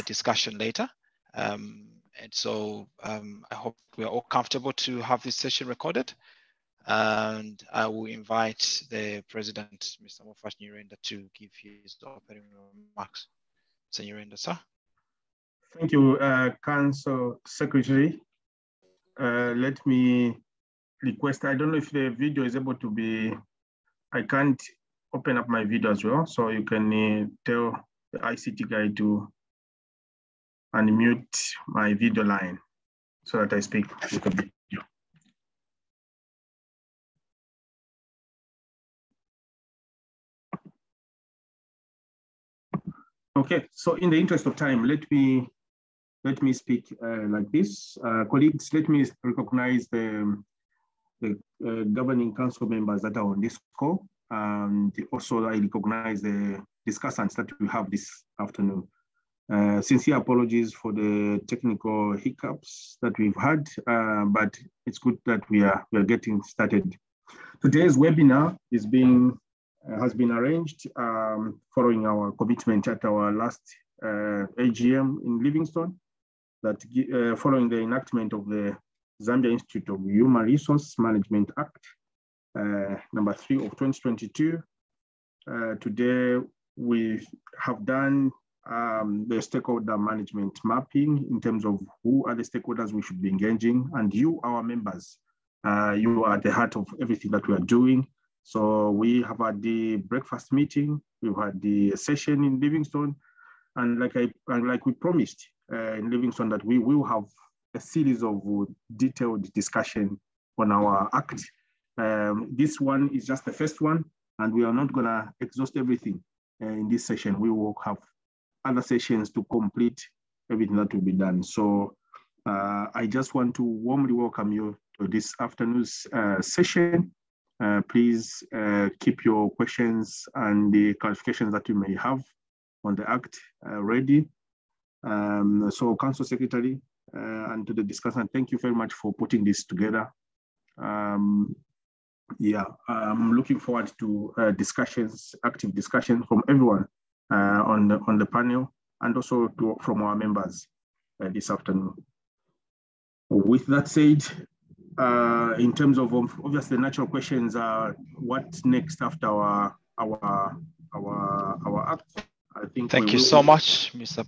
discussion later. And so I hope we are all comfortable to have this session recorded. And I will invite the President, Mr. Moffat Nyirenda, to give his opening remarks. Mr. Nyirenda, sir. Thank you, Council Secretary. Let me request, I don't know if the video is able to be, I can't open up my video as well, so you can tell the ICT guy to unmute my video line so that I speak with the video. Okay, so in the interest of time, let me speak like this. Colleagues, let me recognize the governing council members that are on this call. And also I recognize the discussants that we have this afternoon. Sincere apologies for the technical hiccups that we've had, but it's good that we are getting started. Today's webinar has been arranged following our commitment at our last AGM in Livingstone, that following the enactment of the Zambia Institute of Human Resource Management Act, number 3 of 2022. Today we have done the stakeholder management mapping in terms of who are the stakeholders we should be engaging, and you, our members, you are at the heart of everything that we are doing. So we have had the breakfast meeting, we've had the session in Livingstone, and like we promised in Livingstone, that we will have a series of detailed discussion on our act. This one is just the first one, and we are not gonna exhaust everything in this session. We will have other sessions to complete everything that will be done. So I just want to warmly welcome you to this afternoon's session. Please keep your questions and the clarifications that you may have on the Act ready. So Council Secretary and to the discussant, thank you very much for putting this together. Yeah, I'm looking forward to discussions, active discussion from everyone on the panel, and also from our members this afternoon. With that said, in terms of obviously the natural questions are what next after our act. I think. Thank you so much, Mr.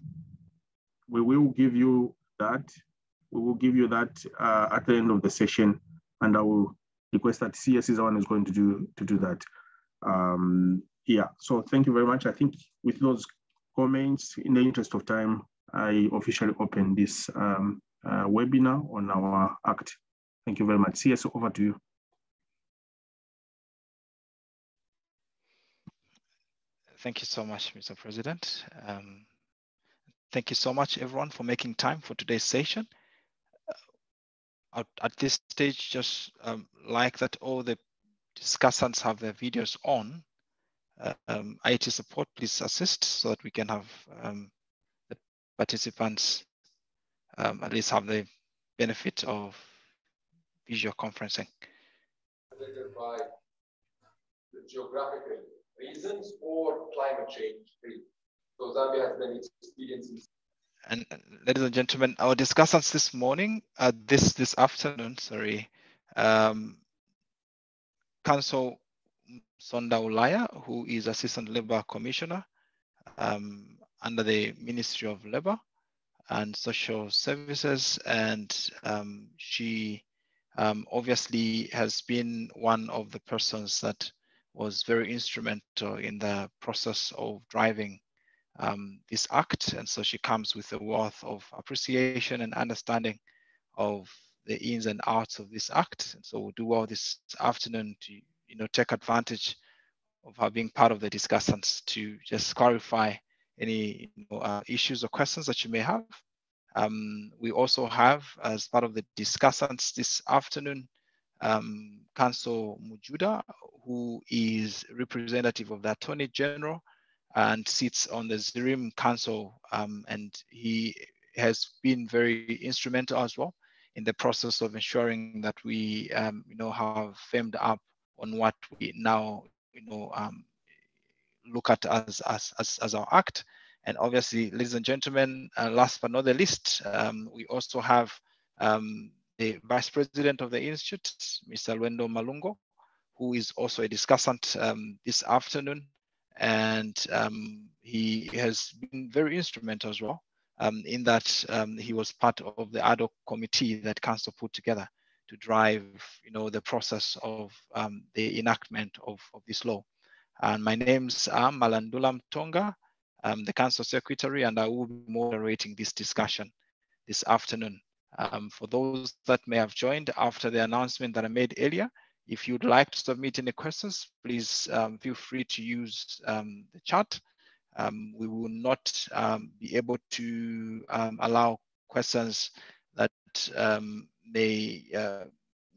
We will give you that. We will give you that at the end of the session, and I will request that CS is the one who's going to do that. Yeah. So thank you very much. I think with those comments, in the interest of time, I officially open this webinar on our act. Thank you very much. CS, over to you. Thank you so much, Mr. President. Thank you so much, everyone, for making time for today's session. At this stage, just like that all the discussants have their videos on, IT support, please assist so that we can have the participants at least have the benefit of visual conferencing. By the geographical reasons or climate change. So Zambia has many experiences. And ladies and gentlemen, our discussants this morning, this afternoon, sorry, Council Sonda Ulaya, who is Assistant Labour Commissioner under the Ministry of Labour and Social Services, and she obviously has been one of the persons that was very instrumental in the process of driving this act, and so she comes with a wealth of appreciation and understanding of the ins and outs of this act. And so we'll do well this afternoon to take advantage of her being part of the discussants to just clarify any issues or questions that you may have. We also have, as part of the discussants this afternoon, Council Mujuda, who is representative of the Attorney General and sits on the ZIHRM Council, and he has been very instrumental as well in the process of ensuring that we have firmed up on what we now look at as our act, And obviously, ladies and gentlemen, last but not the least, we also have the Vice President of the Institute, Mr. Lwendo Malungo, who is also a discussant this afternoon. And he has been very instrumental as well in that he was part of the ad hoc committee that Council put together to drive, the process of the enactment of this law. And my name's Malandulam Tonga, the Council Secretary, and I will be moderating this discussion this afternoon. For those that may have joined after the announcement that I made earlier, if you'd like to submit any questions, please feel free to use the chat. We will not be able to allow questions that may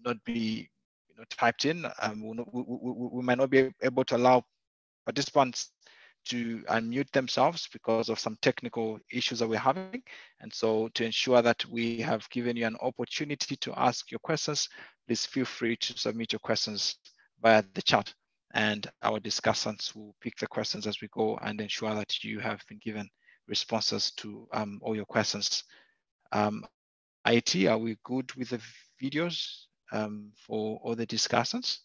not be typed in. We might not be able to allow participants to unmute themselves because of some technical issues that we're having. And so to ensure that we have given you an opportunity to ask your questions, please feel free to submit your questions via the chat, and our discussants will pick the questions as we go and ensure that you have been given responses to all your questions. IT, are we good with the videos for all the discussants?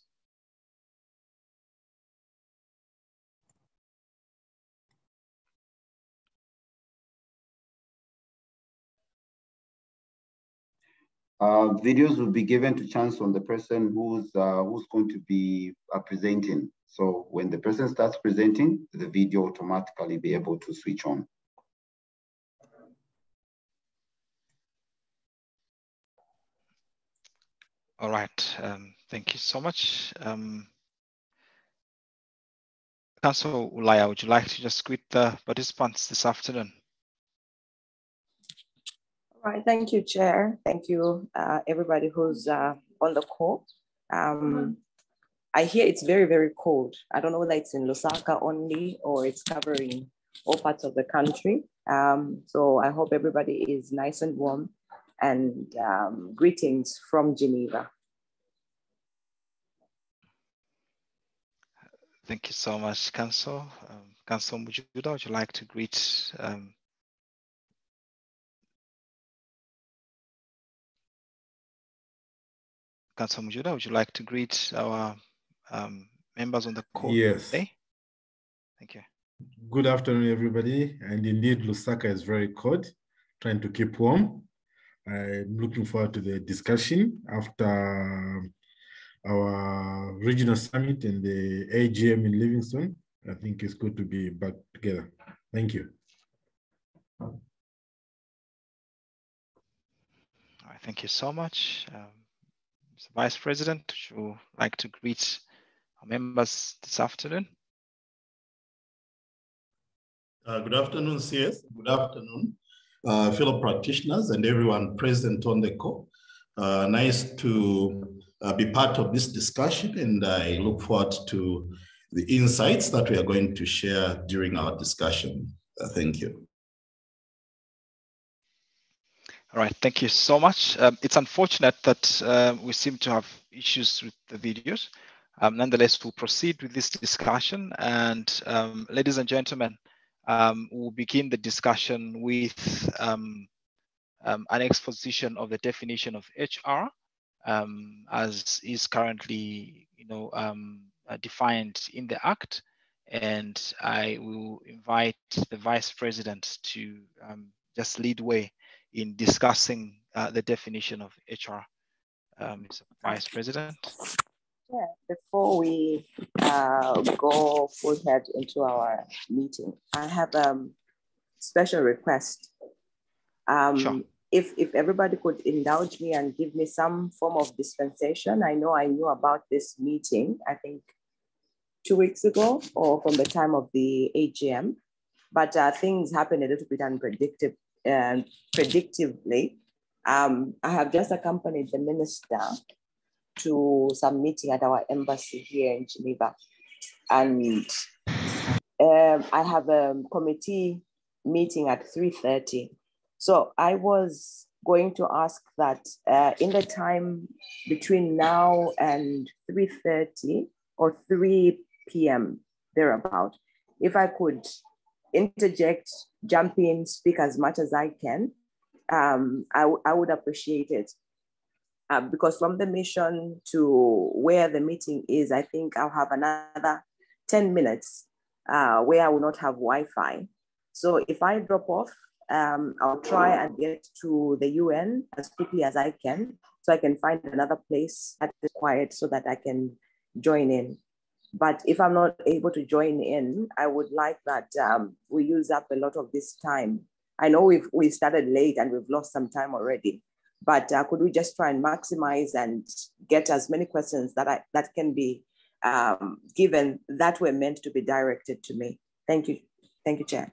Videos will be given to chance on the person who's going to be presenting. So when the person starts presenting, the video automatically be able to switch on. All right, thank you so much. Councillor Ulaya, would you like to just greet the participants this afternoon? All right, thank you, Chair. Thank you, everybody who's on the call. I hear it's very, very cold. I don't know whether it's in Lusaka only or it's covering all parts of the country. So I hope everybody is nice and warm, and greetings from Geneva. Thank you so much, Council. Councillor Mujuda, would you like to greet Councillor Mujuda, would you like to greet our members on the call today? Thank you. Good afternoon, everybody. And indeed, Lusaka is very cold, trying to keep warm. I'm looking forward to the discussion after our regional summit and the AGM in Livingstone. I think it's good to be back together. Thank you. All right, thank you so much. Mr. Vice President, would you like to greet our members this afternoon? Good afternoon, CS. Good afternoon, fellow practitioners and everyone present on the call. Nice to be part of this discussion, and I look forward to the insights that we are going to share during our discussion. Thank you. All right, thank you so much. It's unfortunate that we seem to have issues with the videos. Nonetheless, we'll proceed with this discussion. And ladies and gentlemen, we'll begin the discussion with an exposition of the definition of HR as is currently, defined in the Act. And I will invite the Vice President to just lead way in discussing the definition of HR. Mr. Vice President. Yeah, before we go full head into our meeting, I have a special request. Sure. If everybody could indulge me and give me some form of dispensation. I know I knew about this meeting, I think 2 weeks ago, or from the time of the AGM, but things happen a little bit predictively. I have just accompanied the minister to some meeting at our embassy here in Geneva. And I have a committee meeting at 3:30. So I was going to ask that in the time between now and 3:30 or 3 p.m. thereabout, if I could interject, jump in, speak as much as I can, I would appreciate it. Because from the mission to where the meeting is, I think I'll have another 10 minutes where I will not have Wi-Fi. So if I drop off, I'll try and get to the UN as quickly as I can, so I can find another place that is quiet so that I can join in. But if I'm not able to join in, I would like that we use up a lot of this time. I know we started late and we've lost some time already, but could we just try and maximize and get as many questions that can be given that were meant to be directed to me? Thank you. Thank you, Chair.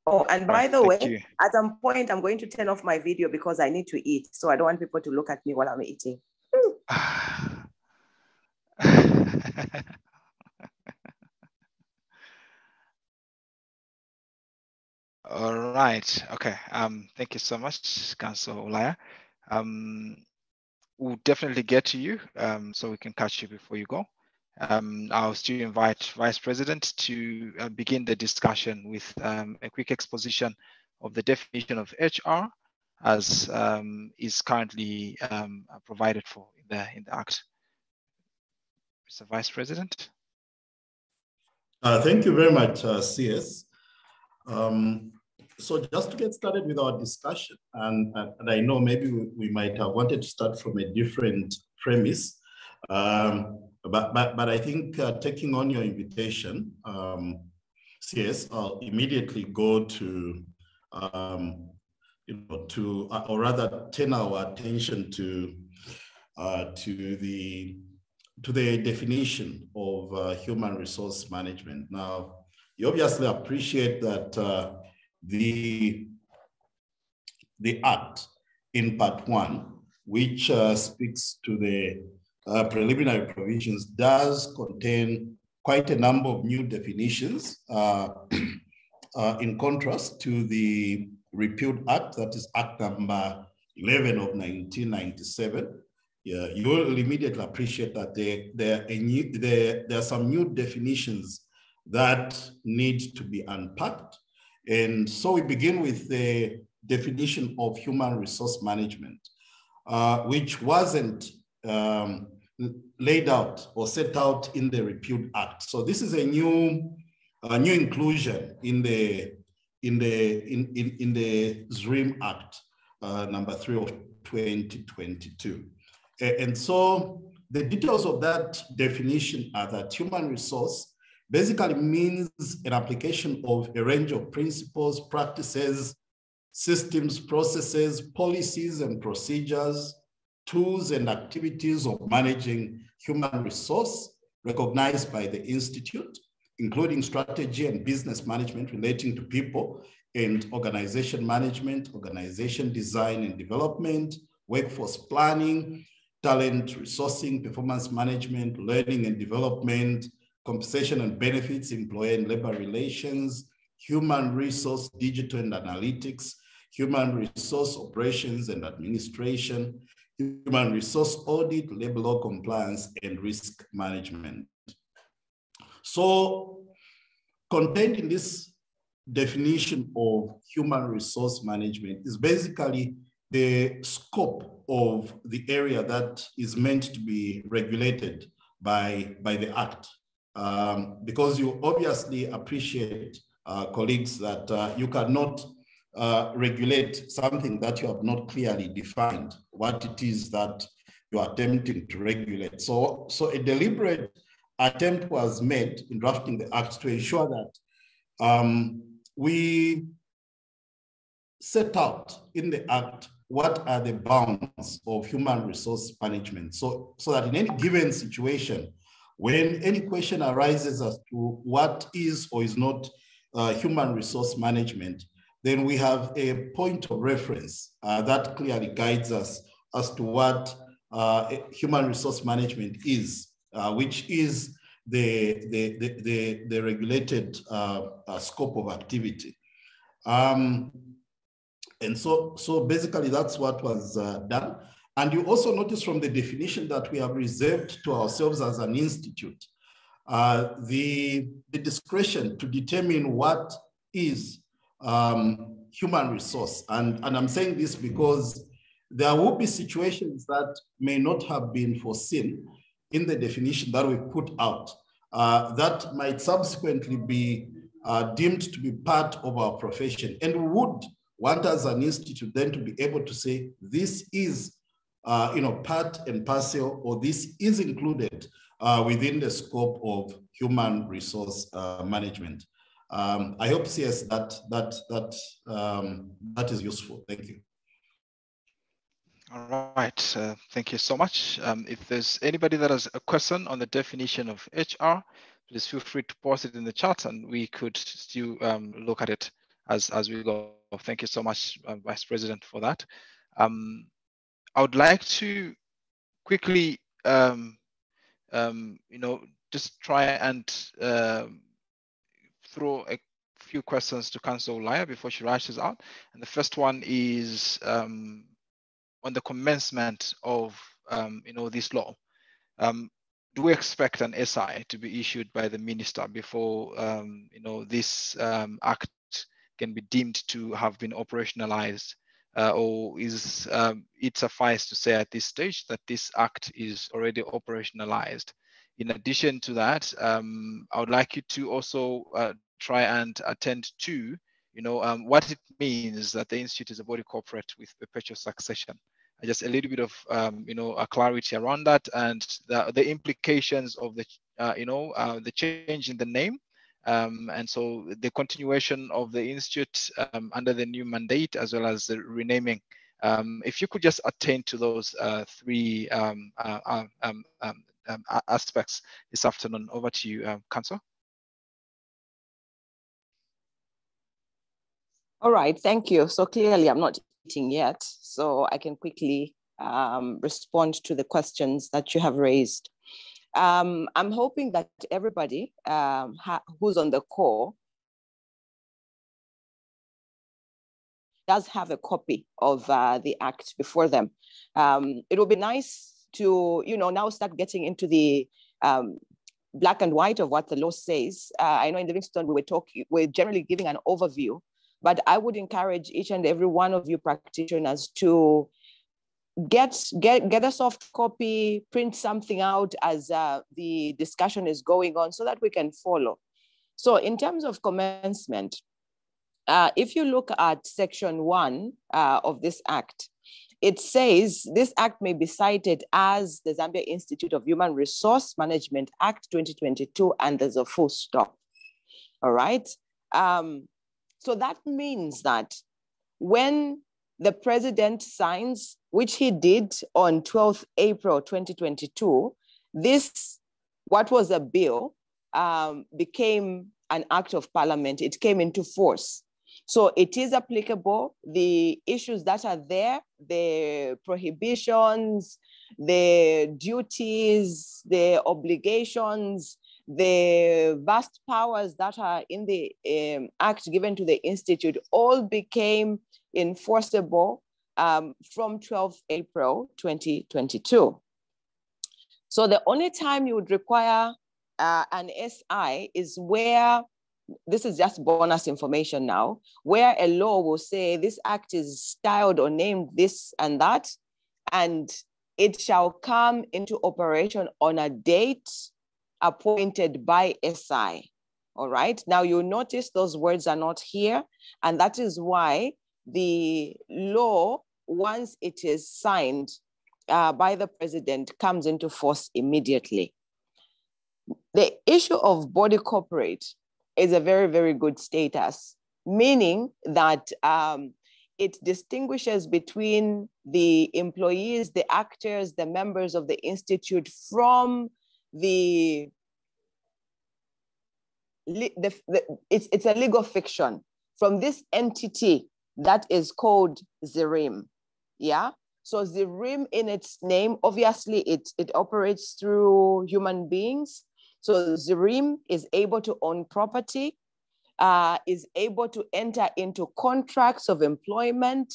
Oh, and by the way, at some point, I'm going to turn off my video because I need to eat. So I don't want people to look at me while I'm eating. All right. Okay. Thank you so much, Councillor Olaya. We'll definitely get to you so we can catch you before you go. I'll still invite Vice President to begin the discussion with a quick exposition of the definition of HR as is currently provided for in the Act. Mr. Vice President. Thank you very much, CS. So just to get started with our discussion, and I know maybe we might have wanted to start from a different premise, but I think taking on your invitation, CS, I'll immediately go to, or rather turn our attention to the definition of human resource management. Now, you obviously appreciate that the Act in Part 1, which speaks to the preliminary provisions, does contain quite a number of new definitions in contrast to the repealed Act, that is Act number 11 of 1997. Yeah, you will immediately appreciate that there are some new definitions that need to be unpacked. And so we begin with the definition of human resource management, which wasn't laid out or set out in the repealed Act. So this is a new inclusion in the ZIHRM Act number 3 of 2022. And so the details of that definition are that human resource basically means an application of a range of principles, practices, systems, processes, policies and procedures, tools and activities of managing human resource recognized by the Institute, including strategy and business management relating to people and organization management, organization design and development, workforce planning, talent resourcing, performance management, learning and development, compensation and benefits, employer and labor relations, human resource, digital and analytics, human resource operations and administration, human resource audit, labor law compliance, and risk management. So contained in this definition of human resource management is basically the scope of the area that is meant to be regulated by the Act. Because you obviously appreciate, colleagues, that you cannot regulate something that you have not clearly defined what it is that you are attempting to regulate. So a deliberate attempt was made in drafting the Act to ensure that we set out in the Act what are the bounds of human resource management, so that in any given situation, when any question arises as to what is or is not human resource management, then we have a point of reference that clearly guides us as to what human resource management is, which is the regulated scope of activity. And so basically that's what was done. And you also notice from the definition that we have reserved to ourselves as an institute, the discretion to determine what is human resource. And I'm saying this because there will be situations that may not have been foreseen in the definition that we put out, that might subsequently be deemed to be part of our profession. And we would want as an institute then to be able to say, this is part and parcel, or this is included within the scope of human resource management. I hope, CS, that is useful. Thank you. All right, thank you so much. If there's anybody that has a question on the definition of HR, please feel free to post it in the chat and we could still look at it as we go. Thank you so much, Vice President, for that. I would like to quickly, just try and throw a few questions to Councillor Ulaya before she rushes out. And the first one is on the commencement of this law. Do we expect an SI to be issued by the minister before this act can be deemed to have been operationalized? Or is it suffice to say at this stage that this act is already operationalized? In addition to that, I would like you to also try and attend to, what it means that the Institute is a body corporate with perpetual succession. Just a little bit of, a clarity around that and the implications of the change in the name. And so the continuation of the Institute under the new mandate, as well as the renaming. If you could just attend to those three aspects this afternoon. Over to you, Councillor. All right, thank you. So clearly I'm not eating yet, so I can quickly respond to the questions that you have raised. I'm hoping that everybody who's on the call does have a copy of the Act before them. It will be nice to, now start getting into the black and white of what the law says. I know in Livingston we're generally giving an overview, but I would encourage each and every one of you practitioners to get a soft copy, print something out as the discussion is going on so that we can follow. So in terms of commencement, if you look at section 1 of this act, it says this act may be cited as the Zambia Institute of Human Resource Management Act 2022, and there's a full stop. All right. So that means that when the president signs, which he did on 12th April 2022, this, what was a bill, became an act of parliament. It came into force. So it is applicable. The issues that are there, the prohibitions, the duties, the obligations, the vast powers that are in the act given to the Institute all became enforceable from 12th April 2022. So the only time you would require an SI is where, this is just bonus information now, where a law will say this act is styled or named this and that, and it shall come into operation on a date appointed by SI. All right. Now you notice those words are not here, and that is why the law, once it is signed by the president, comes into force immediately. The issue of body corporate is a very, very good status, meaning that it distinguishes between the employees, the actors, the members of the Institute from it's a legal fiction, from this entity that is called ZIHRM. Yeah. So ZIHRM in its name, obviously it operates through human beings. So ZIHRM is able to own property, is able to enter into contracts of employment,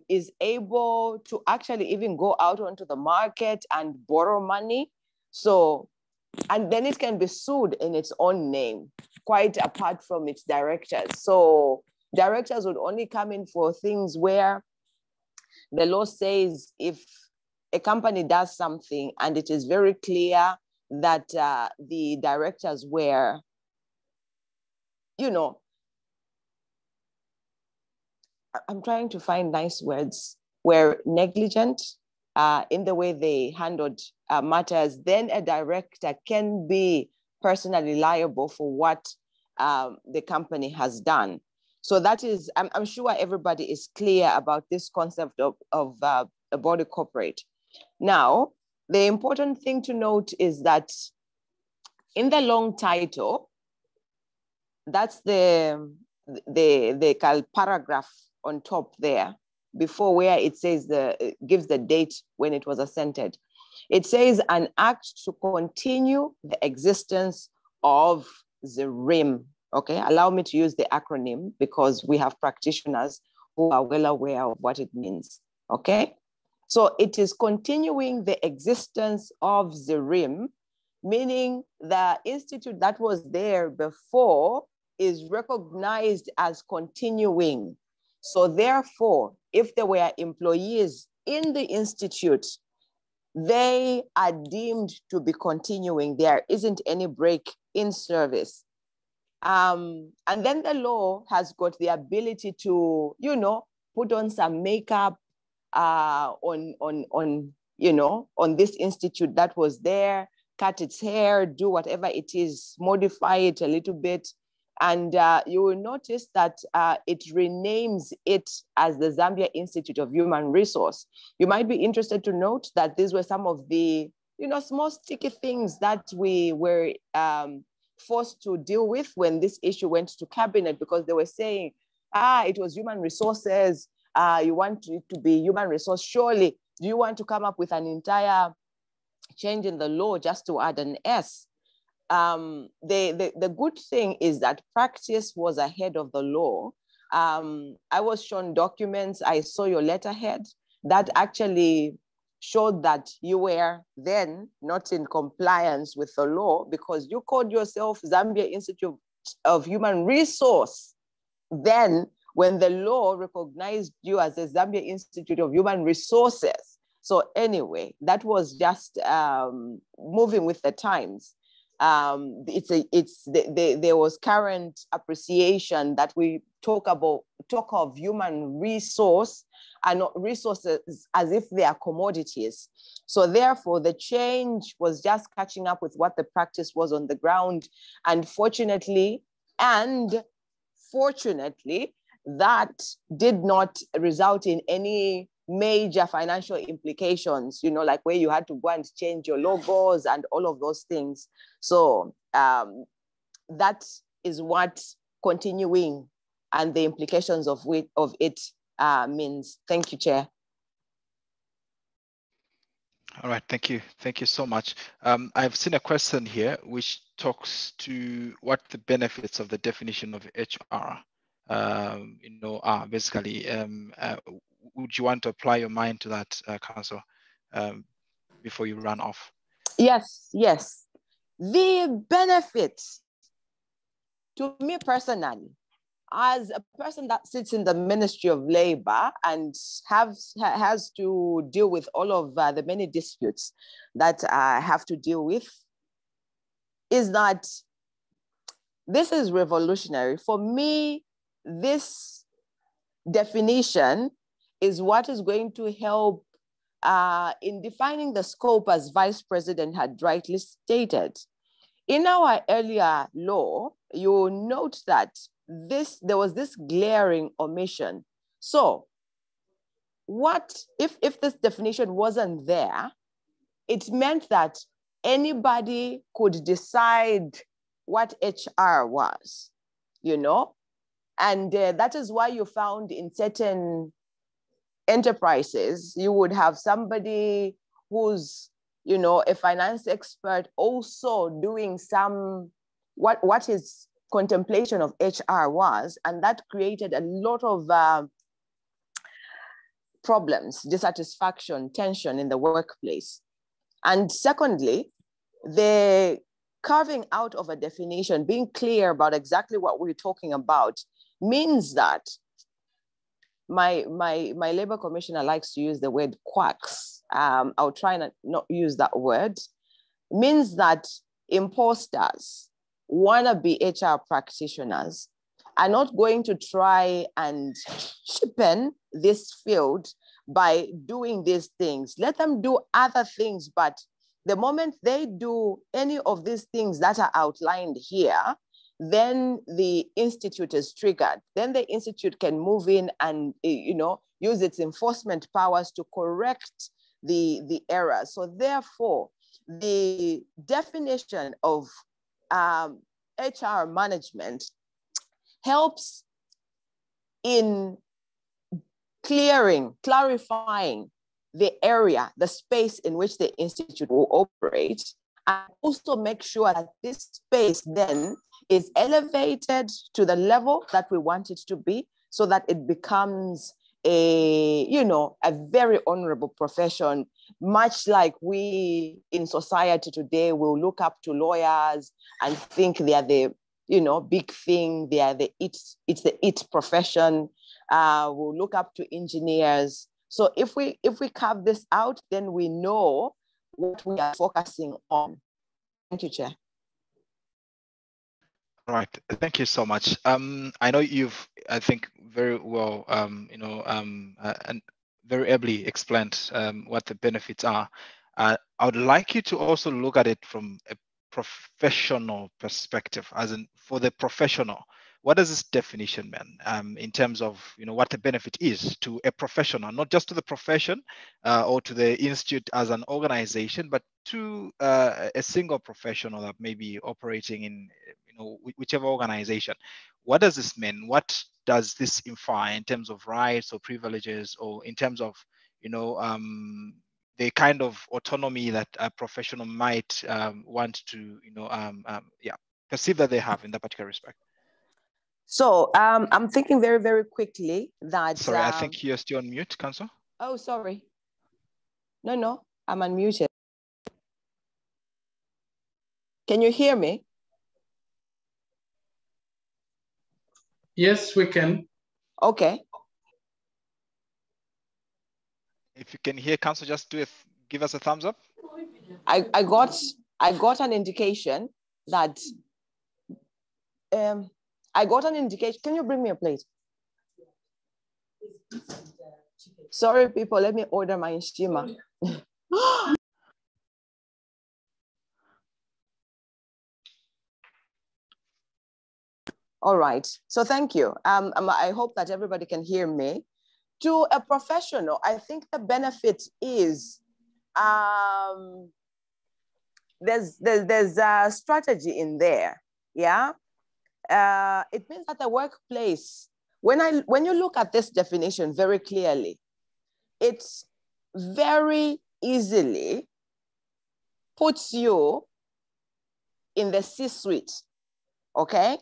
is able to actually even go out onto the market and borrow money. So, and then it can be sued in its own name, quite apart from its directors. So directors would only come in for things where the law says if a company does something and it is very clear that the directors were, you know, I'm trying to find nice words, were negligent in the way they handled matters, then a director can be personally liable for what the company has done. So that is, I'm sure everybody is clear about this concept of a body corporate. Now, the important thing to note is that in the long title, that's the paragraph on top there, before where it says it gives the date when it was assented. It says an act to continue the existence of ZIHRM. Okay, allow me to use the acronym because we have practitioners who are well aware of what it means. Okay, so it is continuing the existence of ZIHRM, meaning the institute that was there before is recognized as continuing. So therefore, if there were employees in the institute, they are deemed to be continuing. There isn't any break in service. And then the law has got the ability to, you know, put on some makeup on this institute that was there, cut its hair, do whatever it is, modify it a little bit. And you will notice that it renames it as the Zambia Institute of Human Resource. You might be interested to note that these were some of the, you know, small sticky things that we were forced to deal with when this issue went to cabinet, because they were saying, it was human resources. You want it to be human resource. Surely, do you want to come up with an entire change in the law just to add an S? The good thing is that practice was ahead of the law. I was shown documents, I saw your letterhead that actually showed that you were then not in compliance with the law because you called yourself Zambia Institute of Human Resource. Then when the law recognized you as the Zambia Institute of Human Resources. So anyway, that was just moving with the times. There was current appreciation that we talk of human resource and not resources as if they are commodities. So therefore, the change was just catching up with what the practice was on the ground. And fortunately, that did not result in any major financial implications, you know, like where you had to go and change your logos and all of those things. So that is what continuing and the implications of it means. Thank you, Chair. All right, thank you. Thank you so much. I've seen a question here which talks to what the benefits of the definition of HR are basically. Would you want to apply your mind to that, Council, before you run off? Yes. The benefits to me personally, as a person that sits in the Ministry of Labor and has to deal with all of the many disputes that I have to deal with, is that this is revolutionary. For me, this definition is what is going to help in defining the scope, as Vice President had rightly stated. In our earlier law, you will note that there was this glaring omission. So what if this definition wasn't there, it meant that anybody could decide what HR was, you know? And that is why you found in certain enterprises, you would have somebody who's, you know, a finance expert also doing what his contemplation of HR was. And that created a lot of problems, dissatisfaction, tension in the workplace. And secondly, the carving out of a definition, being clear about exactly what we're talking about, means that my labor commissioner likes to use the word quacks. I'll try not use that word. Means that imposters, wannabe HR practitioners are not going to try and cheapen this field by doing these things. Let them do other things, but the moment they do any of these things that are outlined here, then the institute is triggered. Then the institute can move in and use its enforcement powers to correct the error. So therefore, the definition of HR management helps in clarifying the area, the space in which the institute will operate, and also make sure that this space then is elevated to the level that we want it to be, so that it becomes a very honorable profession, much like we in society today will look up to lawyers and think they are the big thing, they are it's the it profession. We'll look up to engineers. So if we carve this out, then we know what we are focusing on. Thank you, Chair. All right, thank you so much. I know you've, I think, very well, and very ably explained what the benefits are. I would like you to also look at it from a professional perspective, as in for the professional. What does this definition mean in terms of what the benefit is to a professional, not just to the profession or to the institute as an organization, but to a single professional that may be operating in whichever organization? What does this mean? What does this imply in terms of rights or privileges, or in terms of the kind of autonomy that a professional might want to perceive that they have in that particular respect? So I'm thinking very, very quickly that... Sorry, I think you're still on mute, Councillor. Oh, sorry. No, I'm unmuted. Can you hear me? Yes, we can. Okay. If you can hear, Councillor, just give us a thumbs up. I got an indication that I got an indication. Can you bring me a plate? Sorry, people, let me order my steamer. All right, so thank you. I hope that everybody can hear me. To a professional, I think the benefit is there's a strategy in there, yeah? It means that the workplace, when you look at this definition very clearly, it very easily puts you in the C-suite, okay?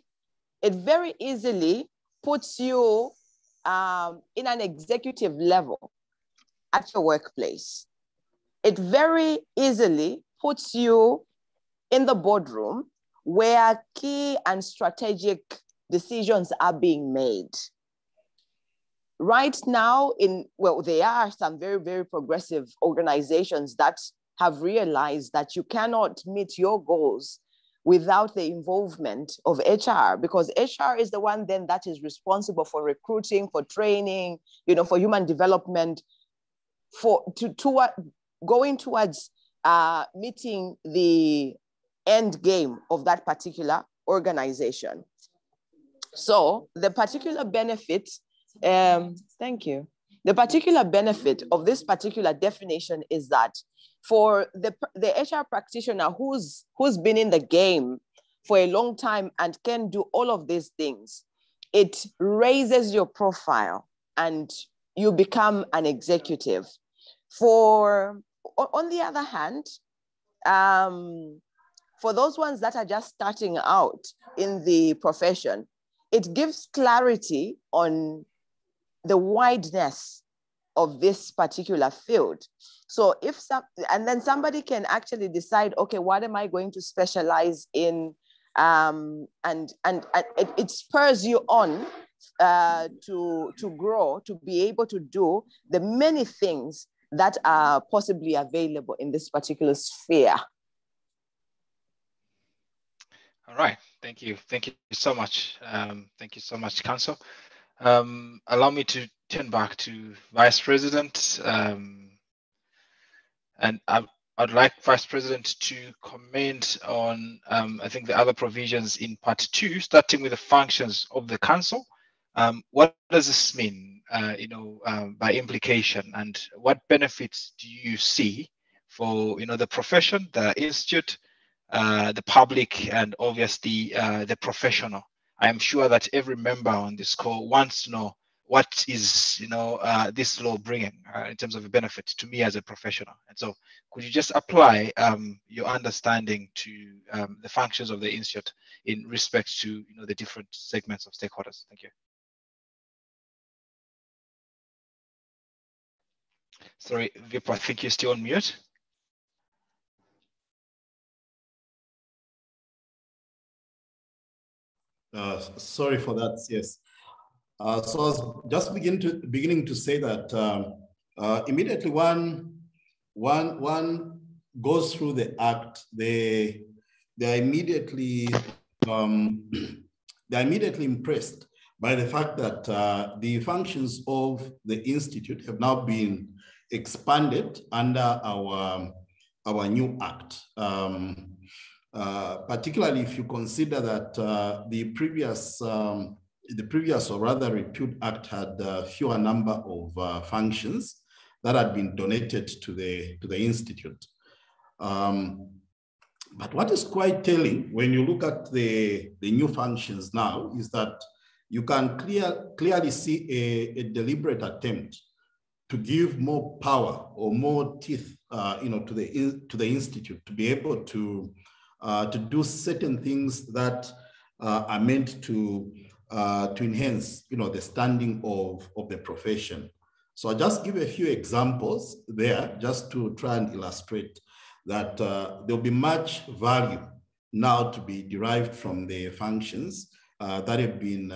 It very easily puts you in an executive level at your workplace. It very easily puts you in the boardroom where key and strategic decisions are being made. Right now, there are some very, very progressive organizations that have realized that you cannot meet your goals without the involvement of HR, because HR is the one then that is responsible for recruiting, for training, for human development, going towards meeting the end game of that particular organization. So the particular benefit, thank you. The particular benefit of this particular definition is that for the HR practitioner who's been in the game for a long time and can do all of these things, it raises your profile and you become an executive. On the other hand, for those ones that are just starting out in the profession, it gives clarity on the wideness of this particular field. So if and then somebody can actually decide, okay, what am I going to specialize in? And it spurs you on to grow, to be able to do the many things that are possibly available in this particular sphere. All right, thank you so much. Thank you so much, Council. Allow me to turn back to Vice President, and I'd like Vice President to comment on, I think, the other provisions in Part 2, starting with the functions of the Council. What does this mean, by implication, and what benefits do you see for, the profession, the institute, the public, and obviously the professional? I am sure that every member on this call wants to know what is, this law bringing in terms of a benefit to me as a professional. And so could you just apply your understanding to the functions of the institute in respect to, the different segments of stakeholders? Thank you. Sorry, Vip, I think you're still on mute. Sorry for that. Yes. So I was just beginning to say that immediately one goes through the act, they're immediately impressed by the fact that the functions of the institute have now been expanded under our new act. Particularly if you consider that the previous or rather repealed act had a fewer number of functions that had been donated to the institute. But what is quite telling when you look at the new functions now is that you can clearly see a deliberate attempt to give more power or more teeth, to the institute to be able to do certain things that are meant to enhance, the standing of the profession. So I'll just give a few examples there just to try and illustrate that there'll be much value now to be derived from the functions that have been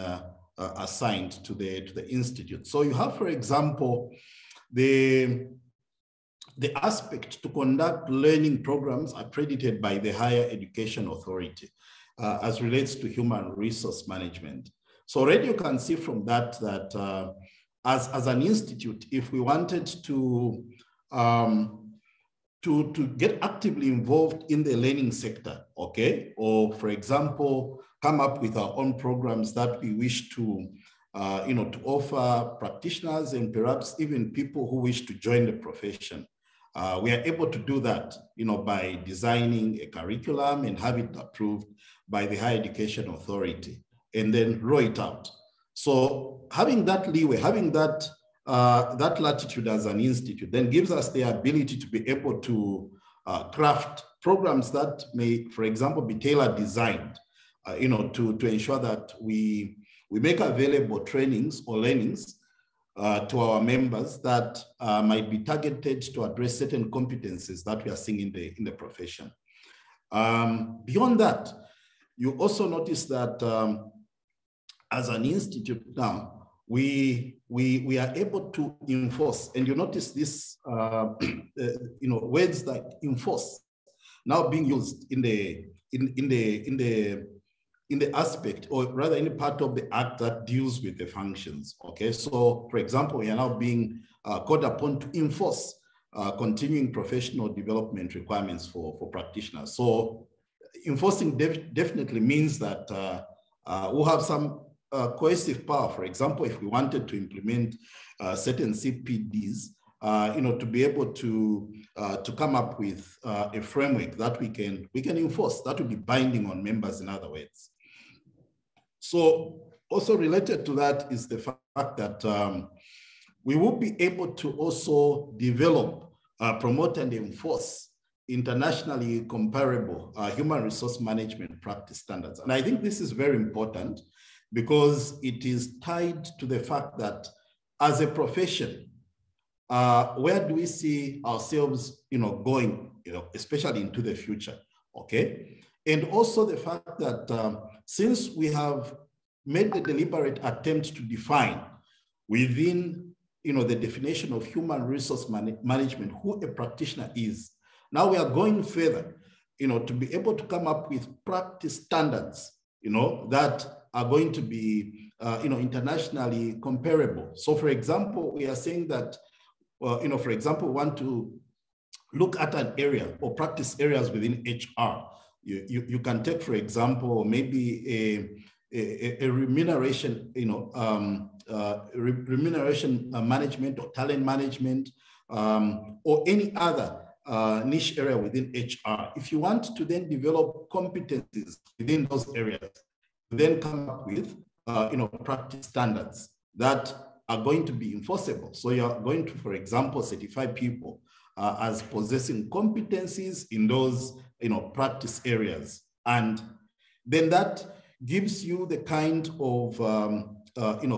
assigned to the institute. So you have, for example, the aspect to conduct learning programs accredited by the Higher Education Authority as relates to human resource management. So already you can see from that as an institute, if we wanted to get actively involved in the learning sector, okay, or for example, come up with our own programs that we wish to to offer practitioners and perhaps even people who wish to join the profession. We are able to do that, by designing a curriculum and have it approved by the Higher Education Authority and then roll it out. So having that leeway, having that latitude as an institute then gives us the ability to be able to craft programs that may, for example, be tailored designed, to ensure that we make available trainings or learnings to our members that might be targeted to address certain competencies that we are seeing in the profession. Beyond that, you also notice that as an institute now, we are able to enforce, and you notice this, words like enforce now being used in the aspect, or rather any part of the act that deals with the functions, okay? So for example, we are now being called upon to enforce continuing professional development requirements for practitioners. So enforcing definitely means that we'll have some coercive power. For example, if we wanted to implement certain CPDs, to be able to come up with a framework that we can enforce, that will be binding on members, in other words. So also related to that is the fact that we will be able to also develop, promote and enforce internationally comparable human resource management practice standards. And I think this is very important because it is tied to the fact that as a profession, where do we see ourselves, going, especially into the future, okay? And also the fact that since we have made the deliberate attempt to define within, the definition of human resource management who a practitioner is, now we are going further, to be able to come up with practice standards, that are going to be, internationally comparable. So for example, we are saying that, for example, we want to look at an area or practice areas within HR. You can take, for example, maybe a remuneration, remuneration management or talent management, or any other niche area within HR. If you want to then develop competencies within those areas, then come up with, practice standards that are going to be enforceable. So you're going to, for example, certify people as possessing competencies in those, practice areas. And then that gives you the kind of,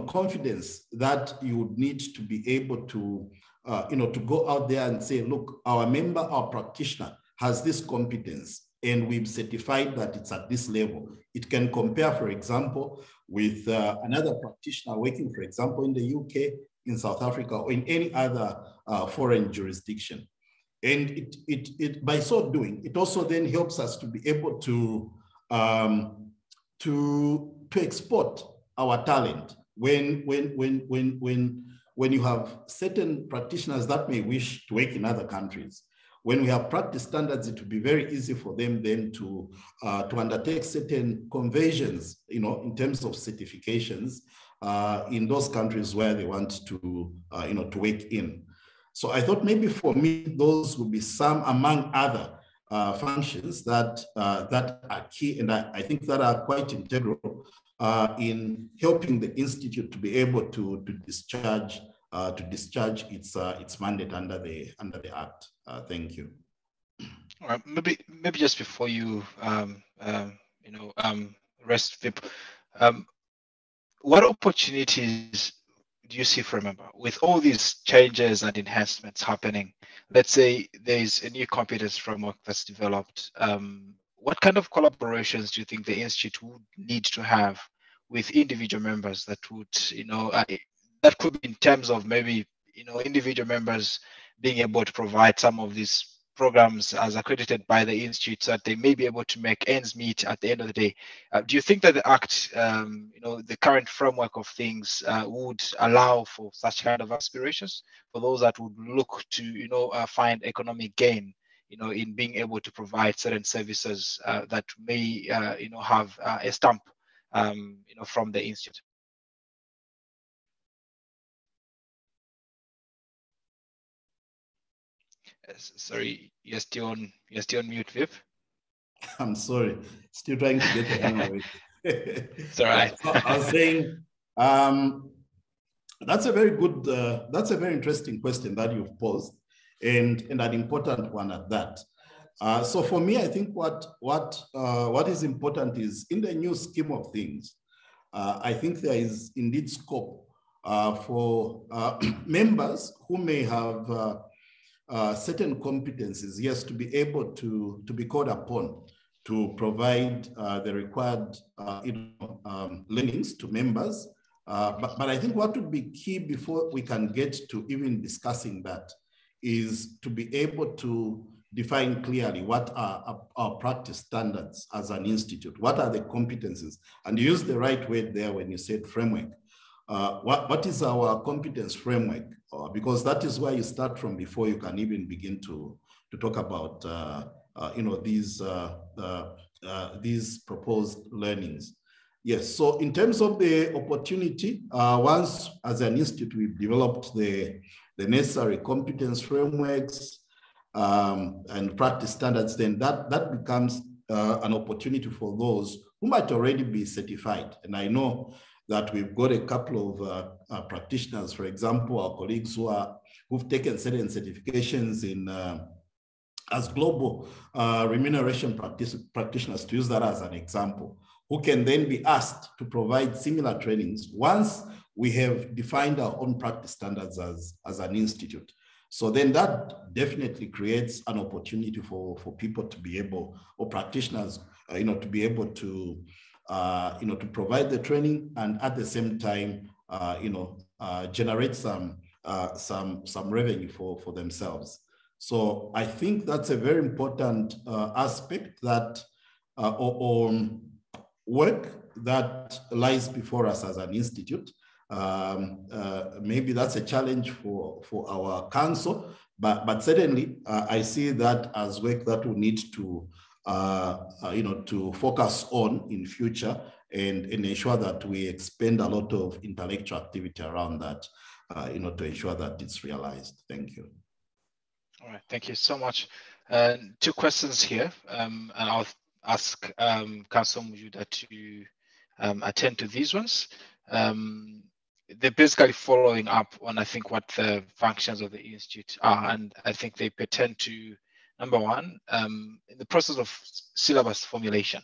confidence that you would need to be able to, to go out there and say, look, our member, our practitioner has this competence and we've certified that it's at this level. It can compare, for example, with another practitioner working, for example, in the UK, in South Africa, or in any other foreign jurisdiction. And it by so doing, it also then helps us to be able to export our talent when you have certain practitioners that may wish to work in other countries. When we have practice standards, it will be very easy for them then to undertake certain conversions, in terms of certifications in those countries where they want to, to work in. So I thought maybe for me, those would be some among other functions that are key, and I think that are quite integral in helping the institute to be able to discharge its mandate under the Act. Thank you. All right, maybe just before you rest, Vip, what opportunities do you see for a member with all these changes and enhancements happening? Let's say there's a new competence framework that's developed. What kind of collaborations do you think the institute would need to have with individual members that would, that could be in terms of maybe, individual members being able to provide some of these programs as accredited by the institute so that they may be able to make ends meet at the end of the day. Do you think that the Act, the current framework of things would allow for such kind of aspirations for those that would look to, find economic gain, in being able to provide certain services that may, have a stamp, from the institute? Sorry, you're still on mute, Vip. I'm sorry, still trying to get the hang of it. It's all right. So I was saying, that's a very good, that's a very interesting question that you've posed, and an important one at that. So for me, I think what is important is in the new scheme of things, I think there is indeed scope for members who may have certain competencies, yes, to be able to be called upon to provide the required learnings to members. But I think what would be key before we can get to even discussing that is to be able to define clearly what are our practice standards as an institute, what are the competencies, and you use the right word there when you said framework. What is our competence framework? Because that is where you start from before you can even begin to talk about these proposed learnings. Yes, so in terms of the opportunity, once as an institute we've developed the necessary competence frameworks and practice standards, then that becomes an opportunity for those who might already be certified. And I know that we've got a couple of practitioners, for example, our colleagues who've taken certain certifications in as global remuneration practitioners, to use that as an example, who can then be asked to provide similar trainings once we have defined our own practice standards as an institute. So then that definitely creates an opportunity for people to be able, or practitioners, to be able to, to provide the training and at the same time, generate some revenue for themselves. So I think that's a very important aspect that, or work that lies before us as an institute. Maybe that's a challenge for our council, but certainly I see that as work that we need to to focus on in future and ensure that we expend a lot of intellectual activity around that, to ensure that it's realized. Thank you. All right, thank you so much. Two questions here, and I'll ask Councillor Mujuda to attend to these ones. They're basically following up on, I think, what the functions of the institute are, and I think they pertain to, number one, in the process of syllabus formulation.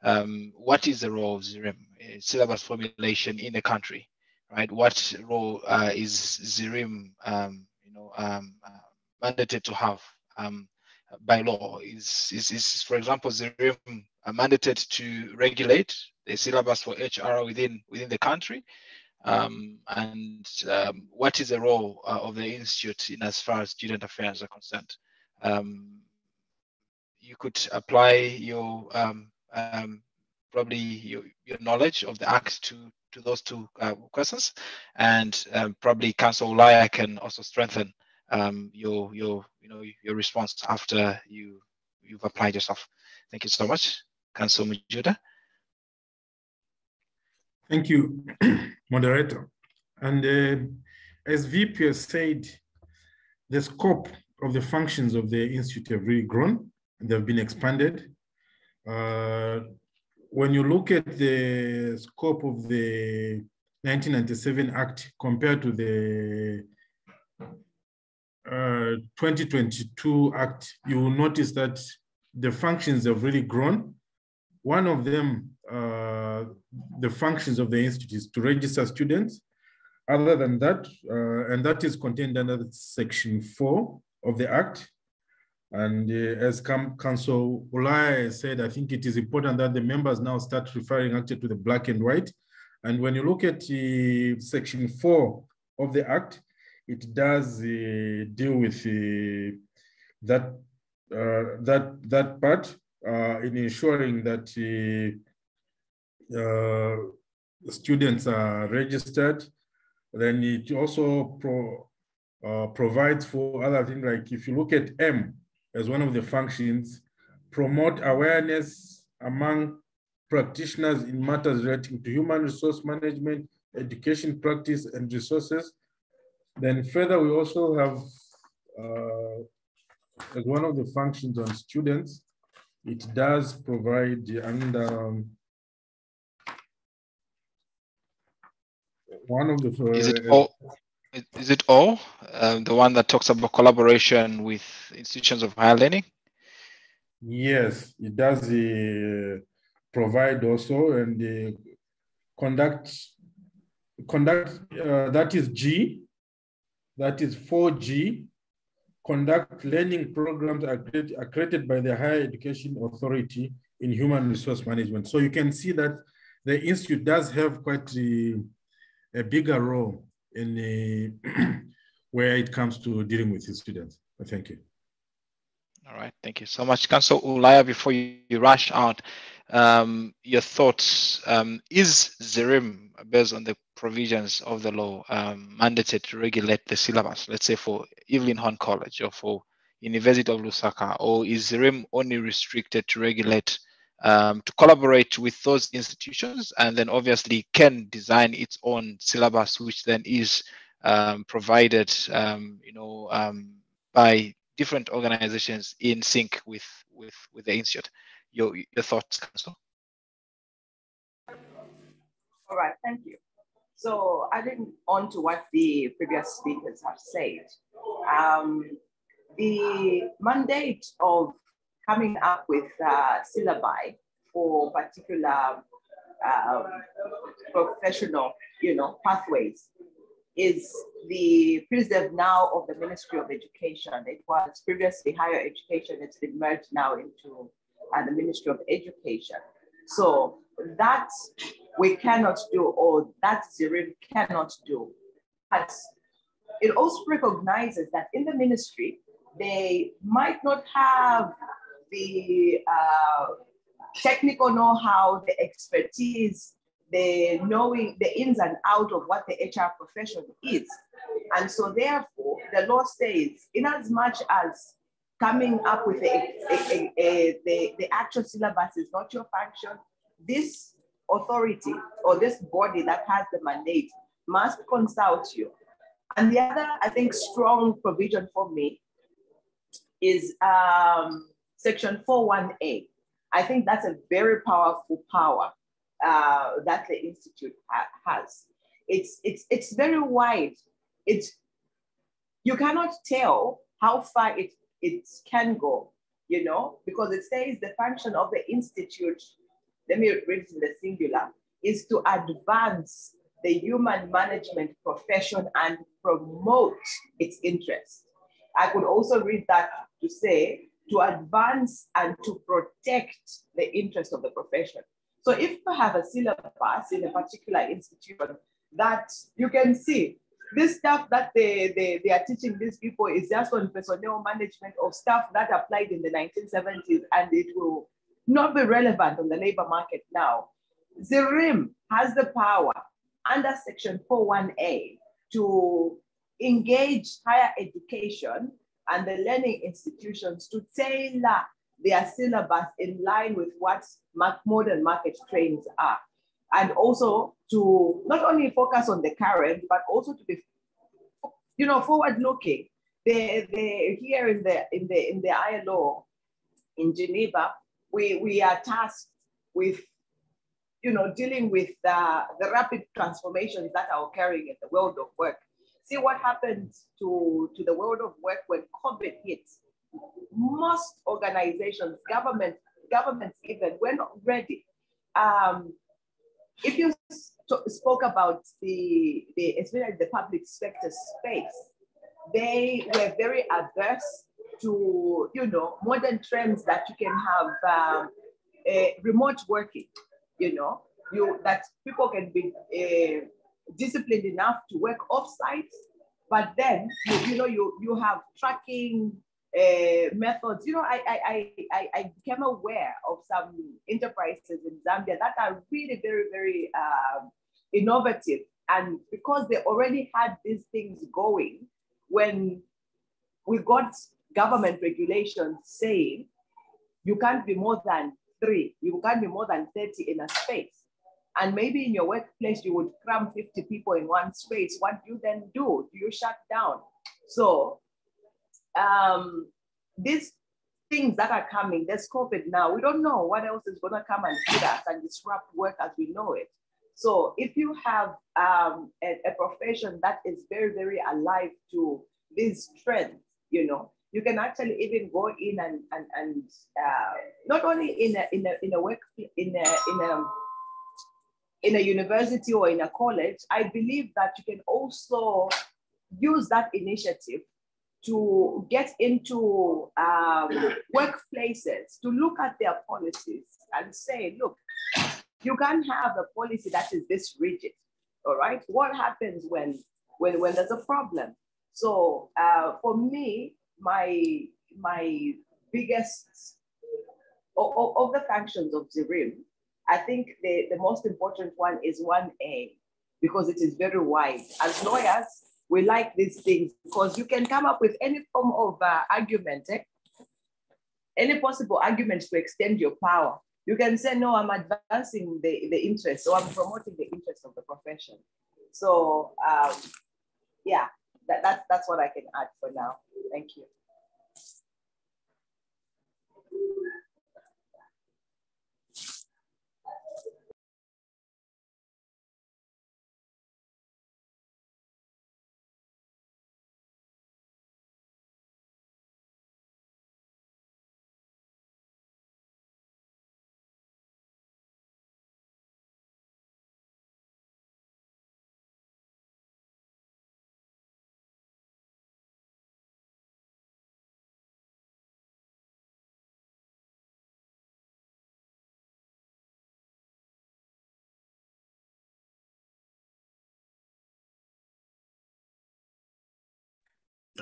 What is the role of ZIHRM syllabus formulation in the country, right? What role is ZIHRM, mandated to have by law? Is for example, ZIHRM mandated to regulate the syllabus for HR within the country? What is the role of the institute in as far as student affairs are concerned? You could apply your probably your knowledge of the Act to those two questions, and probably Councillor Ulaya can also strengthen your response after you've applied yourself. Thank you so much, Councillor Mujuda. Thank you, moderator. And as VP has said, the scope of the functions of the institute have really grown and they've been expanded. When you look at the scope of the 1997 Act compared to the 2022 Act, you will notice that the functions have really grown. One of them, the functions of the institute, is to register students. Other than that, and that is contained under Section 4 of the Act. And as Councillor Ulaya said, I think it is important that the members now start referring actually to the black and white. And when you look at Section 4 of the Act, it does deal with that part in ensuring that students are registered. Then it also provides for other things, like if you look at M as one of the functions, promote awareness among practitioners in matters relating to human resource management, education practice, and resources. Then further, we also have, as one of the functions on students, it does provide under one of the... Is it all the one that talks about collaboration with institutions of higher learning? Yes, it does provide also, and conduct, that is G, that is 4G, conduct learning programs accredited by the Higher Education Authority in human resource management. So you can see that the institute does have quite a bigger role in where it comes to dealing with the students. Thank you. All right, thank you so much. Councillor Ulaya, before you rush out, your thoughts, is ZIHRM, based on the provisions of the law, mandated to regulate the syllabus, let's say for Evelyn Horn College or for University of Lusaka, or is ZIHRM only restricted to regulate, to collaborate with those institutions, and then obviously can design its own syllabus, which then is provided, by different organizations in sync with the institute? Your thoughts, Council? All right, thank you. So adding on to what the previous speakers have said, the mandate of coming up with syllabi for particular professional, pathways is the preserve now of the Ministry of Education. It was previously higher education. It's been merged now into the Ministry of Education. So that we cannot do, or that ZIHRM cannot do. But it also recognizes that in the ministry, they might not have the technical know-how, the expertise, the knowing the ins and outs of what the HR profession is. And so therefore, the law says, in as much as coming up with the actual syllabus is not your function, this authority or this body that has the mandate must consult you. And the other, I think, strong provision for me is Section 41A. I think that's a very powerful power that the Institute has. It's very wide. You cannot tell how far it can go, because it says the function of the Institute, let me read it in the singular, is to advance the human management profession and promote its interests. I could also read that to say to advance and to protect the interest of the profession. So if you have a syllabus in a particular institution that you can see, this stuff that they are teaching these people is just on personnel management of stuff that applied in the 1970s, and it will not be relevant on the labor market now. ZIHRM has the power under Section 41A to engage higher education and the learning institutions to tailor their syllabus in line with what modern market trends are. And also to not only focus on the current, but also to be, forward-looking. They here in the ILO in Geneva, we are tasked with, dealing with the rapid transformations that are occurring in the world of work. See what happened to the world of work when COVID hit. Most organizations, governments even, were not ready. If you spoke about especially the public sector space, they were very averse to, modern trends that you can have remote working, that people can be disciplined enough to work off-site, but then, you have tracking methods. I became aware of some enterprises in Zambia that are really very, very innovative. And because they already had these things going, when we got government regulations saying you can't be more than 3, you can't be more than 30 in a space. And maybe in your workplace, you would cram 50 people in one space. What do you then do? Do you shut down? So these things that are coming, there's COVID now. We don't know what else is going to come and hit us and disrupt work as we know it. So if you have a profession that is very, very alive to these trends, you can actually even go in and not only in a work in a university or in a college, I believe that you can also use that initiative to get into workplaces, to look at their policies and say, look, you can't have a policy that is this rigid, all right? What happens when there's a problem? So for me, my biggest, of the functions of ZIHRM, I think the most important one is 1A, because it is very wide. As lawyers, we like these things because you can come up with any form of argument, any possible argument to extend your power. You can say, no, I'm advancing the interest, or I'm promoting the interest of the profession. So yeah, that's what I can add for now. Thank you.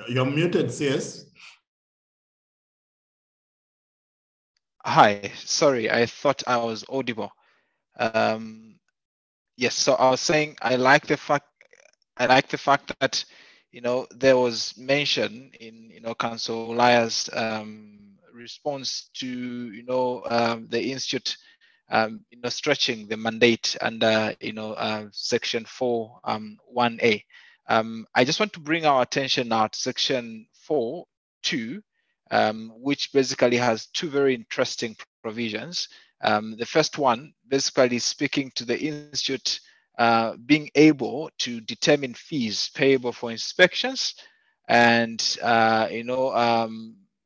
You're muted, CS. Hi, sorry, I thought I was audible. Yes, so I was saying I like the fact that there was mention in Council Olaya's response to the institute stretching the mandate under section 4 1A. I just want to bring our attention now to section 4.2, which basically has two very interesting provisions. The first one basically speaking to the institute being able to determine fees payable for inspections and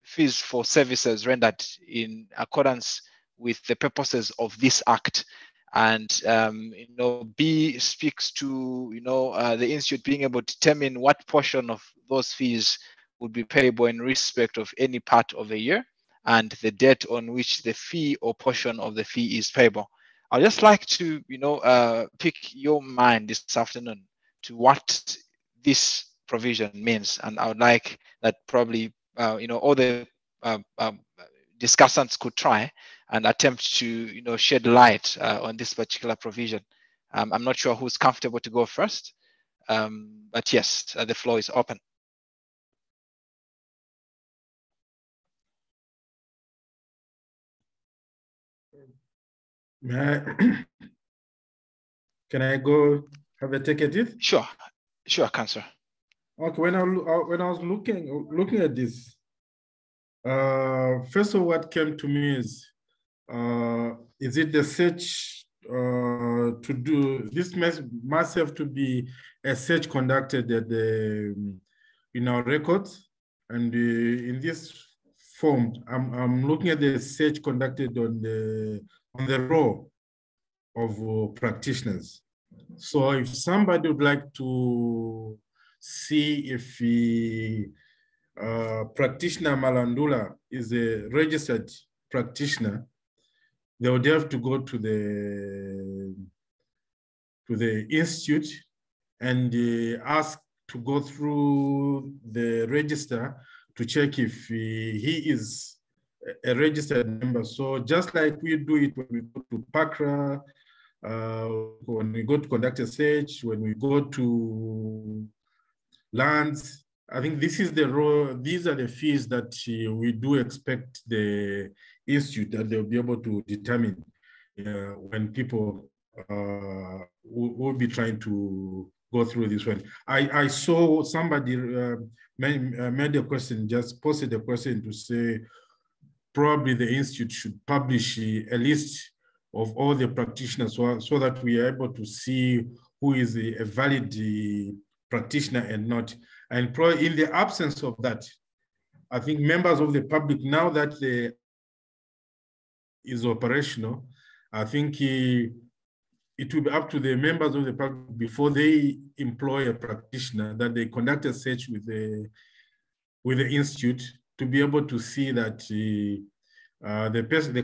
fees for services rendered in accordance with the purposes of this act. And B speaks to the institute being able to determine what portion of those fees would be payable in respect of any part of the year and the date on which the fee or portion of the fee is payable. I'd just like to pick your mind this afternoon to what this provision means, and I would like that probably all the discussants could try and attempt to shed light on this particular provision. I'm not sure who's comfortable to go first, but yes, the floor is open. Can I go have a take at it? Sure, Councillor. Okay, when I was looking at this, first of all, what came to me is it the search to do this must have to be a search conducted at in our records, and in this form, I'm looking at the search conducted on the row of practitioners. So if somebody would like to see if practitioner Malandula is a registered practitioner, they would have to go to the institute and ask to go through the register to check if he is a registered member. So just like we do it when we go to PACRA, when we go to conduct a search, when we go to lands, I think this is the role. These are the fees that we do expect the institute that they'll be able to determine when people will be trying to go through this one. I saw somebody made a question, just posted a question to say probably the institute should publish a list of all the practitioners so that we are able to see who is a valid practitioner and not. And probably in the absence of that, I think members of the public, now that the is operational, I think it will be up to the members of the public before they employ a practitioner that they conduct a search with the institute to be able to see that the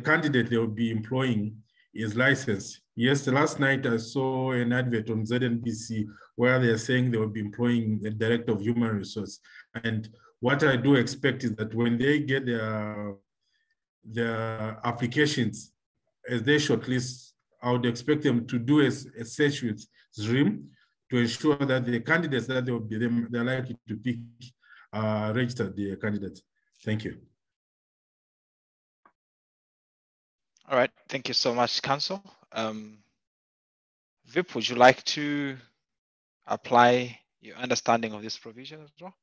candidate they will be employing is licensed. Yes, last night I saw an advert on ZNBC where they're saying they will be employing the director of human resource. And what I do expect is that when they get their applications, as they shortlist, I would expect them to do a search with ZIHRM to ensure that the candidates that they will be they're likely to pick registered the candidates. Thank you. All right, thank you so much, Council. Vip, would you like to apply your understanding of this provision as well?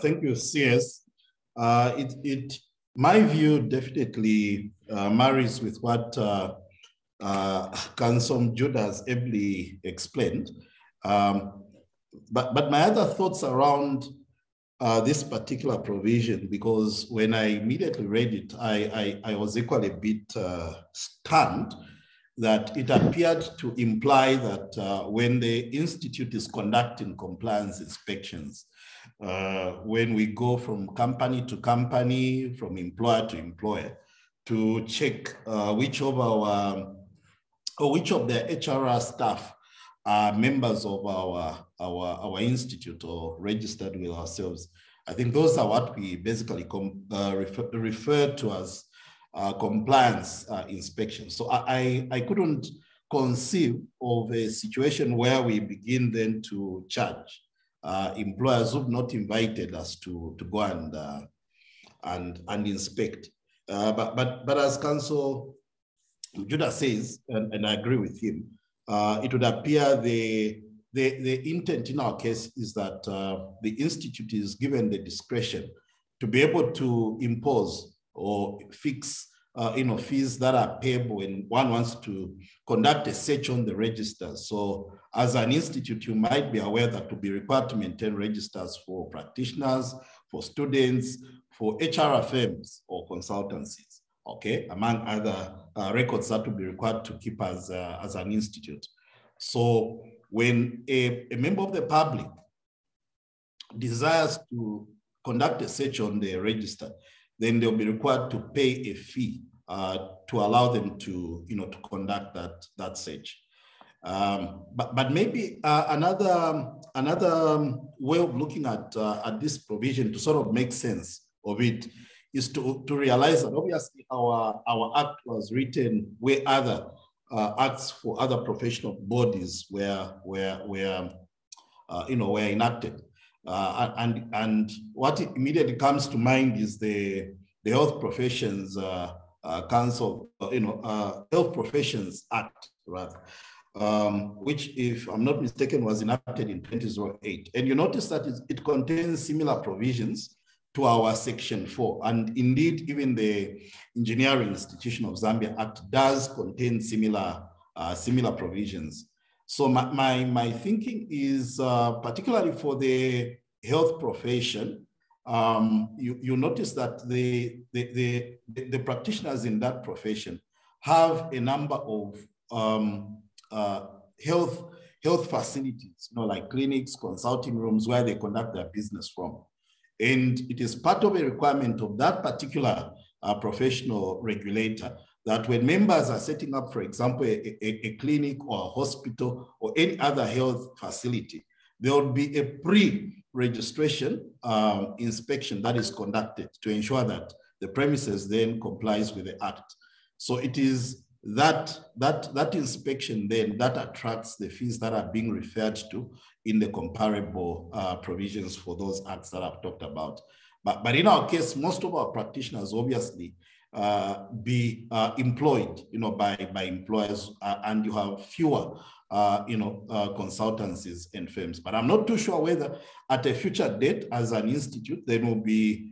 Thank you, CS. My view definitely marries with what Council Judah has ably explained. But my other thoughts around this particular provision, because when I immediately read it, I was equally a bit stunned that it appeared to imply that when the institute is conducting compliance inspections, when we go from company to company, from employer to employer, to check which of their HRR staff are members of our institute or registered with ourselves. I think those are what we basically refer to as compliance inspection. So I couldn't conceive of a situation where we begin then to charge employers who've not invited us to go and inspect. But as Council Judah says, and I agree with him, it would appear the intent in our case is that the institute is given the discretion to be able to impose or fix fees that are payable when one wants to conduct a search on the registers. So as an institute, you might be aware that to be required to maintain registers for practitioners, for students, for HRFMs or consultancies, okay, among other records that will be required to keep as an institute. So when a member of the public desires to conduct a search on the register, then they'll be required to pay a fee to allow them to conduct that search. But maybe another way of looking at this provision to sort of make sense of it is to realize that obviously our act was written where other acts for other professional bodies were enacted. And what immediately comes to mind is the Health Professions Council, Health Professions Act, rather, which, if I'm not mistaken, was enacted in 2008. And you notice that it contains similar provisions to our Section 4. And indeed, even the Engineering Institution of Zambia Act does contain similar provisions. So my thinking is, particularly for the health profession, you notice that the practitioners in that profession have a number of health facilities, like clinics, consulting rooms where they conduct their business from. And it is part of a requirement of that particular professional regulator that when members are setting up, for example, a clinic or a hospital or any other health facility, there will be a pre-registration inspection that is conducted to ensure that the premises then complies with the Act. So it is that inspection then that attracts the fees that are being referred to in the comparable provisions for those acts that I've talked about. But in our case, most of our practitioners obviously be employed, by employers, and you have fewer, consultancies and firms. But I'm not too sure whether at a future date, as an institute, there will be,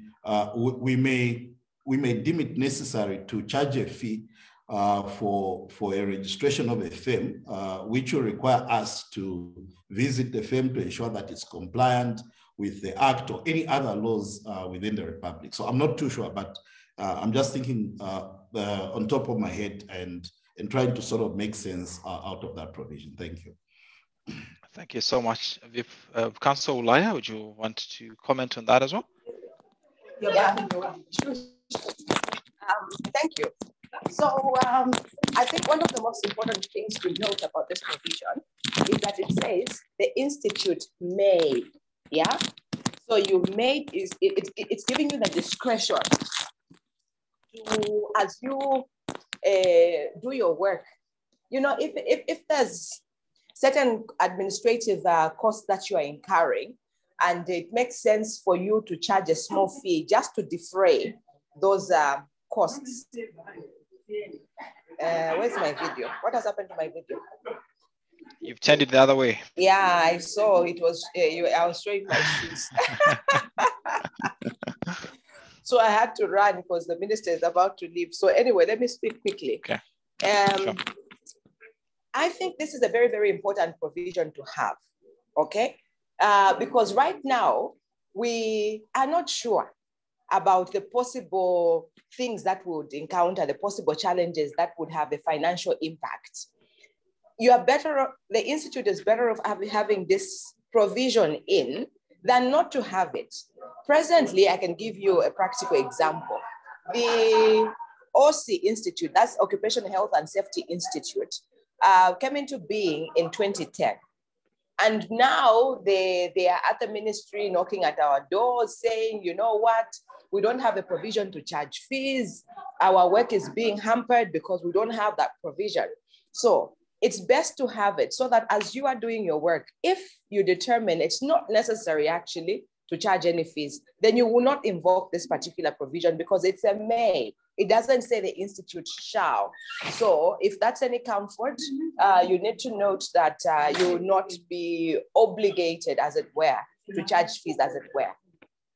we may deem it necessary to charge a fee for a registration of a firm, which will require us to visit the firm to ensure that it's compliant with the Act or any other laws within the Republic. So I'm not too sure, but I'm just thinking on top of my head and trying to sort of make sense out of that provision. Thank you. Thank you so much. Councillor Ulaya, would you want to comment on that as well? Yeah, sure. Thank you. So I think one of the most important things to note about this provision is that it says the institute may, yeah? So you may, it's giving you the discretion to, as you do your work, if there's certain administrative costs that you are incurring, and it makes sense for you to charge a small fee just to defray those costs. Where's my video? What has happened to my video? You've turned it the other way. Yeah, I saw it was, I was showing my shoes. So I had to run because the minister is about to leave. So anyway, let me speak quickly. Okay. Sure. I think this is a very, very important provision to have, okay? Because right now, we are not sure about the possible things that would encounter, the possible challenges that would have a financial impact. You are better, the institute is better off having this provision in than not to have it. Presently, I can give you a practical example. The OC Institute, that's Occupational Health and Safety Institute, came into being in 2010. And now they are at the ministry knocking at our doors saying, you know what, we don't have a provision to charge fees. Our work is being hampered because we don't have that provision. So it's best to have it so that as you are doing your work, if you determine it's not necessary actually to charge any fees, then you will not invoke this particular provision because it's a may. It doesn't say the institute shall. So if that's any comfort, you need to note that you will not be obligated, as it were, to charge fees, as it were.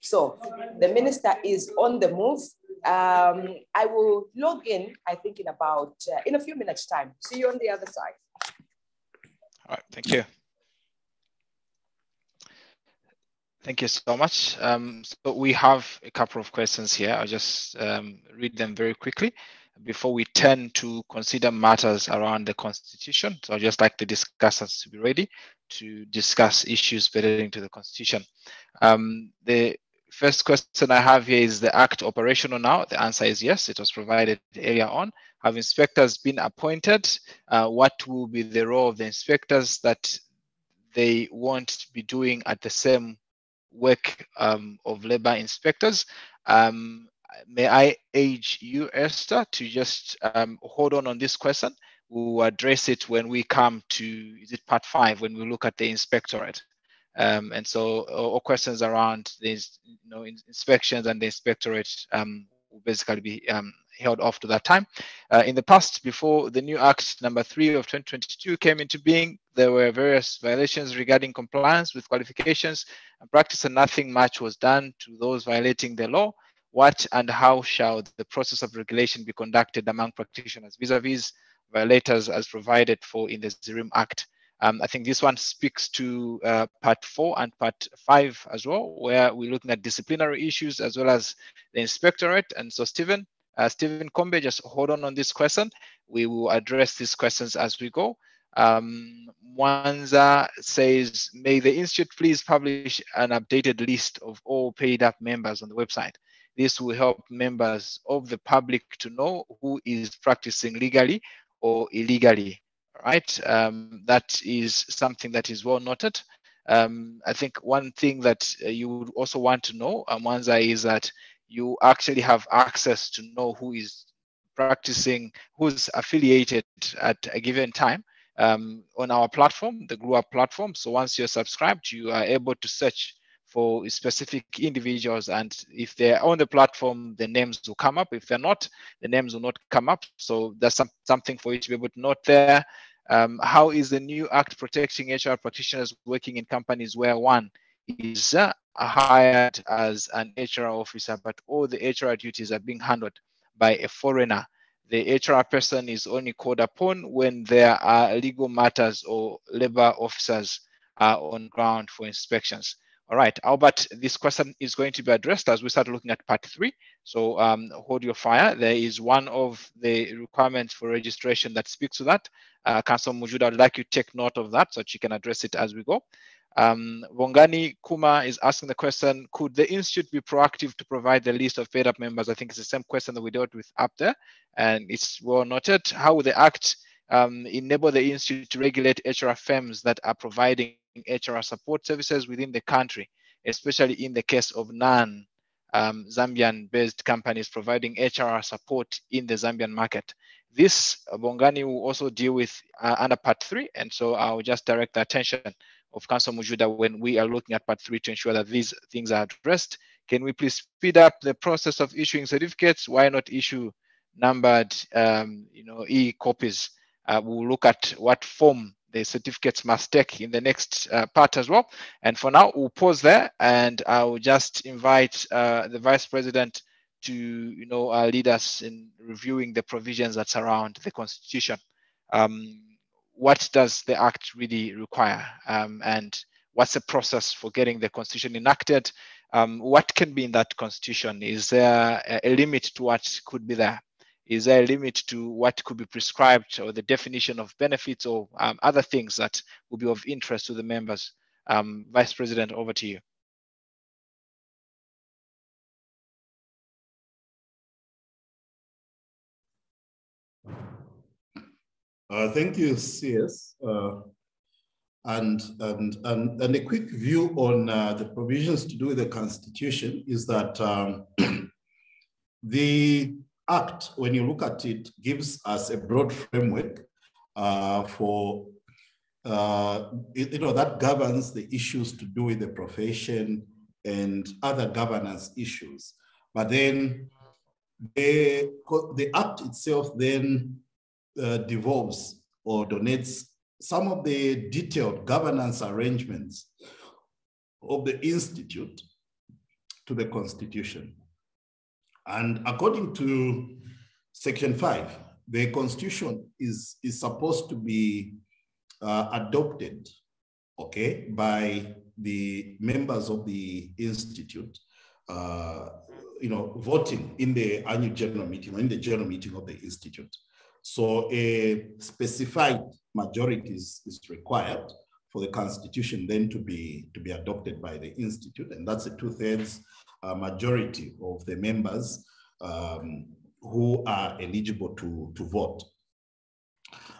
So the minister is on the move. I will log in, I think, in a few minutes' time. See you on the other side. All right, thank you. Thank you so much. So we have a couple of questions here. I'll just read them very quickly before we turn to consider matters around the Constitution. So I'd just like the discussants to be ready to discuss issues pertaining to the Constitution. The first question I have here is the Act operational now? The answer is yes, it was provided earlier on. Have inspectors been appointed? What will be the role of the inspectors that they won't be doing at the same work of labor inspectors? May I urge you, Esther, to just hold on this question. We'll address it when we come to, is it part 5, when we look at the inspectorate. And so all questions around these, inspections and the inspectorate will basically be held off to that time. In the past, before the new Act number 3 of 2022 came into being, there were various violations regarding compliance with qualifications and practice, and nothing much was done to those violating the law. What and how shall the process of regulation be conducted among practitioners vis-a-vis violators as provided for in the ZIHRM Act? I think this one speaks to part 4 and part 5 as well, where we're looking at disciplinary issues as well as the inspectorate. And so Stephen Kombe, just hold on this question. We will address these questions as we go. Mwanza says, may the Institute please publish an updated list of all paid up members on the website. This will help members of the public to know who is practicing legally or illegally. Right, that is something that is well noted. I think one thing that you would also want to know, Mwanza, is that you actually have access to know who is practicing, who's affiliated at a given time on our platform, the GRUAP platform. So once you're subscribed, you are able to search for specific individuals, and if they're on the platform, the names will come up. If they're not, the names will not come up. So that's something for you to be able to note there. How is the new Act protecting HR practitioners working in companies where one is hired as an HR officer, but all the HR duties are being handled by a foreigner? The HR person is only called upon when there are legal matters or labor officers are on ground for inspections. All right, Albert, this question is going to be addressed as we start looking at part 3. So hold your fire. There is one of the requirements for registration that speaks to that. Councillor Mujuda, I'd like you to take note of that so that you can address it as we go. Wongani Kuma is asking the question, could the Institute be proactive to provide the list of paid up members? I think it's the same question that we dealt with up there, and it's well noted. How will the Act enable the Institute to regulate HR firms that are providing HR support services within the country, especially in the case of non-Zambian-based companies providing HR support in the Zambian market? This, Bongani, will also deal with under part 3, and so I'll just direct the attention of Councillor Mujuda when we are looking at part 3 to ensure that these things are addressed. Can we please speed up the process of issuing certificates? Why not issue numbered, e-copies? We'll look at what form the certificates must take in the next part as well. And for now, we'll pause there, and I'll just invite the Vice President to lead us in reviewing the provisions that surround the Constitution. What does the Act really require? And what's the process for getting the Constitution enacted? What can be in that Constitution? Is there a limit to what could be there? Is there a limit to what could be prescribed, or the definition of benefits, or other things that will be of interest to the members? Vice President, over to you. Thank you, CS. And a quick view on the provisions to do with the Constitution is that the Act, when you look at it, gives us a broad framework for that governs the issues to do with the profession and other governance issues. But then the Act itself then devolves or donates some of the detailed governance arrangements of the Institute to the Constitution. And according to Section 5, the Constitution is supposed to be adopted, okay, by the members of the Institute, voting in the annual general meeting or in the general meeting of the Institute. So a specified majority is required for the Constitution then to be adopted by the Institute, and that's a 2/3 majority of the members who are eligible to vote.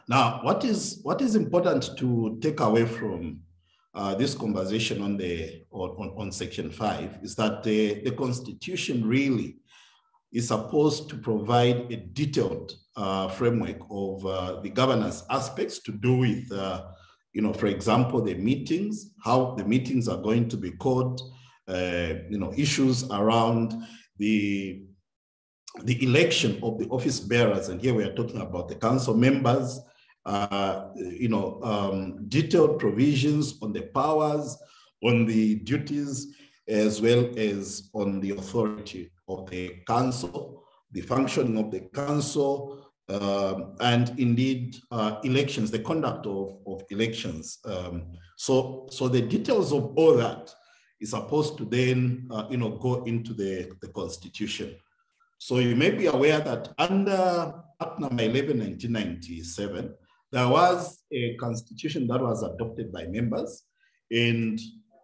Now, what is important to take away from this conversation on Section 5 is that the Constitution really is supposed to provide a detailed framework of the governance aspects to do with, for example, the meetings, how the meetings are going to be called, issues around the election of the office bearers, and here we are talking about the council members, detailed provisions on the powers, on the duties, as well as on the authority of the council, the functioning of the council, and indeed elections, the conduct of elections. So the details of all that is supposed to then go into the Constitution. So you may be aware that under Act number 11, 1997, there was a Constitution that was adopted by members, and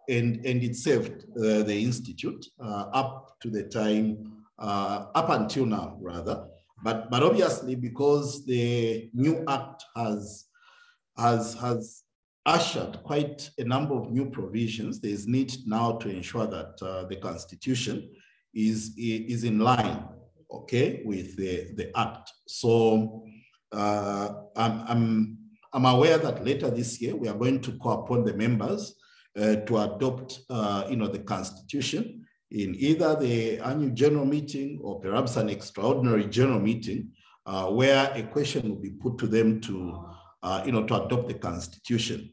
it served the Institute up to the time, up until now, rather. But obviously, because the new Act has ushered quite a number of new provisions, there is need now to ensure that the Constitution is in line, okay, with the Act. So I'm aware that later this year we are going to call upon the members to adopt, the Constitution in either the annual general meeting or perhaps an extraordinary general meeting, where a question will be put to them to adopt the Constitution,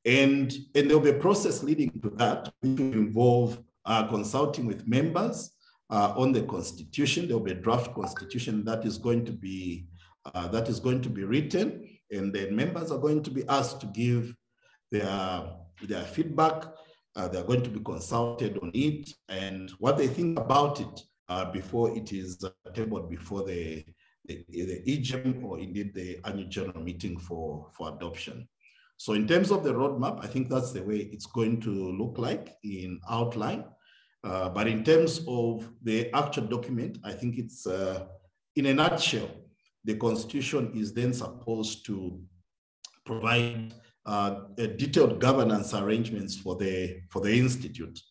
and there will be a process leading to that, which will involve consulting with members on the Constitution. There will be a draft Constitution that is going to be written, and then members are going to be asked to give their feedback. They're going to be consulted on it and what they think about it before it is tabled before the ZIHRM or indeed the annual general meeting for adoption. So in terms of the roadmap, I think that's the way it's going to look like in outline. But in terms of the actual document, I think it's, in a nutshell, the Constitution is then supposed to provide detailed governance arrangements for the Institute.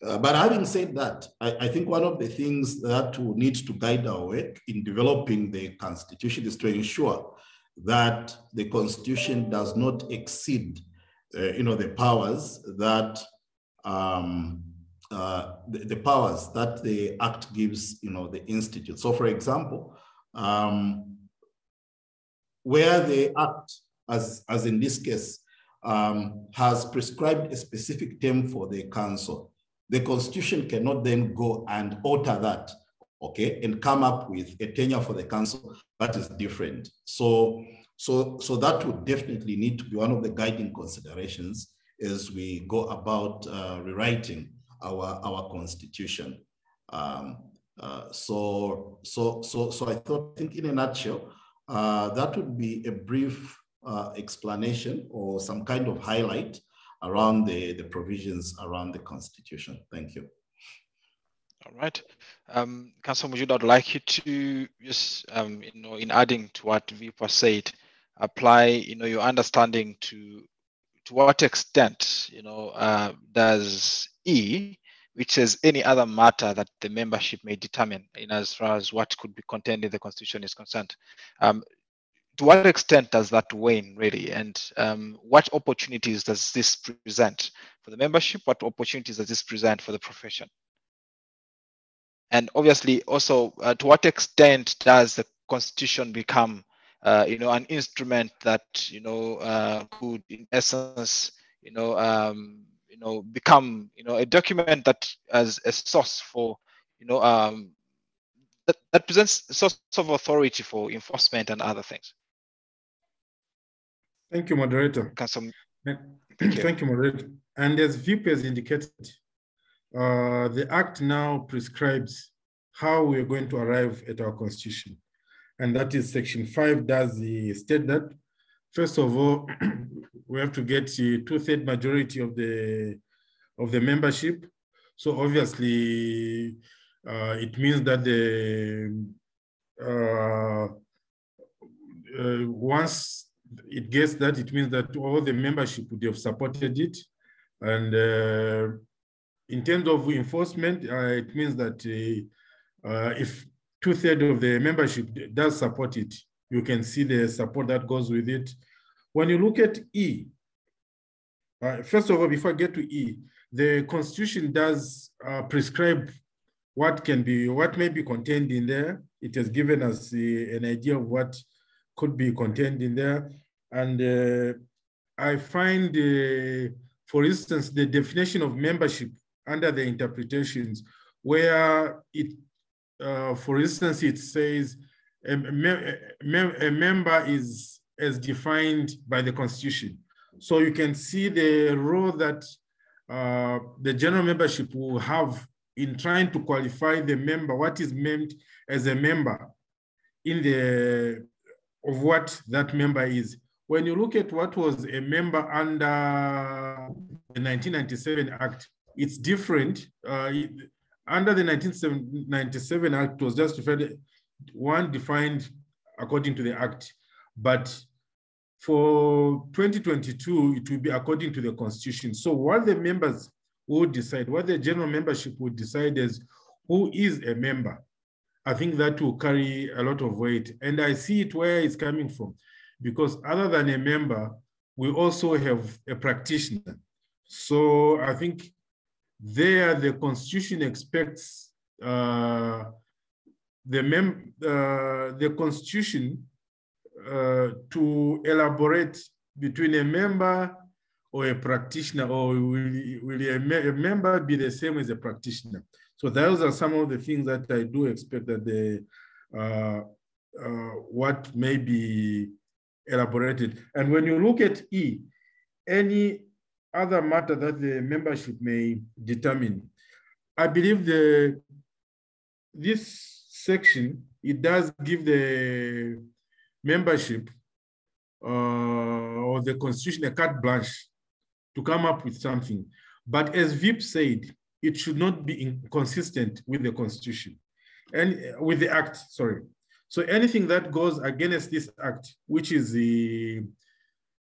But having said that, I think one of the things that will need to guide our work in developing the Constitution is to ensure that the Constitution does not exceed, the powers that the powers that the Act gives, the Institute. So, for example, where the Act, as in this case, has prescribed a specific term for the council, the Constitution cannot then go and alter that, okay, and come up with a tenure for the council that is different. So that would definitely need to be one of the guiding considerations as we go about rewriting our Constitution. So I think in a nutshell, that would be a brief explanation or some kind of highlight around the provisions around the Constitution. Thank you. All right. Councillor Mujud, I'd like you to just, in adding to what Vipa said, apply, your understanding to what extent, does E, which is any other matter that the membership may determine, as far as what could be contained in the Constitution is concerned, to what extent does that wane really, and what opportunities does this present for the membership? What opportunities does this present for the profession? And obviously, also, to what extent does the Constitution become, an instrument that could, in essence, become, a document that as a source for, that presents a source of authority for enforcement and other things. Thank you, moderator. Thank you, moderator. And as VIP has indicated, the Act now prescribes how we are going to arrive at our Constitution. And that is Section 5 does state that, first of all, we have to get a 2/3 majority of the membership. So obviously, it means that once it gets that, it means that all the membership would have supported it. And in terms of enforcement, it means that if 2/3 of the membership does support it, you can see the support that goes with it. When you look at E, first of all, before I get to E, the Constitution does prescribe what may be contained in there. It has given us an idea of what could be contained in there. And I find, for instance, the definition of membership under the interpretations, where it, for instance, it says a member is as defined by the Constitution. So you can see the role that the general membership will have in trying to qualify the member, what is meant as a member of what that member is. When you look at what was a member under the 1997 Act, it's different. Under the 1997 Act, it was just defined according to the Act. But for 2022, it will be according to the Constitution. So what the members would decide, what the general membership would decide is who is a member. I think that will carry a lot of weight. And I see it where it's coming from, because other than a member, we also have a practitioner. So I think there the Constitution expects the Constitution to elaborate between a member or a practitioner, or will a member be the same as a practitioner? So those are some of the things that I do expect that what may be elaborated. And when you look at E, any other matter that the membership may determine, I believe this section, it does give the membership or the Constitution a carte blanche to come up with something. But as VIP said, it should not be inconsistent with the Constitution and with the Act, sorry. So anything that goes against this Act, which is the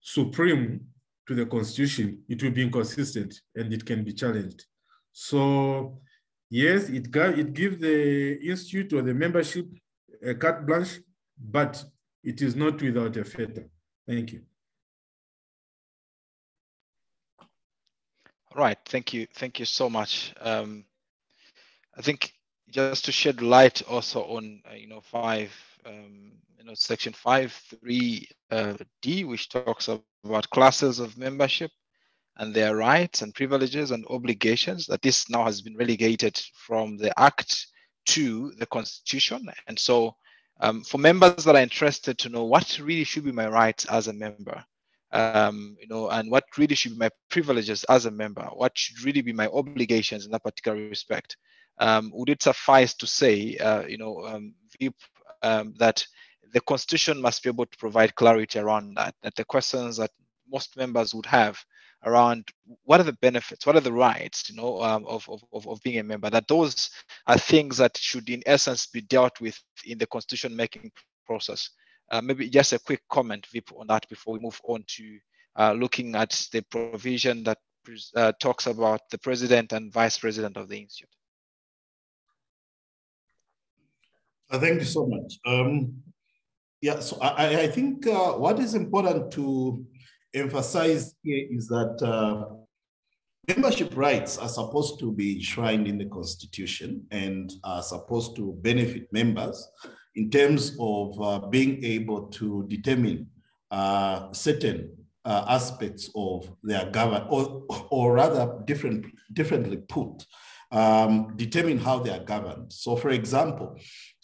supreme to the Constitution, it will be inconsistent and it can be challenged. So yes, it gives the institute or the membership a carte blanche, but it is not without a fetter. Thank you. Right, thank you so much. I think just to shed light also on section 5.3 D, which talks about classes of membership and their rights and privileges and obligations, that this now has been relegated from the Act to the Constitution. And so for members that are interested to know what really should be my rights as a member, and what really should be my privileges as a member, what should really be my obligations in that particular respect, would it suffice to say, VIP, that the Constitution must be able to provide clarity around that the questions that most members would have around what are the benefits, what are the rights, of being a member, that those are things that should in essence be dealt with in the constitution making process. maybe just a quick comment, Vip, on that before we move on to looking at the provision that talks about the president and vice president of the institute. Thank you so much. Yeah, so I think what is important to emphasize here is that membership rights are supposed to be enshrined in the Constitution and are supposed to benefit members in terms of being able to determine certain aspects of their government, or rather differently put, determine how they are governed. So for example,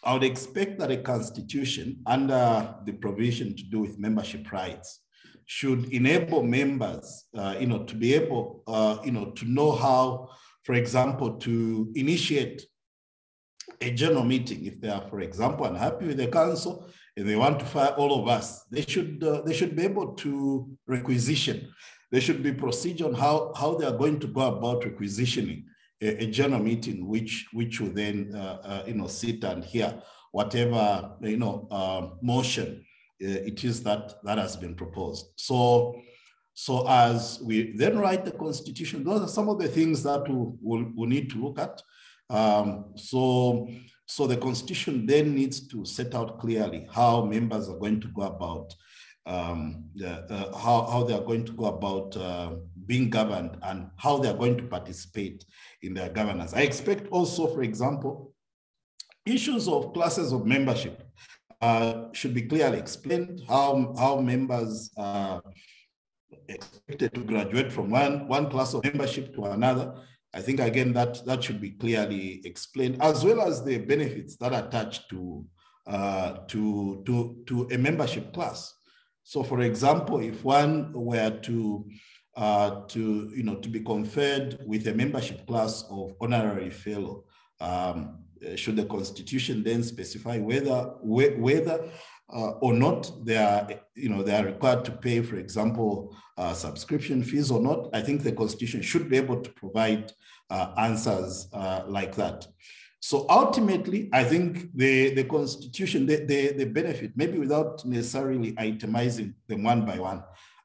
I would expect that a constitution under the provision to do with membership rights should enable members, to be able, to know how, for example, to initiate a general meeting. If they are, for example, unhappy with the council and they want to fire all of us, they should be able to requisition. There should be procedure on how they are going to go about requisitioning a general meeting, which will then, sit and hear whatever, motion it is that has been proposed. So as we then write the Constitution, those are some of the things that we'll need to look at. So the Constitution then needs to set out clearly how members are going to go about how they are going to go about being governed and how they are going to participate in their governance. I expect also, for example, issues of classes of membership should be clearly explained, how members are expected to graduate from one class of membership to another. I think, again, that should be clearly explained, as well as the benefits that are attached to a membership class. So, for example, if one were to be conferred with a membership class of honorary fellow, should the Constitution then specify whether or not they are required to pay, for example, subscription fees or not? I think the Constitution should be able to provide answers like that. So ultimately, I think the Constitution, the benefit, maybe without necessarily itemizing them one by one,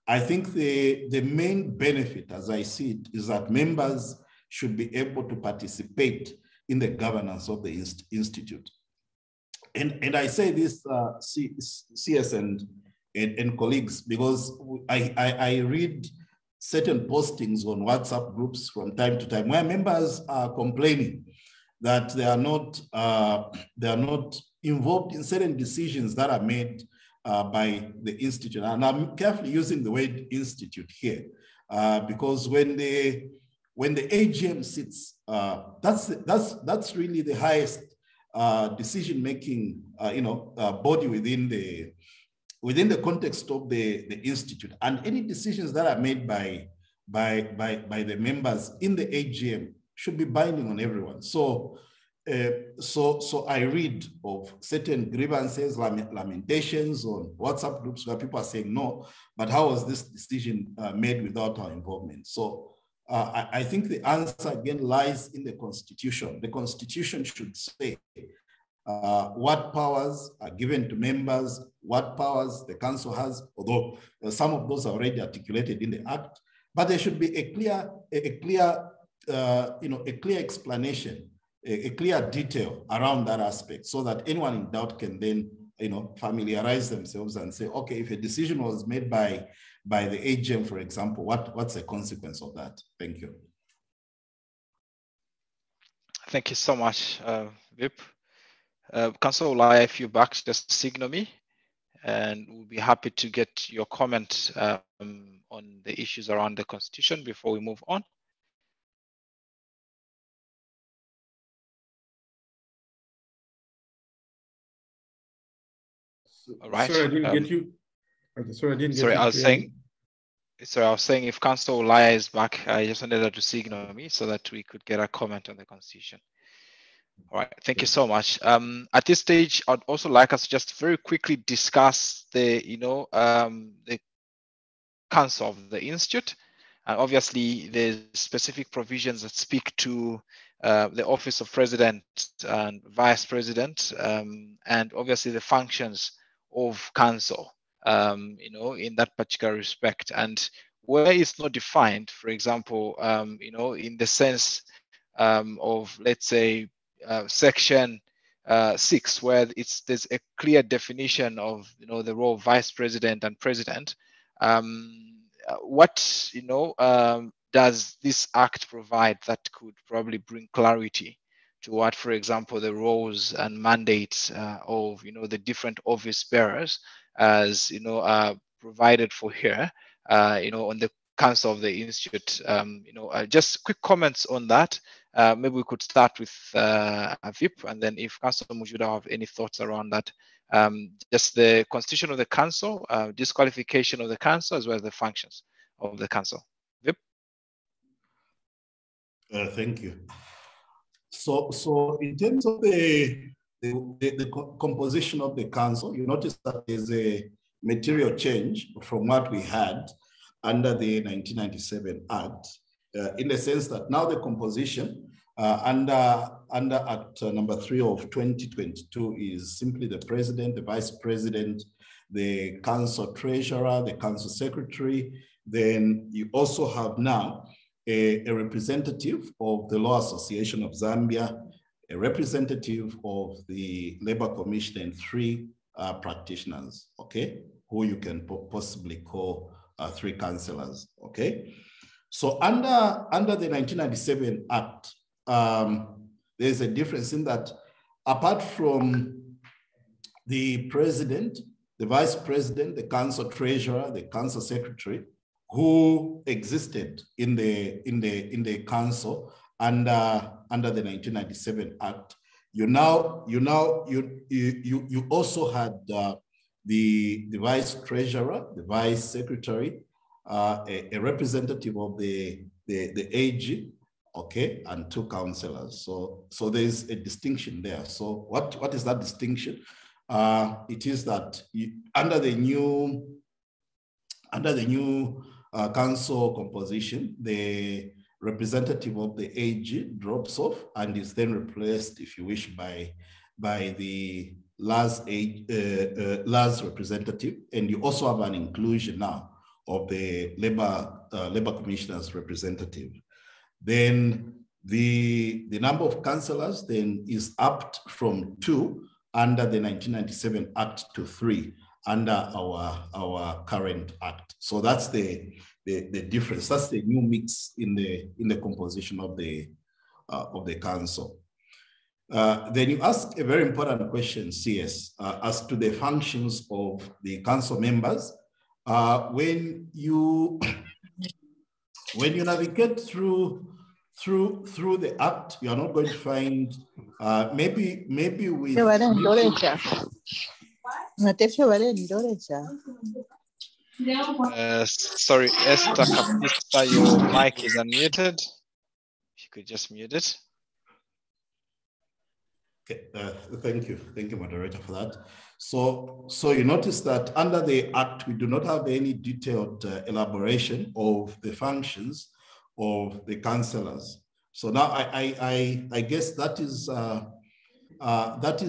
I think the main benefit, as I see it, is that members should be able to participate in the governance of the institute. And I say this, CS and colleagues, because I read certain postings on WhatsApp groups from time to time where members are complaining that they are not involved in certain decisions that are made by the institute. And I'm carefully using the word institute here because when the AGM sits, that's really the highest decision-making body within the context of the institute, and any decisions that are made by the members in the AGM should be binding on everyone. So I read of certain grievances, lamentations on WhatsApp groups where people are saying, no, but how was this decision made without our involvement? So I think the answer again lies in the Constitution. The Constitution should say what powers are given to members, what powers the council has, although some of those are already articulated in the Act, but there should be a clear explanation, a clear detail around that aspect, so that anyone in doubt can then, familiarize themselves and say, okay, if a decision was made by the AGM, for example, what's the consequence of that? Thank you. Thank you so much, Vip. Councillor Olaya, if you're back, just signal me, and we'll be happy to get your comment on the issues around the Constitution before we move on. All right. Sorry, I didn't get you. Sorry, I didn't get you. I was saying if Councillor Olaya is back, I just wanted her to signal me so that we could get a comment on the Constitution. All right, thank you so much. At this stage, I'd also like us to just very quickly discuss the council of the institute. Obviously, there's specific provisions that speak to the office of president and vice president, and obviously the functions of council, you know, in that particular respect. And where it's not defined, for example, you know, in the sense of, let's say, section 6, where there's a clear definition of, you know, the role of vice president and president. What, you know, does this act provide that could probably bring clarity to what, for example, the roles and mandates of, you know, the different office bearers, as, you know, provided for here, you know, on the Council of the Institute? You know, just quick comments on that. Maybe we could start with VIP, and then if Councillor Mujuda have any thoughts around that. Just the constitution of the council, disqualification of the council, as well as the functions of the council. VIP. Thank you. So in terms of the composition of the council, you notice that there's a material change from what we had under the 1997 Act, in the sense that now the composition under Act number 3 of 2022 is simply the president, the vice president, the council treasurer, the council secretary. Then you also have now a representative of the Law Association of Zambia, a representative of the Labor Commission, and 3 practitioners, okay, who you can possibly call 3 councillors, okay? So under the 1997 Act, there's a difference in that apart from the president, the vice president, the council treasurer, the council secretary, who existed in the council under the 1997 Act, you also had the vice treasurer, the vice secretary, a representative of the AG, okay, and 2 councillors. So there's a distinction there. So what is that distinction? It is that under the new council composition, the representative of the AG drops off and is then replaced, if you wish, by the LAS representative, and you also have an inclusion now of the labor commissioner's representative. Then the number of councillors then is upped from 2 under the 1997 Act to 3 under our current act. So that's the difference. That's the new mix in the composition of the council. Then you ask a very important question, CS, as to the functions of the council members. When you navigate through the act, you are not going to find maybe with sorry, Esther Kapista, your mic is unmuted. If you could just mute it. Okay, thank you, moderator, for that. So you notice that under the Act, we do not have any detailed elaboration of the functions of the councillors. So now I guess that is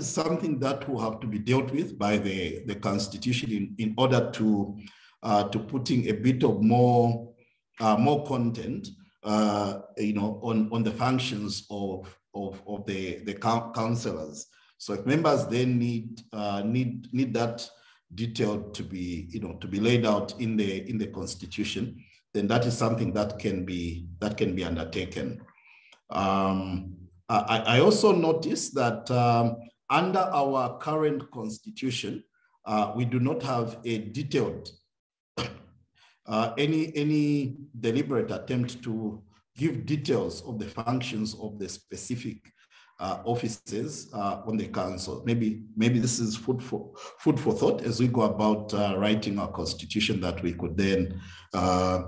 something that will have to be dealt with by the Constitution in order to putting a bit of more content, you know, on the functions of the councillors. So if members then need that detail to be, you know, to be laid out in the Constitution, then that is something that can be undertaken. I also noticed that under our current Constitution, we do not have a detailed any deliberate attempt to give details of the functions of the specific offices on the council. Maybe this is food for thought as we go about writing our Constitution, that we could then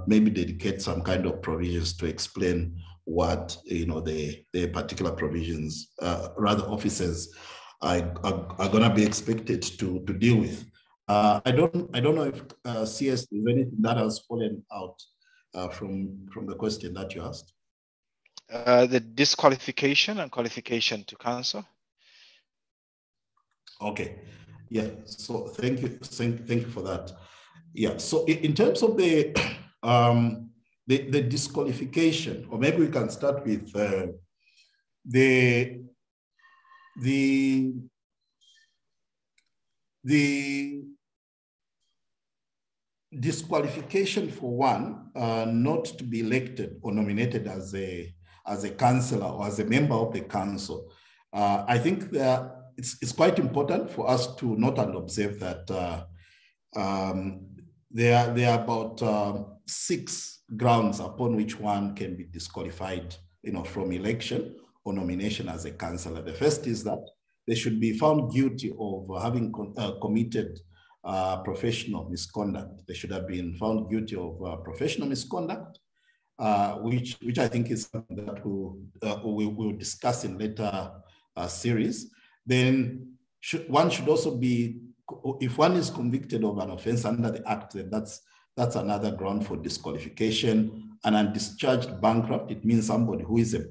maybe dedicate some kind of provisions to explain what, you know, the particular provisions, rather offices are going to be expected to deal with. I don't know if CS, there's anything that has fallen out from the question that you asked. The disqualification and qualification to council. Okay. Yeah, so thank you for that. Yeah, so in terms of the disqualification, or maybe we can start with the disqualification for one not to be elected or nominated as a councillor or as a member of the council. I think that it's quite important for us to note and observe that there are about 6 grounds upon which one can be disqualified, from election or nomination as a councillor. The first is that they should be found guilty of having committed professional misconduct. They should have been found guilty of professional misconduct, which I think is something that we'll discuss in later series. Then one should also be, if one is convicted of an offense under the Act, then that's another ground for disqualification. An undischarged bankrupt, it means somebody who is a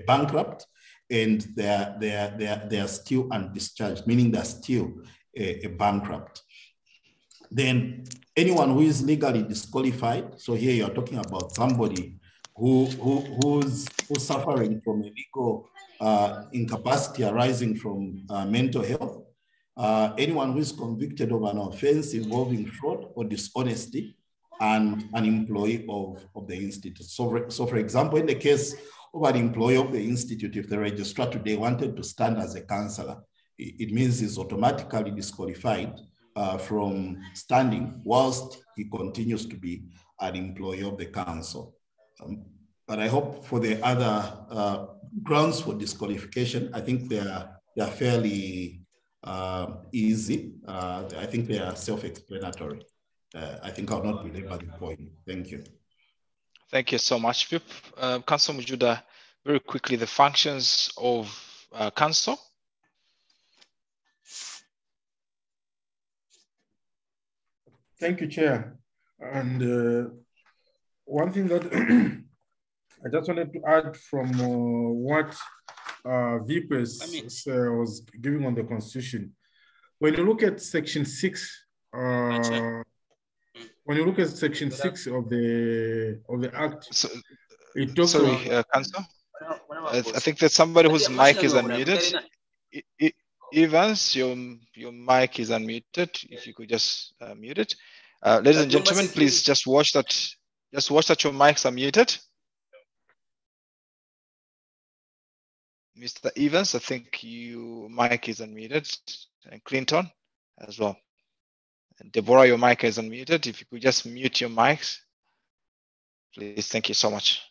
bankrupt and they are still undischarged, meaning they're still a bankrupt. Then anyone who is legally disqualified, so here you're talking about somebody who's suffering from a legal incapacity arising from mental health. Anyone who is convicted of an offense involving fraud or dishonesty and an employee of the institute. So for example, in the case of an employee of the institute, if the registrar today wanted to stand as a councillor, it means he's automatically disqualified from standing whilst he continues to be an employee of the council. But I hope for the other grounds for disqualification, I think they are fairly easy. I think they are self-explanatory. I think I'll not belabor the point. Thank you. Thank you so much, Pip. Councillor Mujuda, very quickly, the functions of council. Thank you, Chair. And one thing that I just wanted to add from what Vipers was giving on the Constitution. When you look at Section 6, when you look at Section 6 of the Act, it talks about... Councillor? I think that somebody whose mic is unmuted. Evans, your mic is unmuted. If you could just mute it. Ladies and gentlemen, please just watch that. Just watch that your mics are muted. Mr. Evans, I think your mic is unmuted, and Clinton as well. And Deborah, your mic is unmuted. If you could just mute your mics, please. Thank you so much.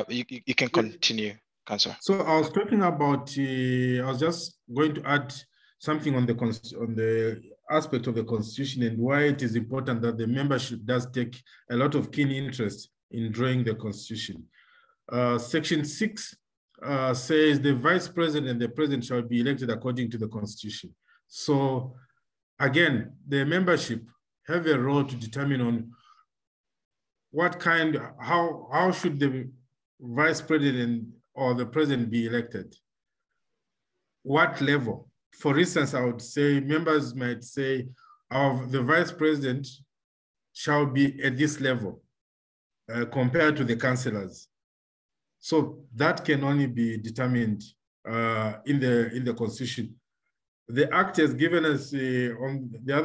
You can continue, Councillor. So I was talking about, I was just going to add something on the aspect of the Constitution and why it is important that the membership does take a lot of keen interest in drawing the Constitution. Section 6 says the Vice President and the President shall be elected according to the Constitution. So again, the membership have a role to determine on what kind, how should the Vice President or the President be elected? What level? For instance, I would say members might say the Vice President shall be at this level compared to the councillors. So that can only be determined in the Constitution. The Act has given us on the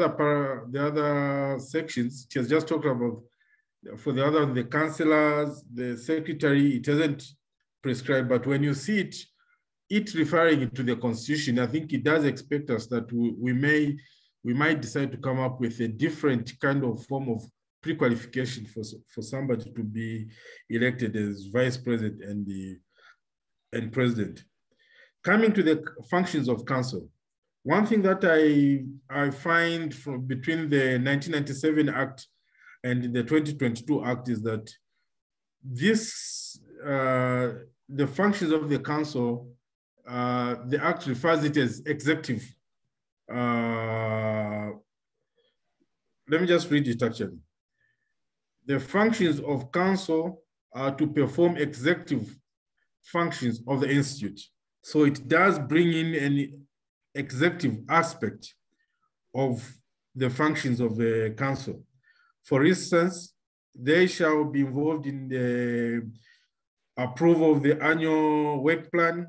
other sections. It has just talked about for the councillors, the secretary. It hasn't prescribed, but when you see it referring to the Constitution, I think it does expect us that we might decide to come up with a different kind of form of pre-qualification for somebody to be elected as Vice President and President. Coming to the functions of council, one thing that I find from between the 1997 Act and the 2022 Act is that the functions of the council, the Act refers it as executive. Let me just read it actually. The functions of council are to perform executive functions of the institute, So it does bring in an executive aspect of the functions of the council. For instance, they shall be involved in the approval of the annual work plan,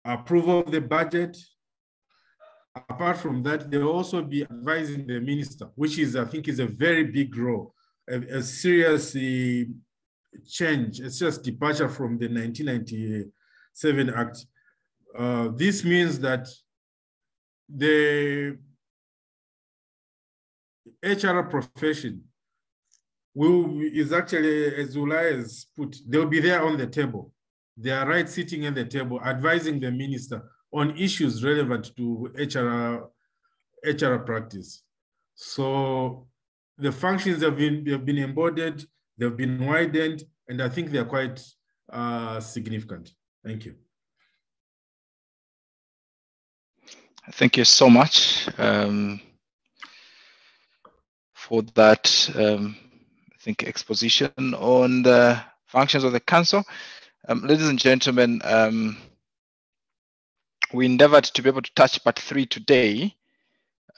approval of the budget. Apart from that, they'll also be advising the minister, which is, I think, is a very big role, a serious change, a serious departure from the 1997 Act. This means that the HR profession is actually, as Ulaya has put, they'll be there on the table. They are right sitting at the table, advising the minister on issues relevant to HR practice. So the functions have been embodied, they've been widened, and I think they're quite significant. Thank you. Thank you so much for that, I think, exposition on the functions of the council. Ladies and gentlemen, we endeavored to be able to touch part 3 today,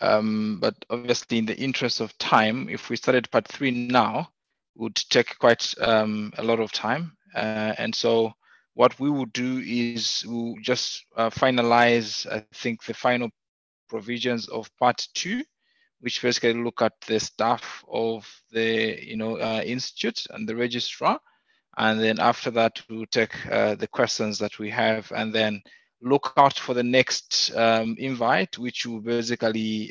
but obviously in the interest of time, if we started part 3 now, it would take quite a lot of time. And so what we will do is we'll just finalize, I think, the final provisions of part 2, which basically look at the staff of the institute and the registrar. And then after that, we'll take the questions that we have and then look out for the next invite, which will basically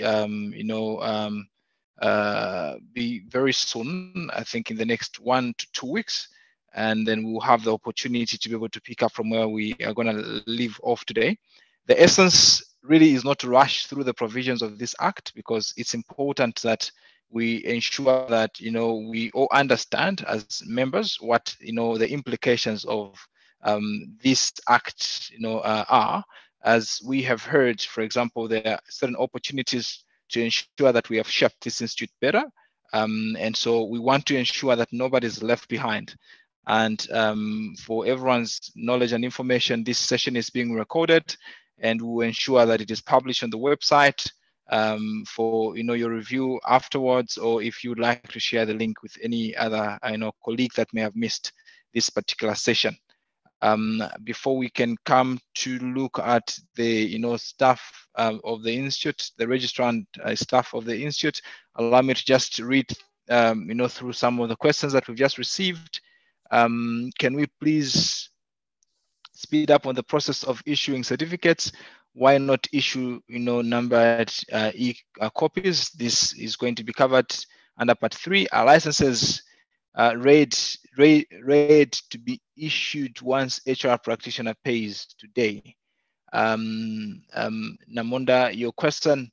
be very soon, I think in the next 1 to 2 weeks. And then we'll have the opportunity to be able to pick up from where we are going to leave off today. The essence really is not to rush through the provisions of this act, because it's important that we ensure that we all understand as members what the implications of this act are. As we have heard, for example, there are certain opportunities to ensure that we have shaped this institute better, and so we want to ensure that nobody is left behind. And for everyone's knowledge and information, this session is being recorded, and we'll ensure that it is published on the website for your review afterwards, or if you'd like to share the link with any other colleague that may have missed this particular session. Before we can come to look at the staff of the institute, the registrar and staff of the institute, allow me to just read through some of the questions that we've just received. Can we please speed up on the process of issuing certificates? Why not issue numbered copies? This is going to be covered under part 3. Our licenses read to be issued once HR practitioner pays today. Namonda, your question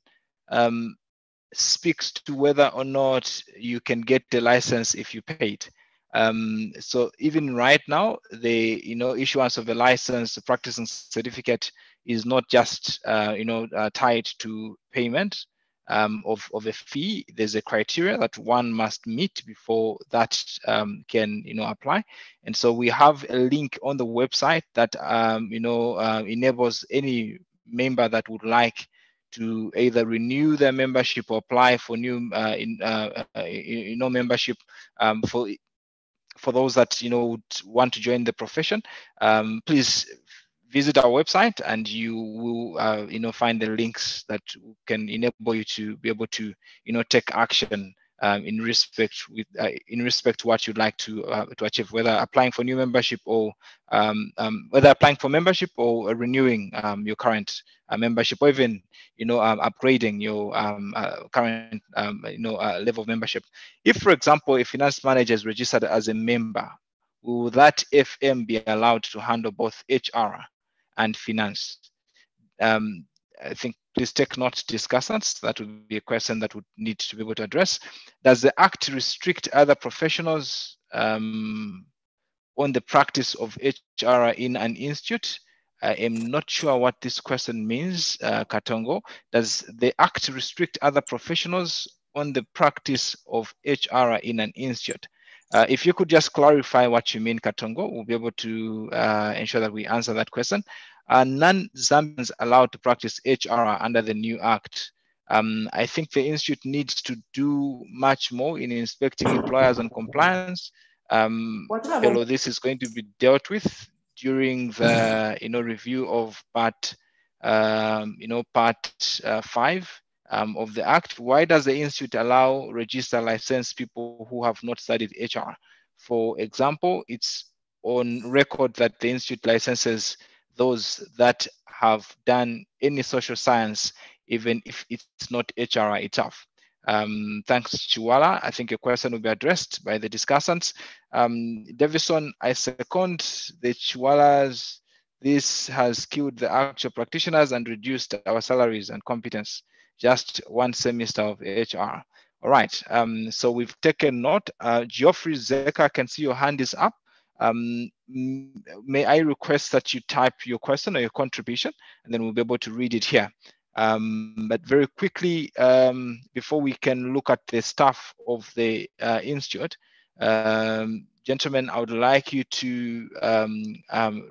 speaks to whether or not you can get the license if you paid. So even right now, the issuance of a license, the practicing certificate, is not just tied to payment of a fee. There's a criteria that one must meet before that can apply. And so we have a link on the website that enables any member that would like to either renew their membership or apply for new membership for those that would want to join the profession. Please visit our website, and you will find the links that can enable you to be able to take action in respect to what you'd like to achieve, whether applying for new membership or renewing your current membership, or even upgrading your current level of membership. If, for example, a finance manager is registered as a member, will that FM be allowed to handle both HR and finance? I think please take note, discussants. That would be a question that would need to be able to address. Does the Act restrict other professionals on the practice of HR in an institute? I am not sure what this question means, Katongo. Does the Act restrict other professionals on the practice of HR in an institute? If you could just clarify what you mean, Katongo, we'll be able to ensure that we answer that question. are non-Zambians allowed to practice HR under the new act? I think the institute needs to do much more in inspecting employers on compliance. Although this is going to be dealt with during the review of part 5 of the act. Why does the institute allow register licensed people who have not studied HR? For example, it's on record that the institute licenses those that have done any social science, even if it's not HR itself. Thanks, Chiwala. I think your question will be addressed by the discussants. Davison, I second the Chiwalas. This has killed the actual practitioners and reduced our salaries and competence. Just one semester of HR. All right, so we've taken note. Geoffrey Zeka, I can see your hand is up. May I request that you type your question or your contribution, and then we'll be able to read it here. But very quickly, before we can look at the staff of the institute, gentlemen, I would like you to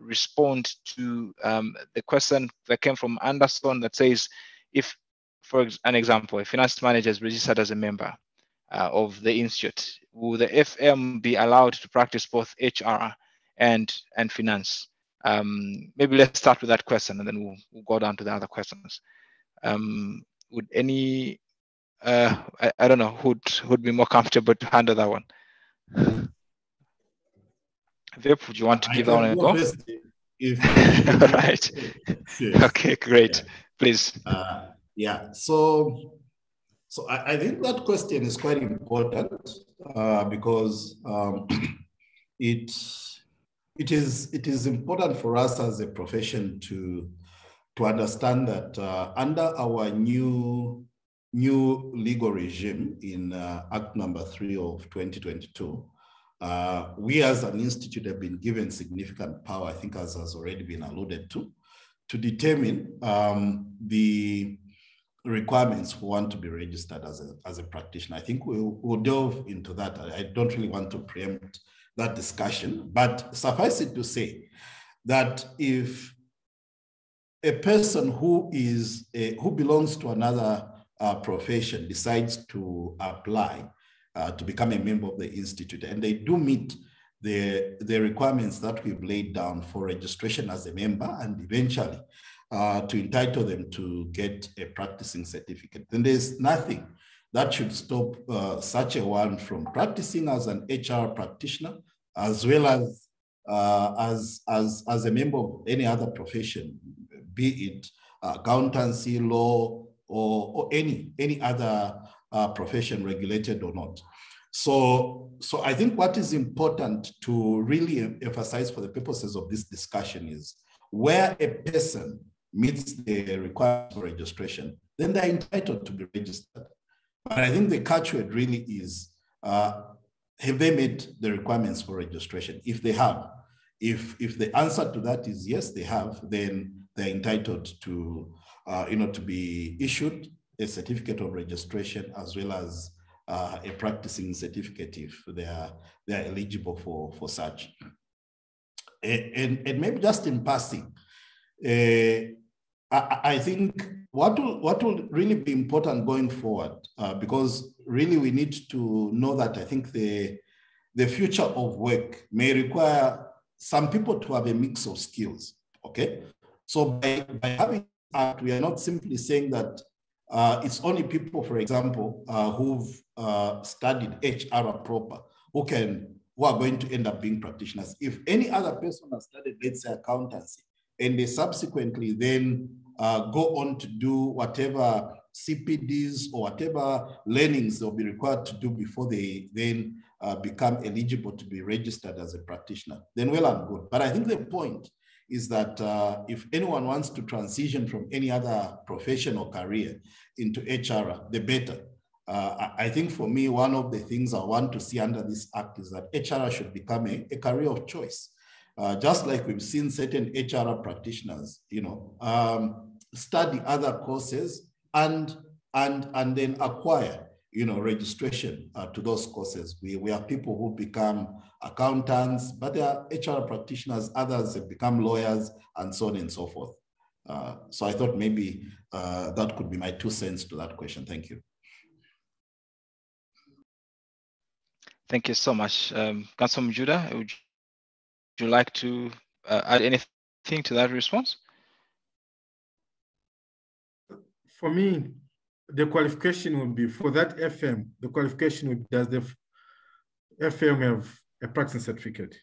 respond to the question that came from Anderson that says, if, for an example, a finance manager is registered as a member of the institute, will the FM be allowed to practice both HR and finance? Maybe let's start with that question, and then we'll go down to the other questions. Would any, I don't know, who'd be more comfortable to handle that one? Vip, would you want to give that one a go? Right. Yes. Okay, great. Yeah. Please. Yeah. So I think that question is quite important because it is important for us as a profession to understand that under our new legal regime in Act number 3 of 2022, we as an institute have been given significant power, I think as has already been alluded to determine the requirements for one to be registered as a practitioner. I think we'll delve into that. I don't really want to preempt that discussion, but suffice it to say that if a person who belongs to another profession decides to apply to become a member of the institute, and they do meet the requirements that we've laid down for registration as a member and eventually to entitle them to get a practicing certificate, then there's nothing that should stop such a one from practicing as an HR practitioner, as well as a member of any other profession, be it accountancy, law, or any other profession, regulated or not. So I think what is important to really emphasize for the purposes of this discussion is where a person meets the requirements for registration, then they're entitled to be registered. But I think the catchword really is, have they met the requirements for registration? If they have, if the answer to that is yes, they have, then they're entitled to, to be issued a certificate of registration as well as a practicing certificate if they're eligible for such. And maybe just in passing, I think what will really be important going forward, because really we need to know that I think the future of work may require some people to have a mix of skills, okay? So by having that, we are not simply saying that it's only people, for example, who've studied HR proper, who are going to end up being practitioners. If any other person has studied, let's say, accountancy, and they subsequently then go on to do whatever CPDs or whatever learnings they'll be required to do before they then become eligible to be registered as a practitioner, then well and good. But I think the point is that if anyone wants to transition from any other profession or career into HR, the better. I think for me, one of the things I want to see under this act is that HR should become a career of choice. Just like we've seen certain HR practitioners, study other courses and then acquire registration to those courses. We have people who become accountants, but they are HR practitioners, others have become lawyers, and so on and so forth. So I thought maybe that could be my 2 cents to that question. Thank you. Thank you so much. Councilman Judah, would you like to add anything to that response? For me, the qualification would be for that FM, the qualification would be, does the FM have a practice certificate?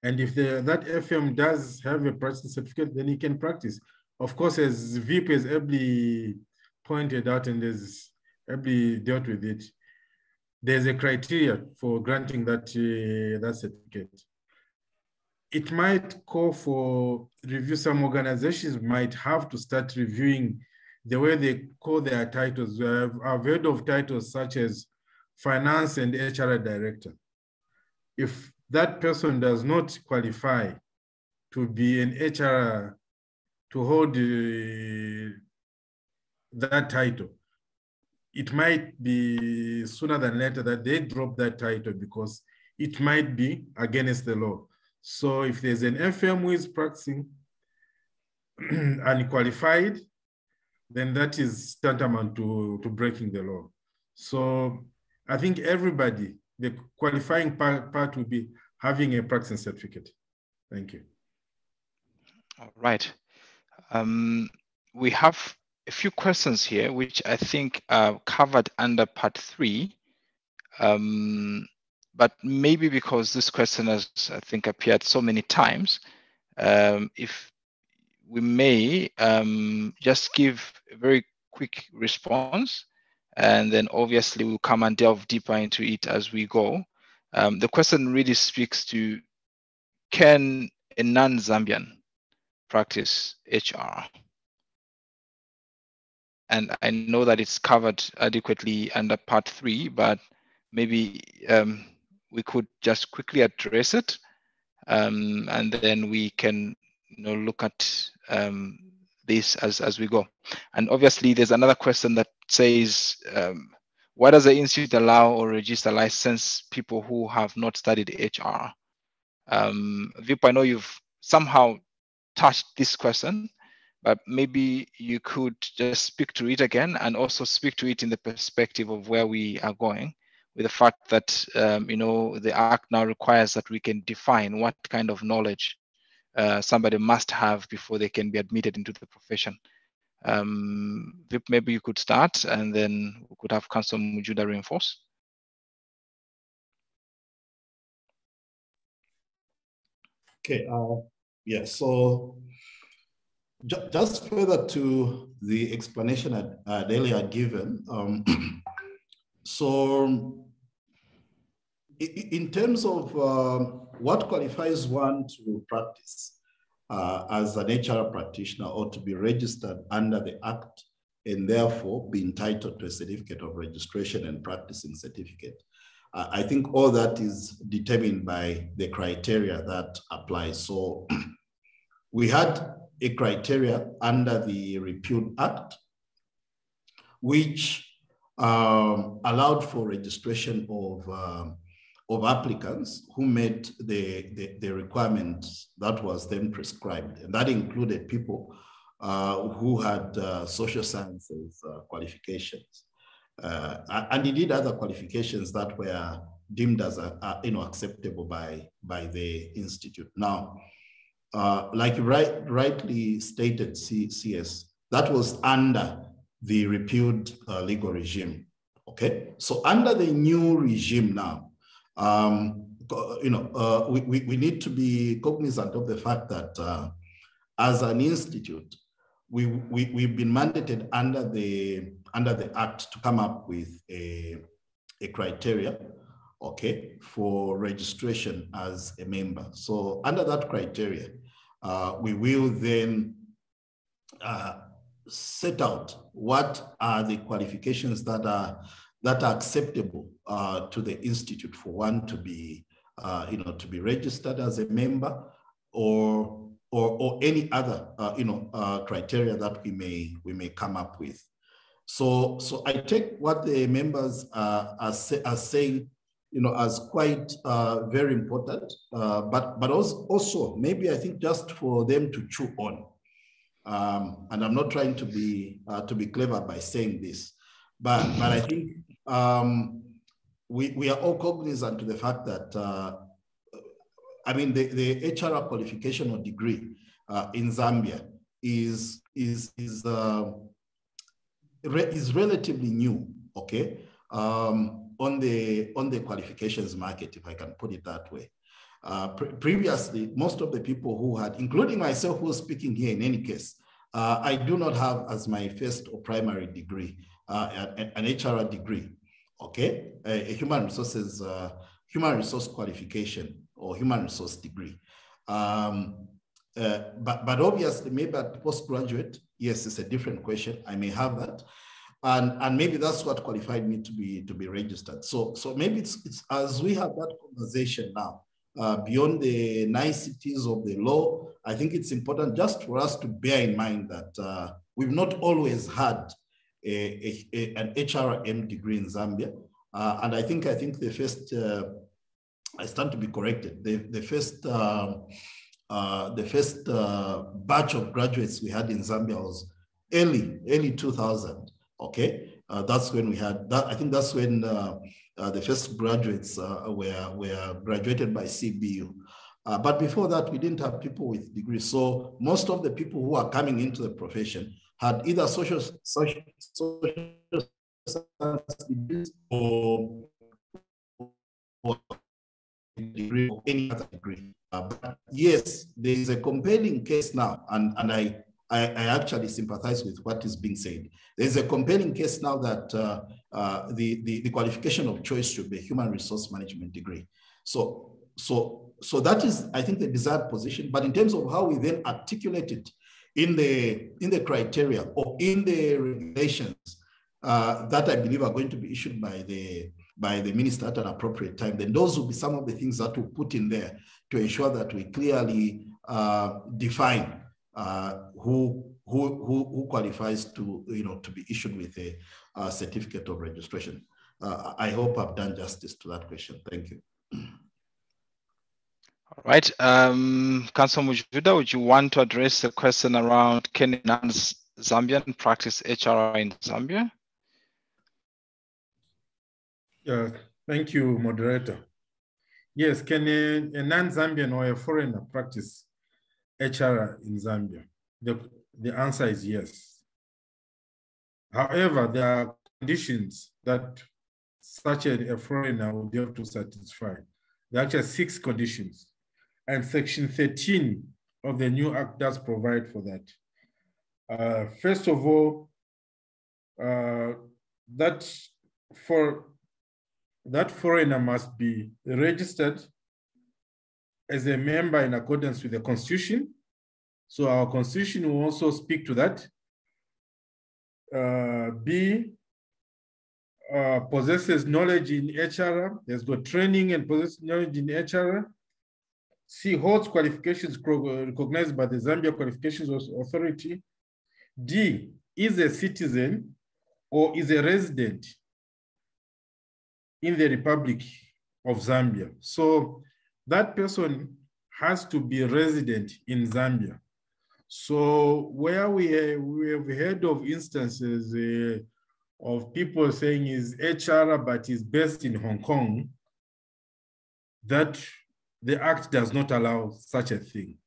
And if that FM does have a practice certificate, then he can practice. Of course, as VIP has ably pointed out and has ably dealt with it, there's a criteria for granting that, that certificate. It might call for review. Some organizations might have to start reviewing the way they call their titles. I've heard of titles such as Finance and HR Director. If that person does not qualify to be an HR, to hold that title, it might be sooner than later that they drop that title because it might be against the law. So if there's an FM who is practicing unqualified, then that is tantamount to breaking the law. So I think everybody, the qualifying part will be having a practicing certificate. Thank you. All right. We have a few questions here, which I think are covered under part 3. But maybe because this question has, I think, appeared so many times, if we may just give a very quick response, and then obviously we'll come and delve deeper into it as we go. The question really speaks to, can a non-Zambian practice HR? And I know that it's covered adequately under part 3, but maybe we could just quickly address it, and then we can look at this as we go. And obviously there's another question that says, why does the institute allow or register license people who have not studied HR? Vip, I know you've somehow touched this question, but maybe you could just speak to it again and also speak to it in the perspective of where we are going, with the fact that the Act now requires that we can define what kind of knowledge somebody must have before they can be admitted into the profession. Vip, maybe you could start, and then we could have Councilman Judah reinforce. Okay, yeah, so just further to the explanation I'd earlier given, so in terms of what qualifies one to practice as an HR practitioner or to be registered under the Act and therefore be entitled to a certificate of registration and practicing certificate, I think all that is determined by the criteria that apply. So we had a criteria under the Repealed Act, which allowed for registration of applicants who met the requirements that was then prescribed. And that included people who had social sciences qualifications. And indeed other qualifications that were deemed as acceptable by the institute. Now, like you rightly stated, CS, that was under the repealed legal regime. Okay, so under the new regime now, we need to be cognizant of the fact that as an institute, we've been mandated under the Act to come up with a criteria, okay, for registration as a member. So under that criteria, we will then set out what are the qualifications that are acceptable to the institute for one to be registered as a member, or any other criteria that we may come up with. So I take what the members are saying, as quite very important, but also maybe I think just for them to chew on. And I'm not trying to be clever by saying this, but I think we are all cognizant to the fact that I mean the HRR qualification or degree in Zambia is relatively new, okay, on the qualifications market, if I can put it that way. Previously, most of the people who had, including myself who was speaking here in any case, I do not have as my first or primary degree, an HRR degree, okay, a human resource qualification or human resource degree. But obviously, maybe at postgraduate, yes, it's a different question. I may have that. And maybe that's what qualified me to be registered. So maybe it's as we have that conversation now, beyond the niceties of the law, I think it's important just for us to bear in mind that we've not always had an HRM degree in Zambia. And I think the first, I stand to be corrected, the first batch of graduates we had in Zambia was early 2000. Okay, that's when we had that. I think that's when the first graduates were graduated by CBU. But before that, we didn't have people with degrees. So most of the people who are coming into the profession had either social science degrees or degree or any other degree. But yes, there is a compelling case now, and I actually sympathize with what is being said. There's a compelling case now that the qualification of choice should be a human resource management degree. So that is, I think, the desired position. But in terms of how we then articulate it in the criteria or in the regulations that I believe are going to be issued by the minister at an appropriate time, then those will be some of the things that we'll put in there to ensure that we clearly define who qualifies to be issued with a certificate of registration. I hope I've done justice to that question. Thank you. All right, Councillor Mujuda, would you want to address the question around can enhance Zambian practice HRR in Zambia? Yeah, thank you, moderator. Yes, can a non-Zambian or a foreigner practice HRR in Zambia? The answer is yes. However, there are conditions that such a foreigner will be able to satisfy. There are actually 6 conditions. And Section 13 of the new Act does provide for that. First of all, that foreigner must be registered as a member in accordance with the Constitution. So our Constitution will also speak to that. B, possesses knowledge in HRR. There's got training and possesses knowledge in HRR. C, holds qualifications recognized by the Zambia Qualifications Authority. D, is a citizen or is a resident in the Republic of Zambia. So that person has to be resident in Zambia. So where we have heard of instances of people saying is HRR but is based in Hong Kong, that the Act does not allow such a thing.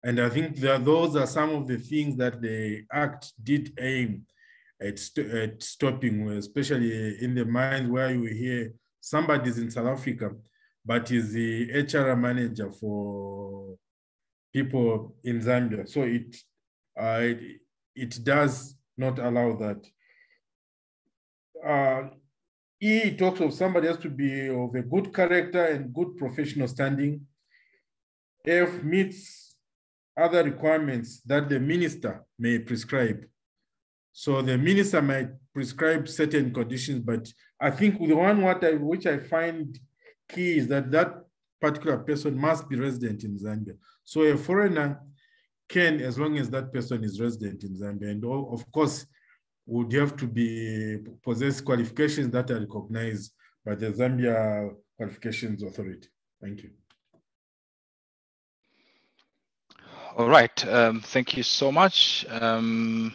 And I think that those are some of the things that the Act did aim at stopping, especially in the minds where you hear somebody's in South Africa, but is the HRR manager for people in Zambia. So it does not allow that. E talks of somebody has to be of a good character and good professional standing. F meets other requirements that the minister may prescribe. So the minister might prescribe certain conditions, but I think the one which I find key is that that particular person must be resident in Zambia. So a foreigner can, as long as that person is resident in Zambia. And of course, would have to possess qualifications that are recognized by the Zambia Qualifications Authority. Thank you. All right, thank you so much. The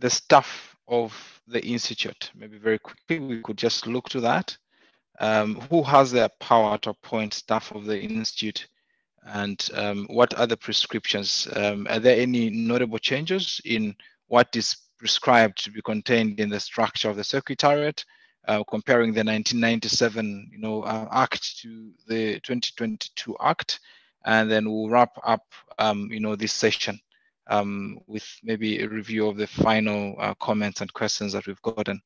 staff of the Institute, maybe very quickly, we could just look to that. Who has the power to appoint staff of the Institute, and what are the prescriptions? Are there any notable changes in what is prescribed to be contained in the structure of the Secretariat, comparing the 1997 Act to the 2022 Act? And then we'll wrap up this session with maybe a review of the final comments and questions that we've gotten.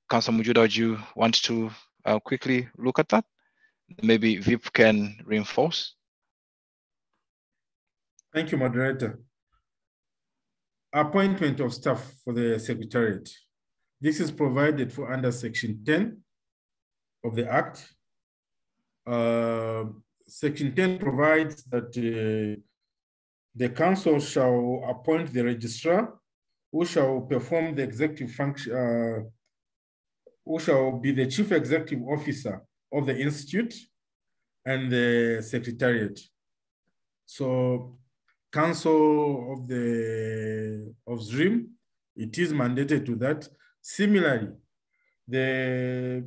Councillor Mujuda, would you want to quickly look at that? Maybe VIP can reinforce. Thank you, moderator. Appointment of staff for the Secretariat. This is provided for under Section 10 of the Act. Section 10 provides that the Council shall appoint the registrar, who shall perform the executive function, who shall be the chief executive officer of the Institute and the Secretariat. So, Council of ZIHRM, it is mandated to that. Similarly, the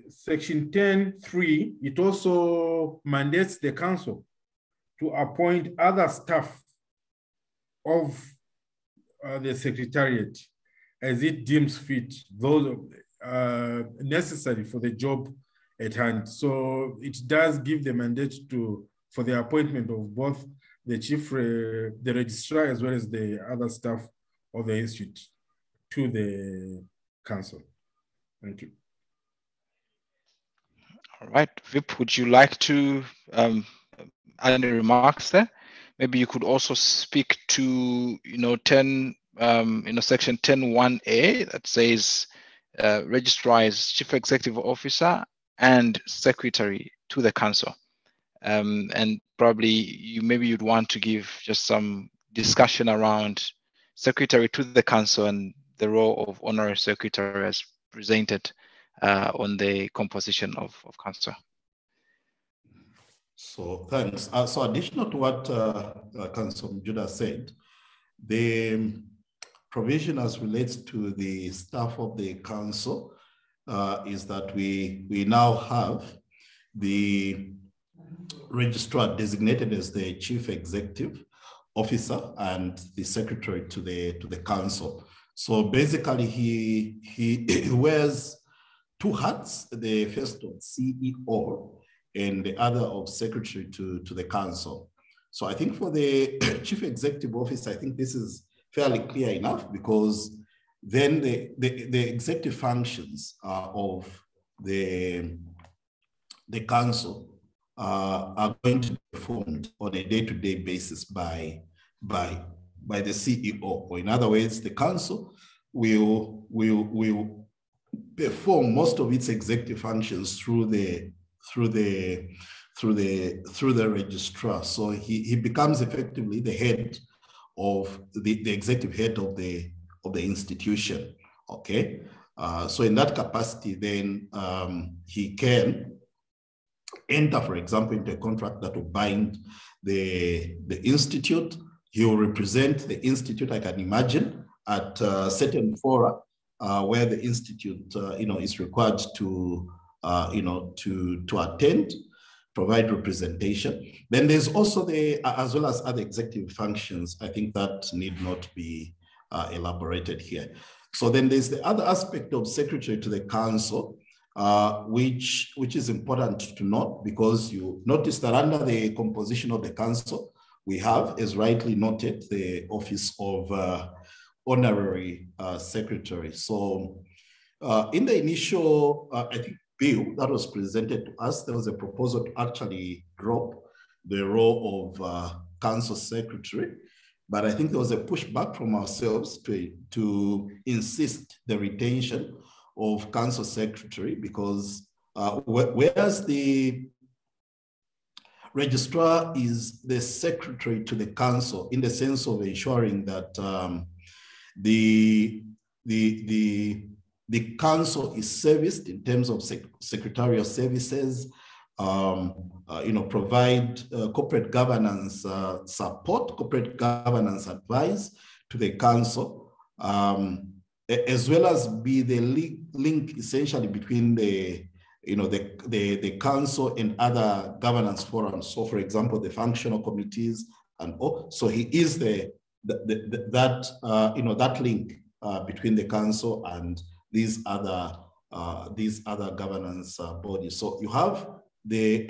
Section 10(3), it also mandates the Council to appoint other staff of the Secretariat as it deems fit, those necessary for the job at hand. So it does give the mandate for the appointment of both the the registrar, as well as the other staff of the Institute to the Council. Thank you. All right, VIP, would you like to add any remarks there? Maybe you could also speak to, Section 10(1)A that says registrar is chief executive officer and secretary to the Council. And probably you'd want to give just some discussion around secretary to the Council and the role of honorary secretary as presented on the composition of Council. So thanks. So additional to what Councillor Mujuda said, the provision as relates to the staff of the Council is that we now have the registrar designated as the chief executive officer and the secretary to the Council. So basically, he wears two hats: the first of CEO and the other of secretary to the Council. So I think for the chief executive officer, I think this is fairly clear enough, because then the executive functions of the Council are going to be performed on a day-to-day basis by the CEO, or in other words, the Council will perform most of its executive functions through the registrar. So he becomes effectively the head of the executive head of the institution. Okay, so in that capacity, then he can enter, for example, into a contract that will bind the institute. He will represent the institute, I can imagine, at certain fora where the institute, is required to attend, provide representation. Then there's also as well as other executive functions, I think that need not be elaborated here. So then there's the other aspect of secretary to the Council, which is important to note, because you notice that under the composition of the Council, we have, as rightly noted, the office of honorary secretary. So in the initial, I think, bill that was presented to us, there was a proposal to actually drop the role of Council secretary, but I think there was a pushback from ourselves to insist the retention of Council secretary, because whereas the registrar is the secretary to the council in the sense of ensuring that the council is serviced in terms of secretarial services, provide corporate governance support, corporate governance advice to the council, as well as be the link essentially between the council and other governance forums. So, for example, the functional committees and all. So he is that link between the council and these other governance bodies. So you have the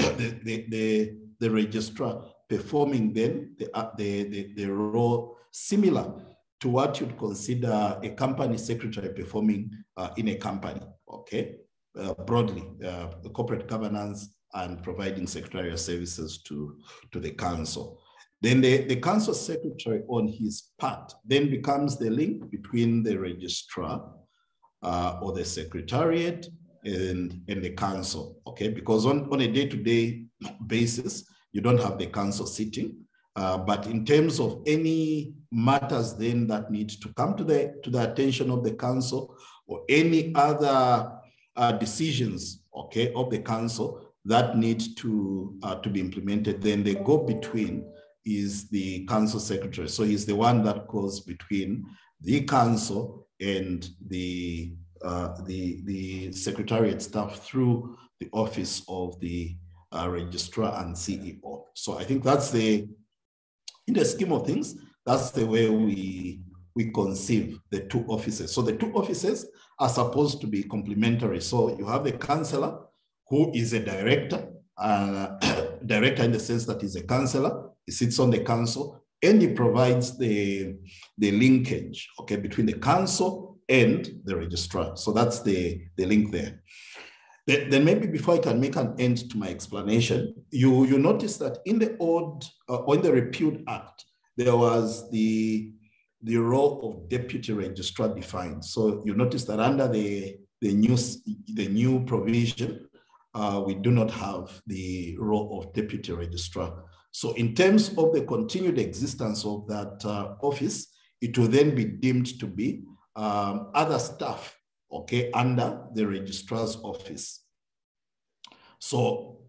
registrar performing then the role similar to what you'd consider a company secretary performing in a company. Okay. Broadly, the corporate governance and providing secretarial services to the council. Then the council secretary on his part then becomes the link between the registrar or the secretariat and the council, okay? Because on a day-to-day basis, you don't have the council sitting, but in terms of any matters then that need to come to the attention of the council or any other decisions, okay, of the council that need to be implemented, then the go-between is the council secretary. So he's the one that goes between the council and the secretariat staff through the office of the registrar and CEO. So I think that's in the scheme of things, that's the way we conceive the two offices. So the two offices are supposed to be complementary. So you have the councillor who is a director, director in the sense that he's a councillor, he sits on the council and he provides the linkage, okay, between the council and the registrar. So that's the link there. Then maybe before I can make an end to my explanation, you notice that in the old, or in the Repealed Act, there was the role of deputy registrar defined. So you notice that under the new provision, we do not have the role of deputy registrar. So in terms of the continued existence of that office, it will then be deemed to be other staff, okay, under the registrar's office. So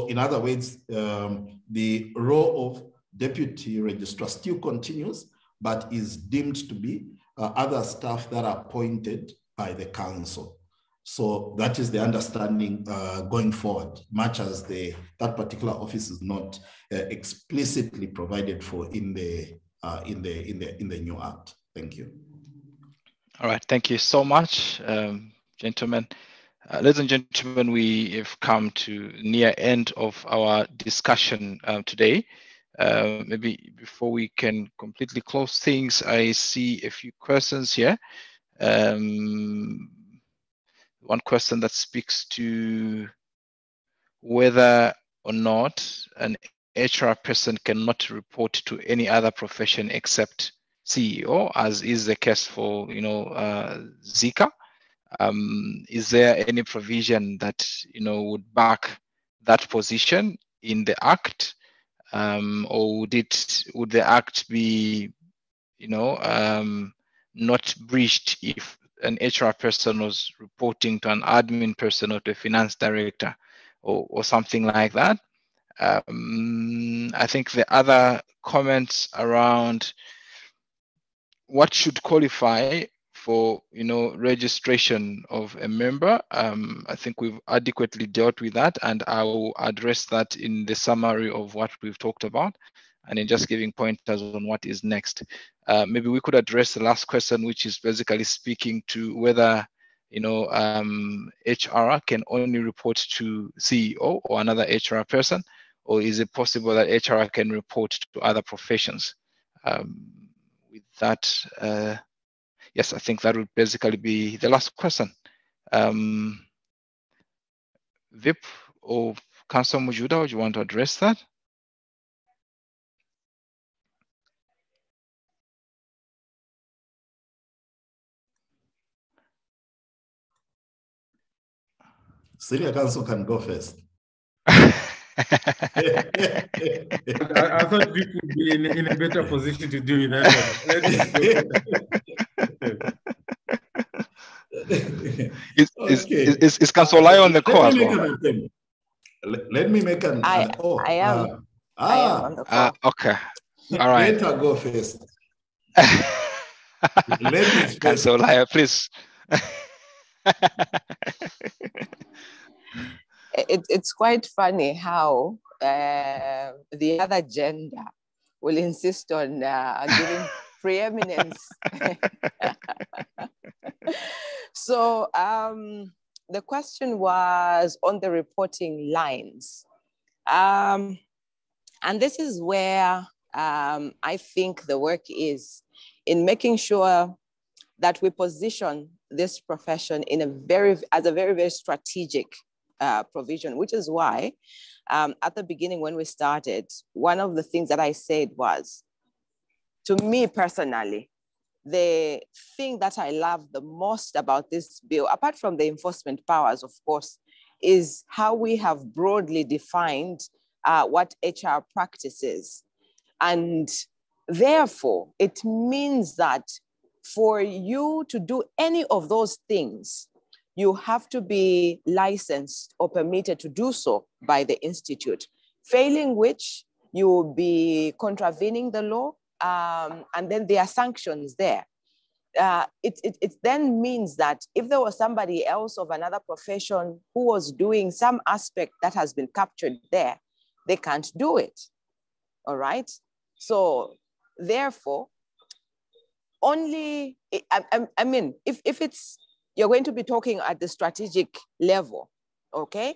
in other words, the role of deputy registrar still continues, but is deemed to be other staff that are appointed by the council. So that is the understanding going forward, much as that particular office is not explicitly provided for in the new act. Thank you. All right, thank you so much, gentlemen. Ladies and gentlemen, we have come to near end of our discussion today. Maybe before we can completely close things, I see a few questions here. One question that speaks to whether or not an HR person cannot report to any other profession except CEO, as is the case for ZIHRM. Is there any provision that would back that position in the Act, or would the Act be not breached if an HR person was reporting to an admin person or to a finance director or something like that? I think the other comments around what should qualify for registration of a member, I think we've adequately dealt with that, and I will address that in the summary of what we've talked about, and in just giving pointers on what is next. Maybe we could address the last question, which is basically speaking to whether HR can only report to CEO or another HR person, or is it possible that HR can report to other professions? With that, yes, I think that would basically be the last question. Vip or Councillor Mujuda, would you want to address that? Senior Council can go first. I thought we could be in a better position to do that. Is Council Olaya on the call as well? Let me make an I am on the call. Okay. All right. Better go first. Ladies first. Council Olaya, please. It's quite funny how the other gender will insist on giving preeminence. So the question was on the reporting lines. And this is where I think the work is in making sure that we position this profession in as a very, very strategic provision, which is why at the beginning when we started, one of the things that I said was, to me personally, the thing that I love the most about this bill, apart from the enforcement powers, of course, is how we have broadly defined what HR practice is. And therefore, it means that for you to do any of those things, you have to be licensed or permitted to do so by the institute, failing which you will be contravening the law, and then there are sanctions there. It then means that if there was somebody else of another profession who was doing some aspect that has been captured there, they can't do it, all right? So therefore, only, I mean, if it's, you're going to be talking at the strategic level, okay?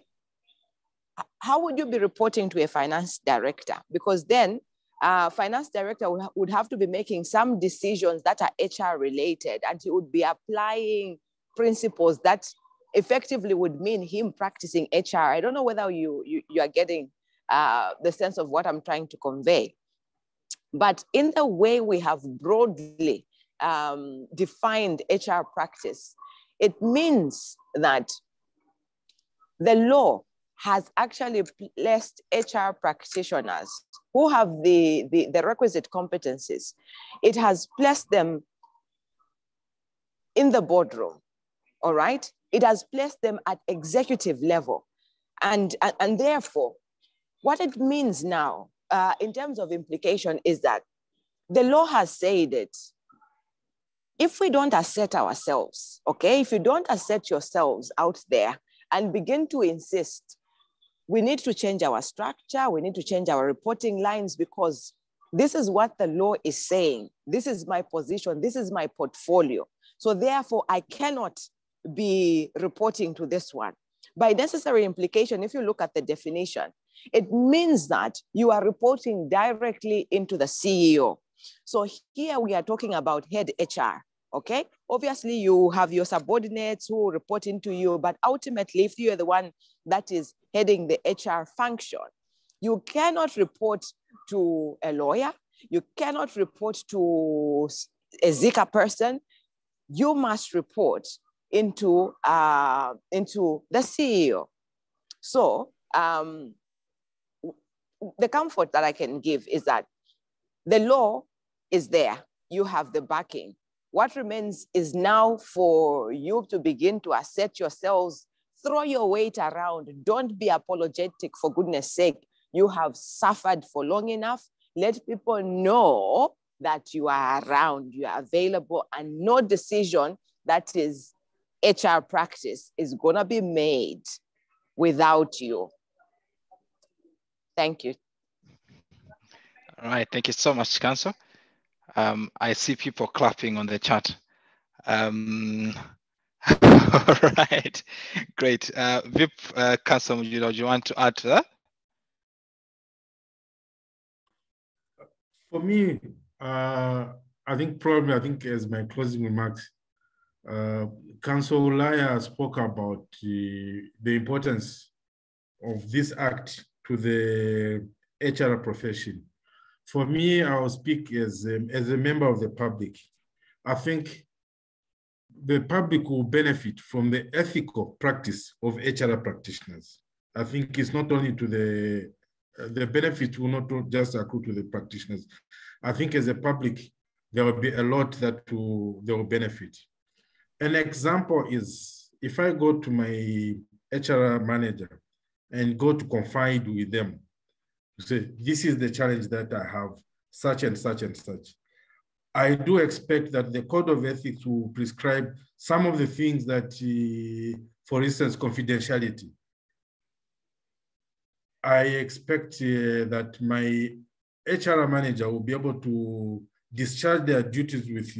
How would you be reporting to a finance director? Because then finance director would have to be making some decisions that are HR related, and he would be applying principles that effectively would mean him practicing HR. I don't know whether you are getting the sense of what I'm trying to convey. But in the way we have broadly defined HR practice, it means that the law has actually placed HR practitioners who have the requisite competencies. It has placed them in the boardroom, all right? It has placed them at executive level. And therefore, what it means now in terms of implication is that the law has said it. If we don't assert ourselves, okay, if you don't assert yourselves out there and begin to insist, we need to change our structure, we need to change our reporting lines, because this is what the law is saying. This is my position, this is my portfolio. So therefore, I cannot be reporting to this one. By necessary implication, if you look at the definition, it means that you are reporting directly into the CEO. So here we are talking about head HR, okay? Obviously you have your subordinates who report into you, but ultimately if you are the one that is heading the HR function, you cannot report to a lawyer, you cannot report to a Zika person, you must report into the CEO. So the comfort that I can give is that the law is there, you have the backing. What remains is now for you to begin to assert yourselves, throw your weight around, don't be apologetic, for goodness sake. You have suffered for long enough. Let people know that you are around, you are available, and no decision that is HR practice is gonna be made without you. Thank you. All right, thank you so much, Council. I see people clapping on the chat. All right, great. VIP Council, do you want to add to that? For me, I think as my closing remarks, Council Olaya spoke about the importance of this act to the HR profession. For me, I will speak as a member of the public. I think the public will benefit from the ethical practice of HR practitioners. I think it's not only to the the benefit will not just accrue to the practitioners. I think as a public, there will be a lot that they will benefit. An example is if I go to my HR manager and go to confide with them, say, this is the challenge that I have, such and such and such. I do expect that the code of ethics will prescribe some of the things that, for instance, confidentiality. I expect that my HR manager will be able to discharge their duties with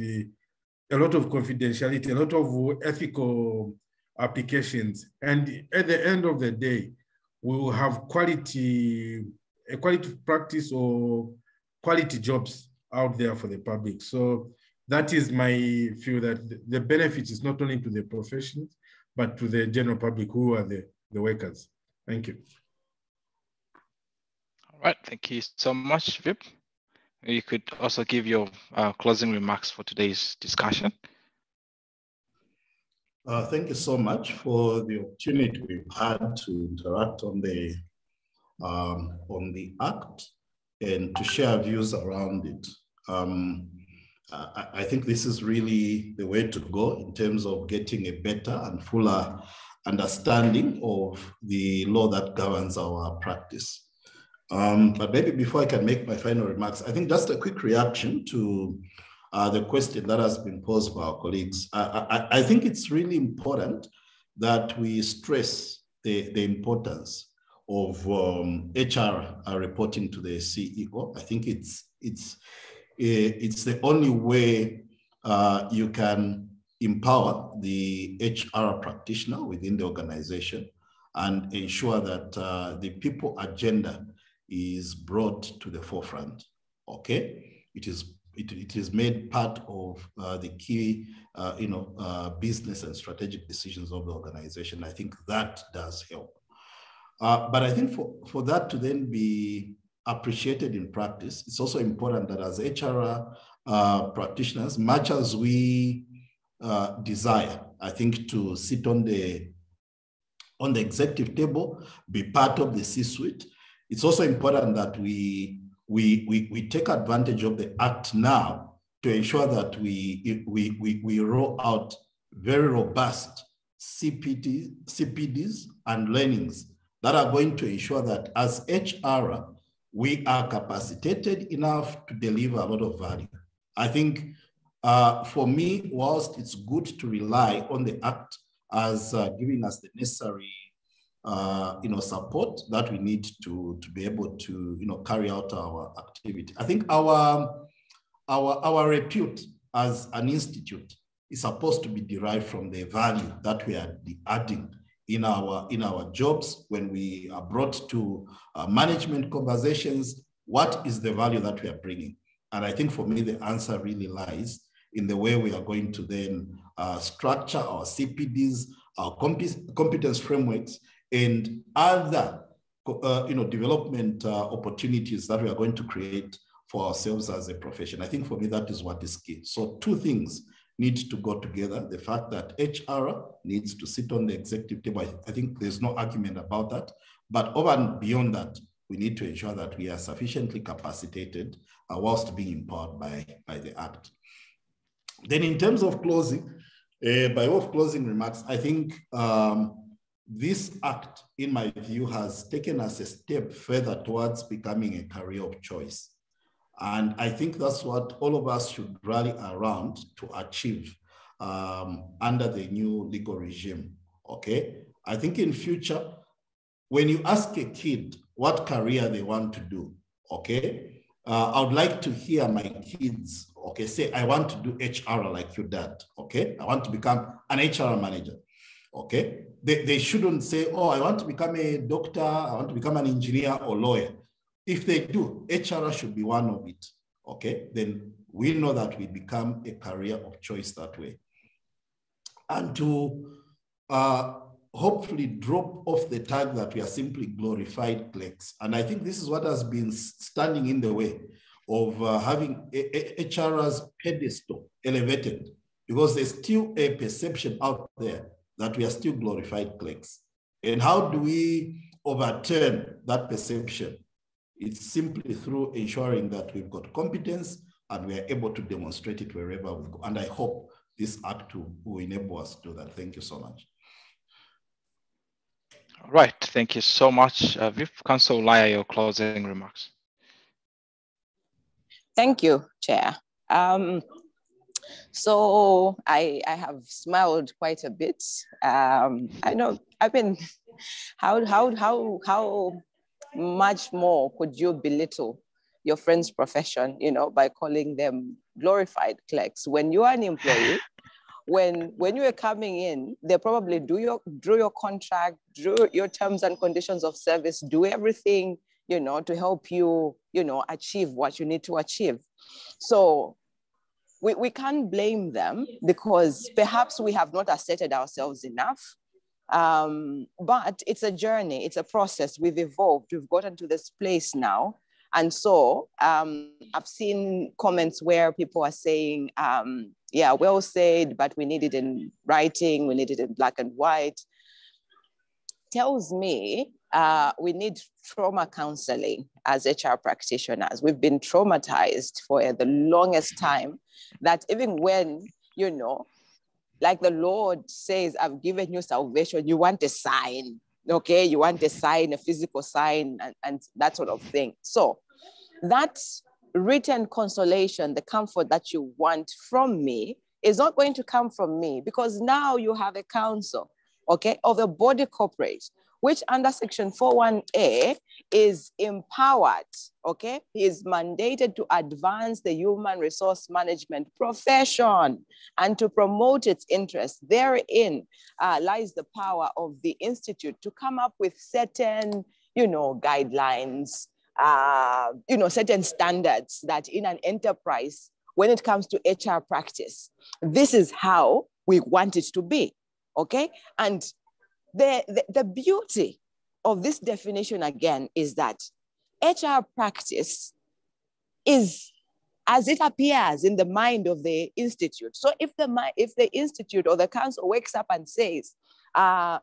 a lot of confidentiality, a lot of ethical applications. And at the end of the day, we will have a quality practice or quality jobs out there for the public. So that is my view, that the benefit is not only to the professions, but to the general public who are the workers. Thank you. All right, thank you so much, Vip. You could also give your closing remarks for today's discussion. Thank you so much for the opportunity we've had to interact on the Act and to share views around it. I think this is really the way to go in terms of getting a better and fuller understanding of the law that governs our practice. But maybe before I can make my final remarks, I think just a quick reaction to the question that has been posed by our colleagues. I think it's really important that we stress the importance of HR reporting to the CEO. I think it's the only way you can empower the HR practitioner within the organization and ensure that the people agenda is brought to the forefront. Okay, it is made part of the key, business and strategic decisions of the organization. I think that does help. But I think for that to then be appreciated in practice, it's also important that as HR practitioners, much as we desire, I think, to sit on the executive table, be part of the C-suite, it's also important that we take advantage of the Act now to ensure that we roll out very robust CPDs and learnings that are going to ensure that as HR, we are capacitated enough to deliver a lot of value. I think for me, whilst it's good to rely on the Act as giving us the necessary support that we need to be able to carry out our activity. I think our repute as an institute is supposed to be derived from the value that we are adding in our jobs when we are brought to management conversations. What is the value that we are bringing? And I think for me, the answer really lies in the way we are going to then structure our CPDs, our competence frameworks, and other development opportunities that we are going to create for ourselves as a profession. I think for me, that is what is key. So two things need to go together. The fact that HR needs to sit on the executive table, I think there's no argument about that. But over and beyond that, we need to ensure that we are sufficiently capacitated whilst being empowered by the Act. Then in terms of closing, by way of closing remarks, I think this Act, in my view, has taken us a step further towards becoming a career of choice. And I think that's what all of us should rally around to achieve under the new legal regime, okay? I think in future, when you ask a kid what career they want to do, okay? I would like to hear my kids, okay, say, I want to do HR like your dad, okay? I want to become an HR manager, okay? They shouldn't say, oh, I want to become a doctor, I want to become an engineer or lawyer. If they do, HR should be one of it, okay? Then we know that we become a career of choice that way. And to hopefully drop off the tag that we are simply glorified clerks. And I think this is what has been standing in the way of having HR's pedestal elevated, because there's still a perception out there that we are still glorified clerks. And how do we overturn that perception? It's simply through ensuring that we've got competence and we are able to demonstrate it wherever we go. And I hope this Act will enable us to do that. Thank you so much. All right, thank you so much. Viv, Councillor Olaya, your closing remarks. Thank you, Chair. So I have smiled quite a bit. I know, I mean, how much more could you belittle your friend's profession, you know, by calling them glorified clerks? When you are an employee, when you are coming in, they probably drew your contract, drew your terms and conditions of service, do everything, you know, to help you, you know, achieve what you need to achieve. So we can't blame them because perhaps we have not asserted ourselves enough. But it's a journey, it's a process. We've evolved, we've gotten to this place now. And so I've seen comments where people are saying, yeah, well said, but we need it in writing, we need it in black and white. Tells me we need trauma counseling as HR practitioners. We've been traumatized for the longest time that even when, you know, like the Lord says, I've given you salvation, you want a sign, okay? You want a sign, a physical sign, and that sort of thing. So that written consolation, the comfort that you want from me is not going to come from me because now you have a council, okay, of a body corporate, which under Section 41A is empowered, okay? He is mandated to advance the human resource management profession and to promote its interests. Therein lies the power of the Institute to come up with certain, you know, guidelines, you know, certain standards that in an enterprise, when it comes to HR practice, this is how we want it to be, okay? And the beauty of this definition, again, is that HR practice is as it appears in the mind of the institute. So if the institute or the council wakes up and says,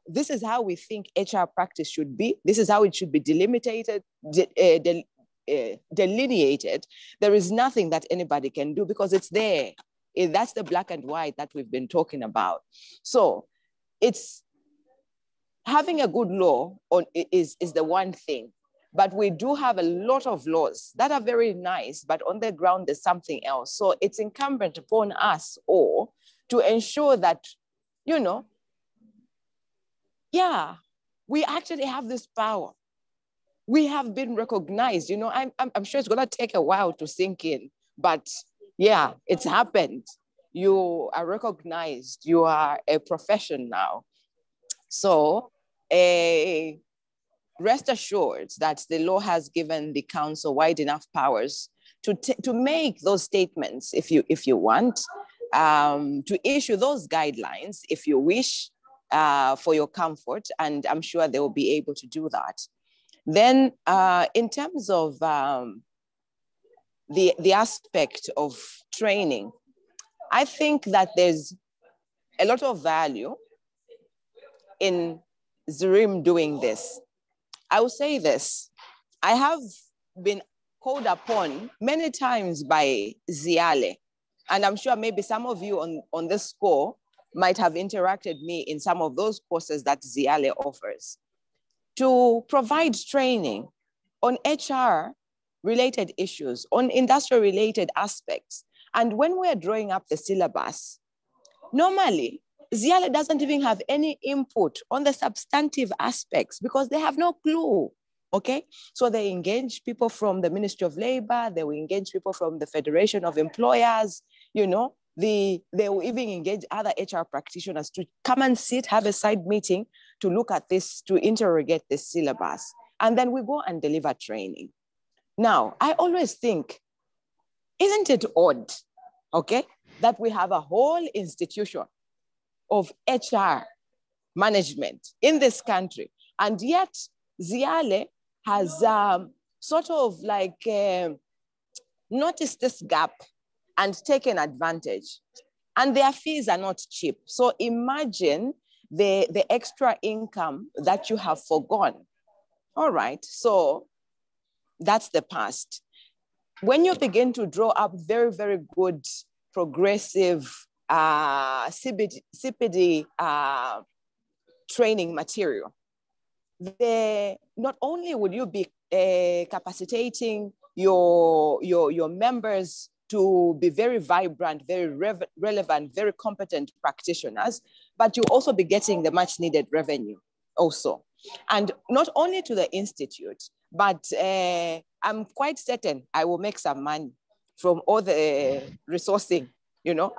this is how we think HR practice should be, this is how it should be delimited, delineated, there is nothing that anybody can do because it's there. That's the black and white that we've been talking about. So it's having a good law is the one thing, but we do have a lot of laws that are very nice, but on the ground there's something else. So it's incumbent upon us all to ensure that, you know, yeah, we actually have this power. We have been recognized, you know, I'm sure it's gonna take a while to sink in, but yeah, it's happened. You are recognized, you are a profession now. So rest assured that the law has given the council wide enough powers to make those statements if you want, to issue those guidelines if you wish, for your comfort, and I'm sure they will be able to do that. Then in terms of the aspect of training, I think that there's a lot of value in ZIHRM doing this. I will say this, I have been called upon many times by ZIHRM, and I'm sure maybe some of you on this score might have interacted me in some of those courses that ZIHRM offers, to provide training on HR related issues, on industrial related aspects. And when we're drawing up the syllabus, normally ZIHRM doesn't even have any input on the substantive aspects because they have no clue, okay? So they engage people from the Ministry of Labor, they will engage people from the Federation of Employers, you know, they will even engage other HR practitioners to come and sit, have a side meeting to look at this, to interrogate this syllabus. And then we go and deliver training. Now, I always think, isn't it odd, okay, that we have a whole institution of HR management in this country, and yet ZIHRM has sort of like noticed this gap and taken advantage, and their fees are not cheap. So imagine the extra income that you have forgone. All right, so That's the past. When you begin to draw up very, very good, progressive CPD training material, not only would you be capacitating your members to be very vibrant, very relevant, very competent practitioners, but you also be getting the much needed revenue also. And not only to the institute, but I'm quite certain I will make some money from all the resourcing,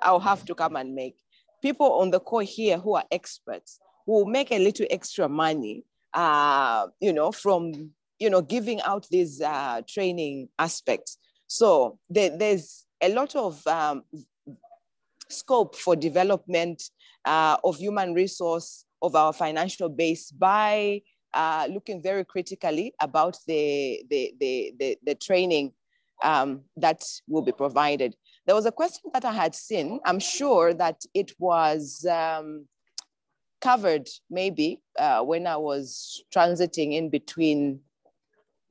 I'll have to come and make. People on the call here who are experts will make a little extra money, from, giving out these training aspects. So there's a lot of scope for development of human resource, of our financial base by looking very critically about the training that will be provided. There was a question that I had seen. I'm sure that it was covered maybe when I was transiting in between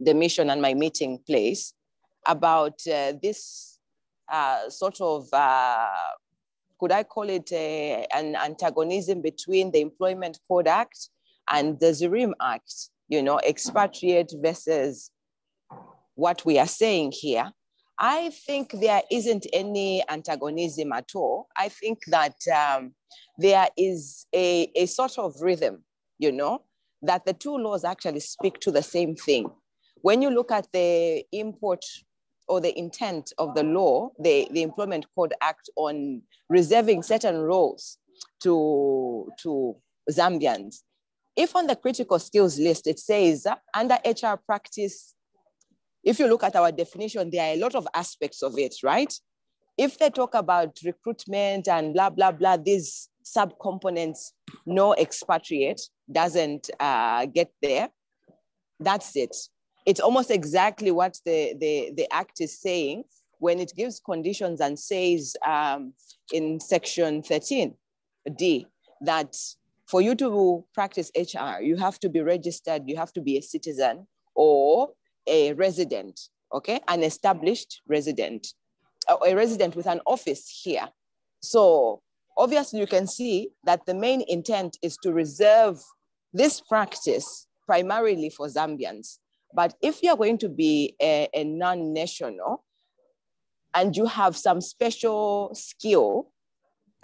the mission and my meeting place about this sort of, could I call it an antagonism between the Employment Code Act and the ZIHRM Act, expatriate versus what we are saying here. I think there isn't any antagonism at all. I think that there is a sort of rhythm, that the two laws actually speak to the same thing. When you look at the import or the intent of the law, the Employment Code Act on reserving certain roles to Zambians, if on the critical skills list, it says under HR practice, if you look at our definition, there are a lot of aspects of it, right? If they talk about recruitment and blah, blah, blah, these subcomponents, no expatriate doesn't get there. That's it. It's almost exactly what the act is saying when it gives conditions and says in section 13D that for you to practice HR, you have to be registered, you have to be a citizen or a resident, okay? An established resident, or a resident with an office here. So obviously you can see that the main intent is to reserve this practice primarily for Zambians. But if you're going to be a non-national and you have some special skill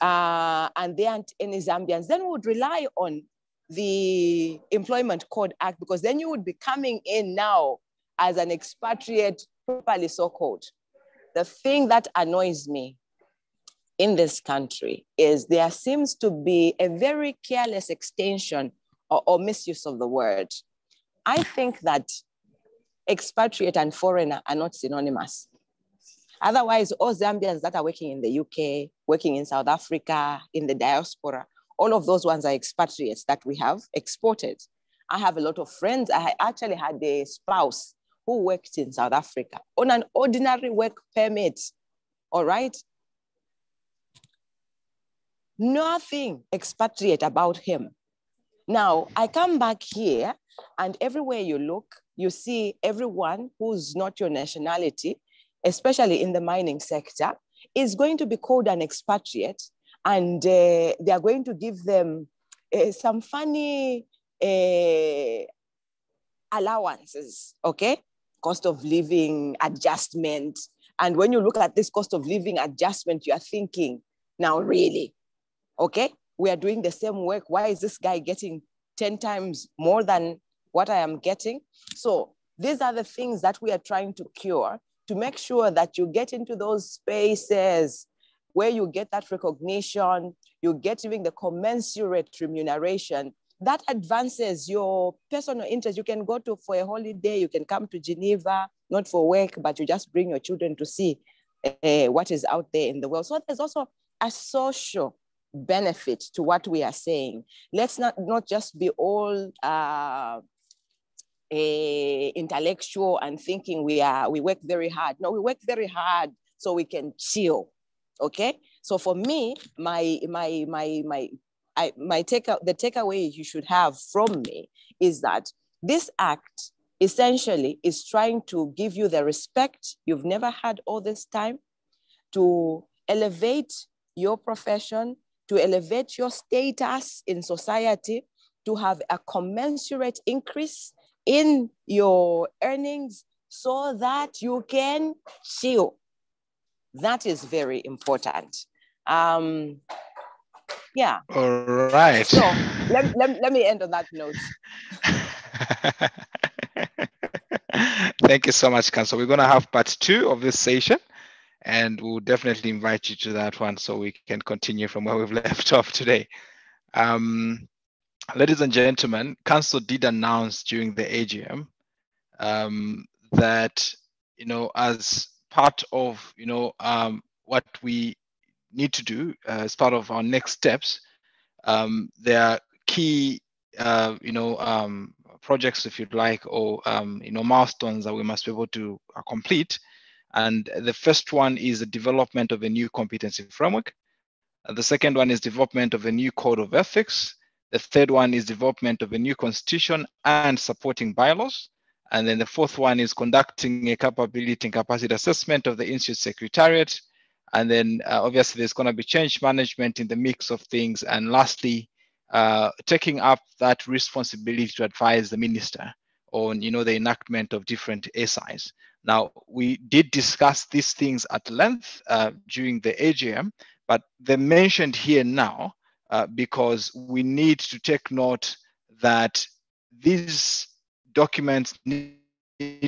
and there aren't any Zambians, then we would rely on the Employment Code Act, because then you would be coming in now as an expatriate, properly so-called. The thing that annoys me in this country is there seems to be a very careless extension or misuse of the word. I think that expatriate and foreigner are not synonymous. Otherwise, all Zambians that are working in the UK, working in South Africa, in the diaspora, all of those ones are expatriates that we have exported. I have a lot of friends. I actually had a spouse who worked in South Africa on an ordinary work permit, all right? Nothing expatriate about him. Now, I come back here and everywhere you look, you see everyone who's not your nationality, especially in the mining sector, is going to be called an expatriate, and they are going to give them some funny allowances, okay? Cost of living adjustment. And when you look at this cost of living adjustment, you are thinking, now really, okay? We are doing the same work. Why is this guy getting 10 times more than what I am getting? So these are the things that we are trying to cure to make sure that you get into those spaces where you get that recognition, you get even the commensurate remuneration that advances your personal interest. You can go to for a holiday, you can come to Geneva, not for work, but you just bring your children to see what is out there in the world. So there's also a social benefit to what we are saying. Let's not just be all intellectual and thinking we work very hard. No, we work very hard so we can chill. Okay. So for me, the takeaway you should have from me is that this act essentially is trying to give you the respect you've never had all this time, to elevate your profession, to elevate your status in society, to have a commensurate increase in your earnings so that you can chill. That is very important. Yeah. All right. So let me end on that note. Thank you so much, Council. We're going to have part 2 of this session, and we'll definitely invite you to that one so we can continue from where we've left off today. Ladies and gentlemen, Council did announce during the AGM that, as part of, what we need to do as part of our next steps, there are key, projects, if you'd like, or, milestones that we must be able to complete. And the first one is the development of a new competency framework. The second one is development of a new code of ethics. The third one is development of a new constitution and supporting bylaws. And then the fourth one is conducting a capability and capacity assessment of the Institute Secretariat. And then obviously there's going to be change management in the mix of things. And lastly, taking up that responsibility to advise the minister on, the enactment of different SIs. Now, we did discuss these things at length during the AGM, but they're mentioned here now because we need to take note that these documents need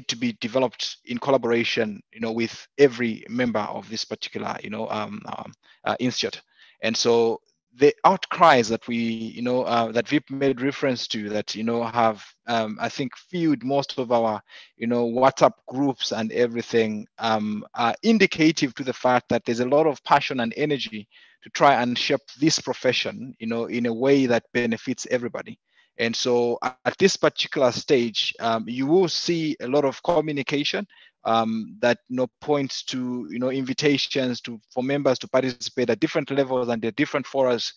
to be developed in collaboration, with every member of this particular, institute. And so the outcries that we, that Vip made reference to, that, have, I think, fueled most of our, WhatsApp groups and everything, are indicative to the fact that there's a lot of passion and energy to try and shape this profession, in a way that benefits everybody. And so at this particular stage, you will see a lot of communication that points to invitations for members to participate at different levels and at different forums.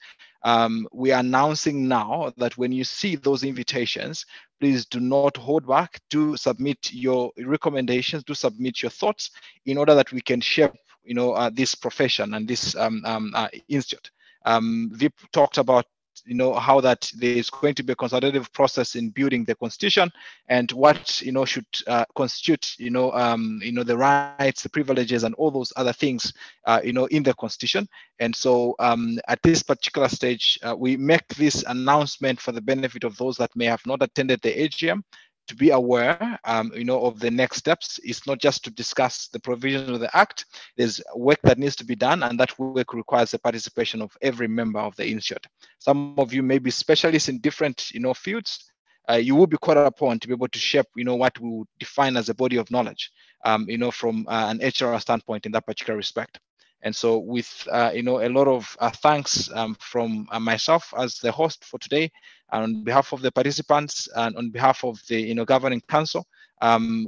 We are announcing now that when you see those invitations, please do not hold back. Do submit your recommendations, do submit your thoughts in order that we can shape this profession and this institute. Vip talked about how that there's going to be a consultative process in building the constitution and what should constitute the rights, the privileges, and all those other things in the constitution. And so at this particular stage, we make this announcement for the benefit of those that may have not attended the AGM, to be aware, of the next steps. It's not just to discuss the provisions of the Act. There's work that needs to be done, and that work requires the participation of every member of the institute. Some of you may be specialists in different, fields. You will be called upon to be able to shape, what we would define as a body of knowledge, from an HR standpoint in that particular respect. And so with, a lot of thanks from myself as the host for today, on behalf of the participants and on behalf of the governing council,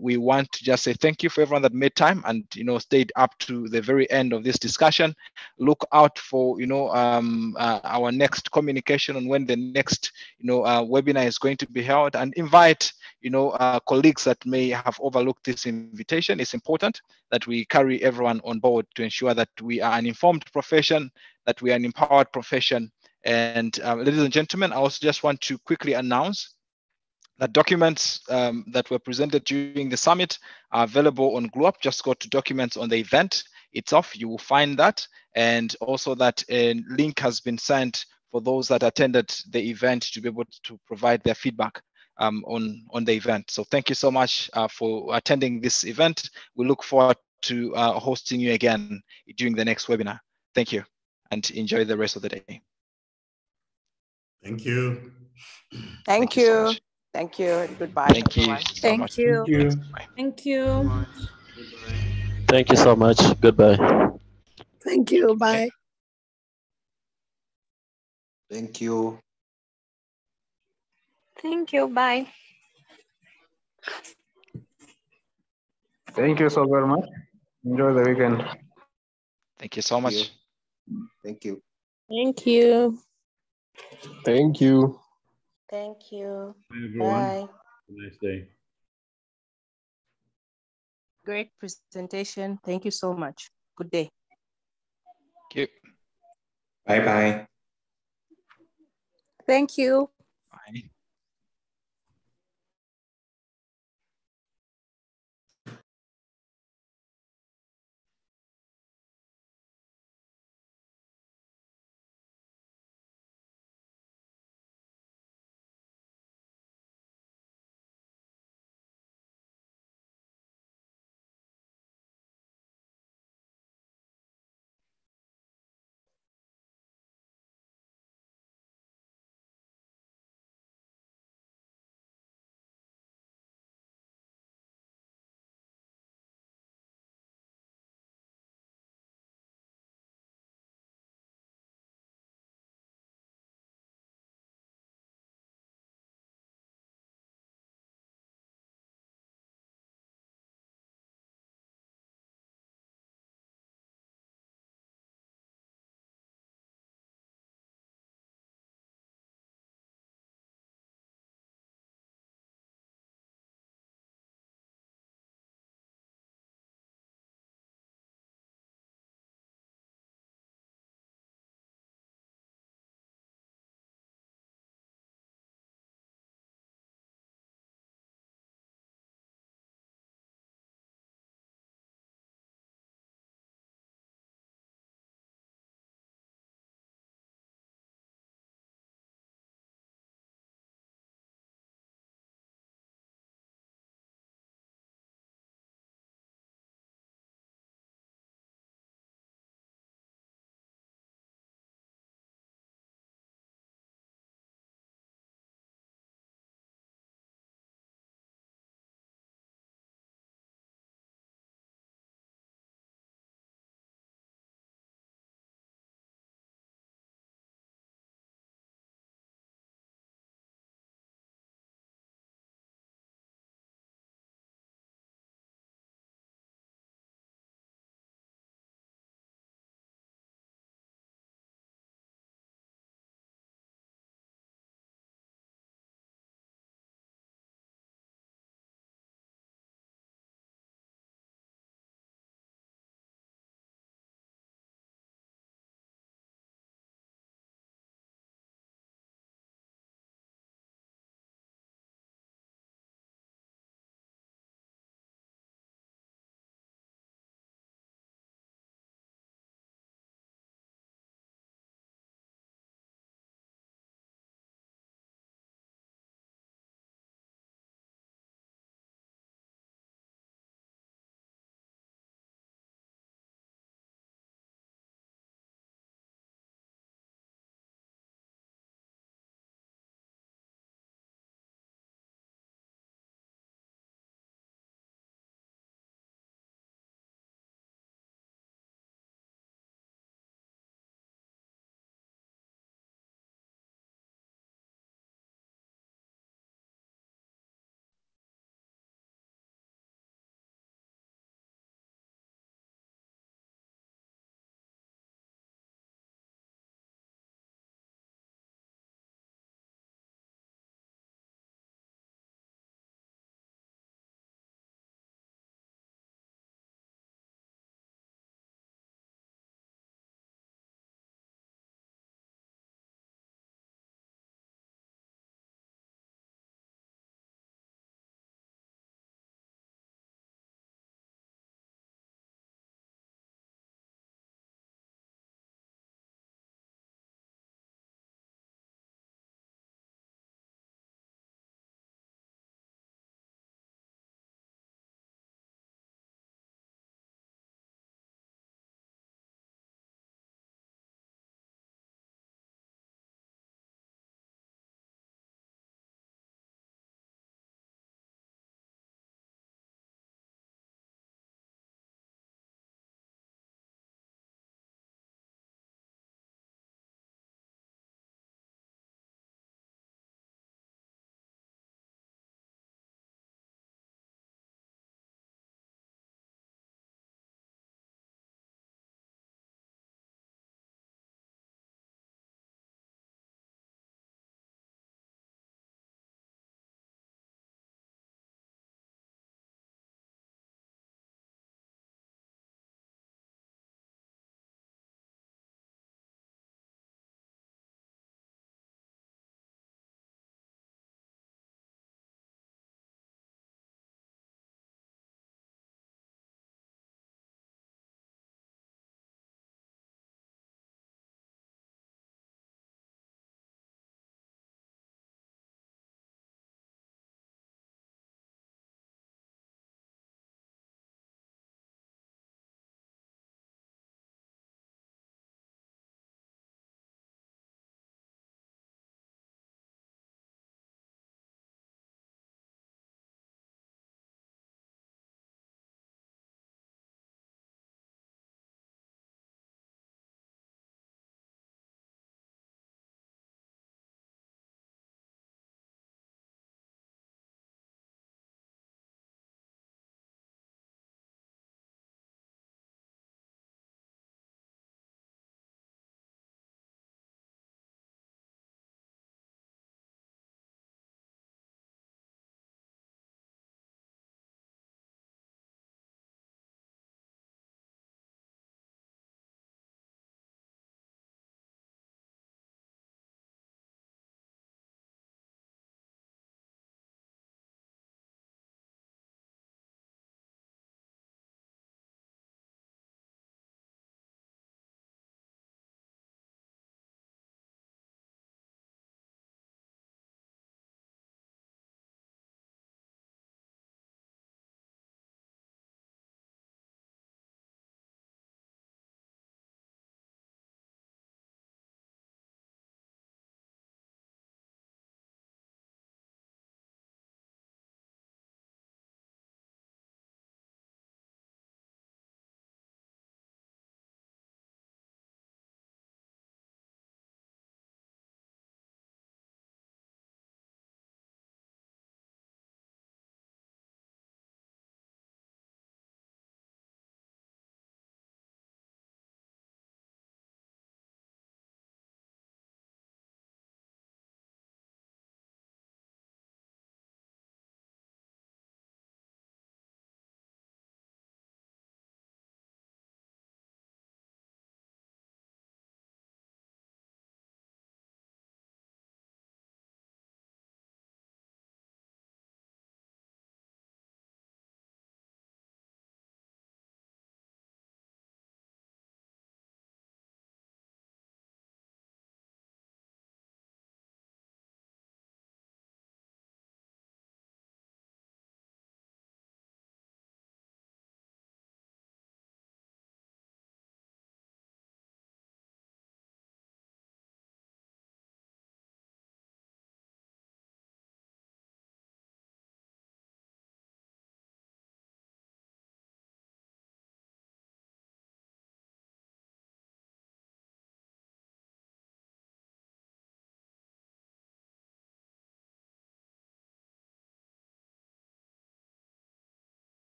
we want to just say thank you for everyone that made time and stayed up to the very end of this discussion. Look out for our next communication on when the next webinar is going to be held, and invite colleagues that may have overlooked this invitation. It's important that we carry everyone on board to ensure that we are an informed profession, that we are an empowered profession. And ladies and gentlemen, I also just want to quickly announce that documents that were presented during the summit are available on GlueUp. Just go to documents on the event itself. You will find that. And also that a link has been sent for those that attended the event to be able to provide their feedback on the event. So thank you so much for attending this event. We look forward to hosting you again during the next webinar. Thank you, and enjoy the rest of the day. Thank you. Thank you. So Thank you. Goodbye. Thank you everyone. so much. Thank you. Thank you. Thank you so much. Goodbye. Thank you. Bye. Thank you. Thank you. Bye. Thank you so very much. Enjoy the weekend. Thank you so much. Thank you. Thank you. Thank you. Thank you. Bye, everyone. Bye. Have a nice day. Great presentation. Thank you so much. Good day. Thank you. Bye-bye. Thank you. Bye.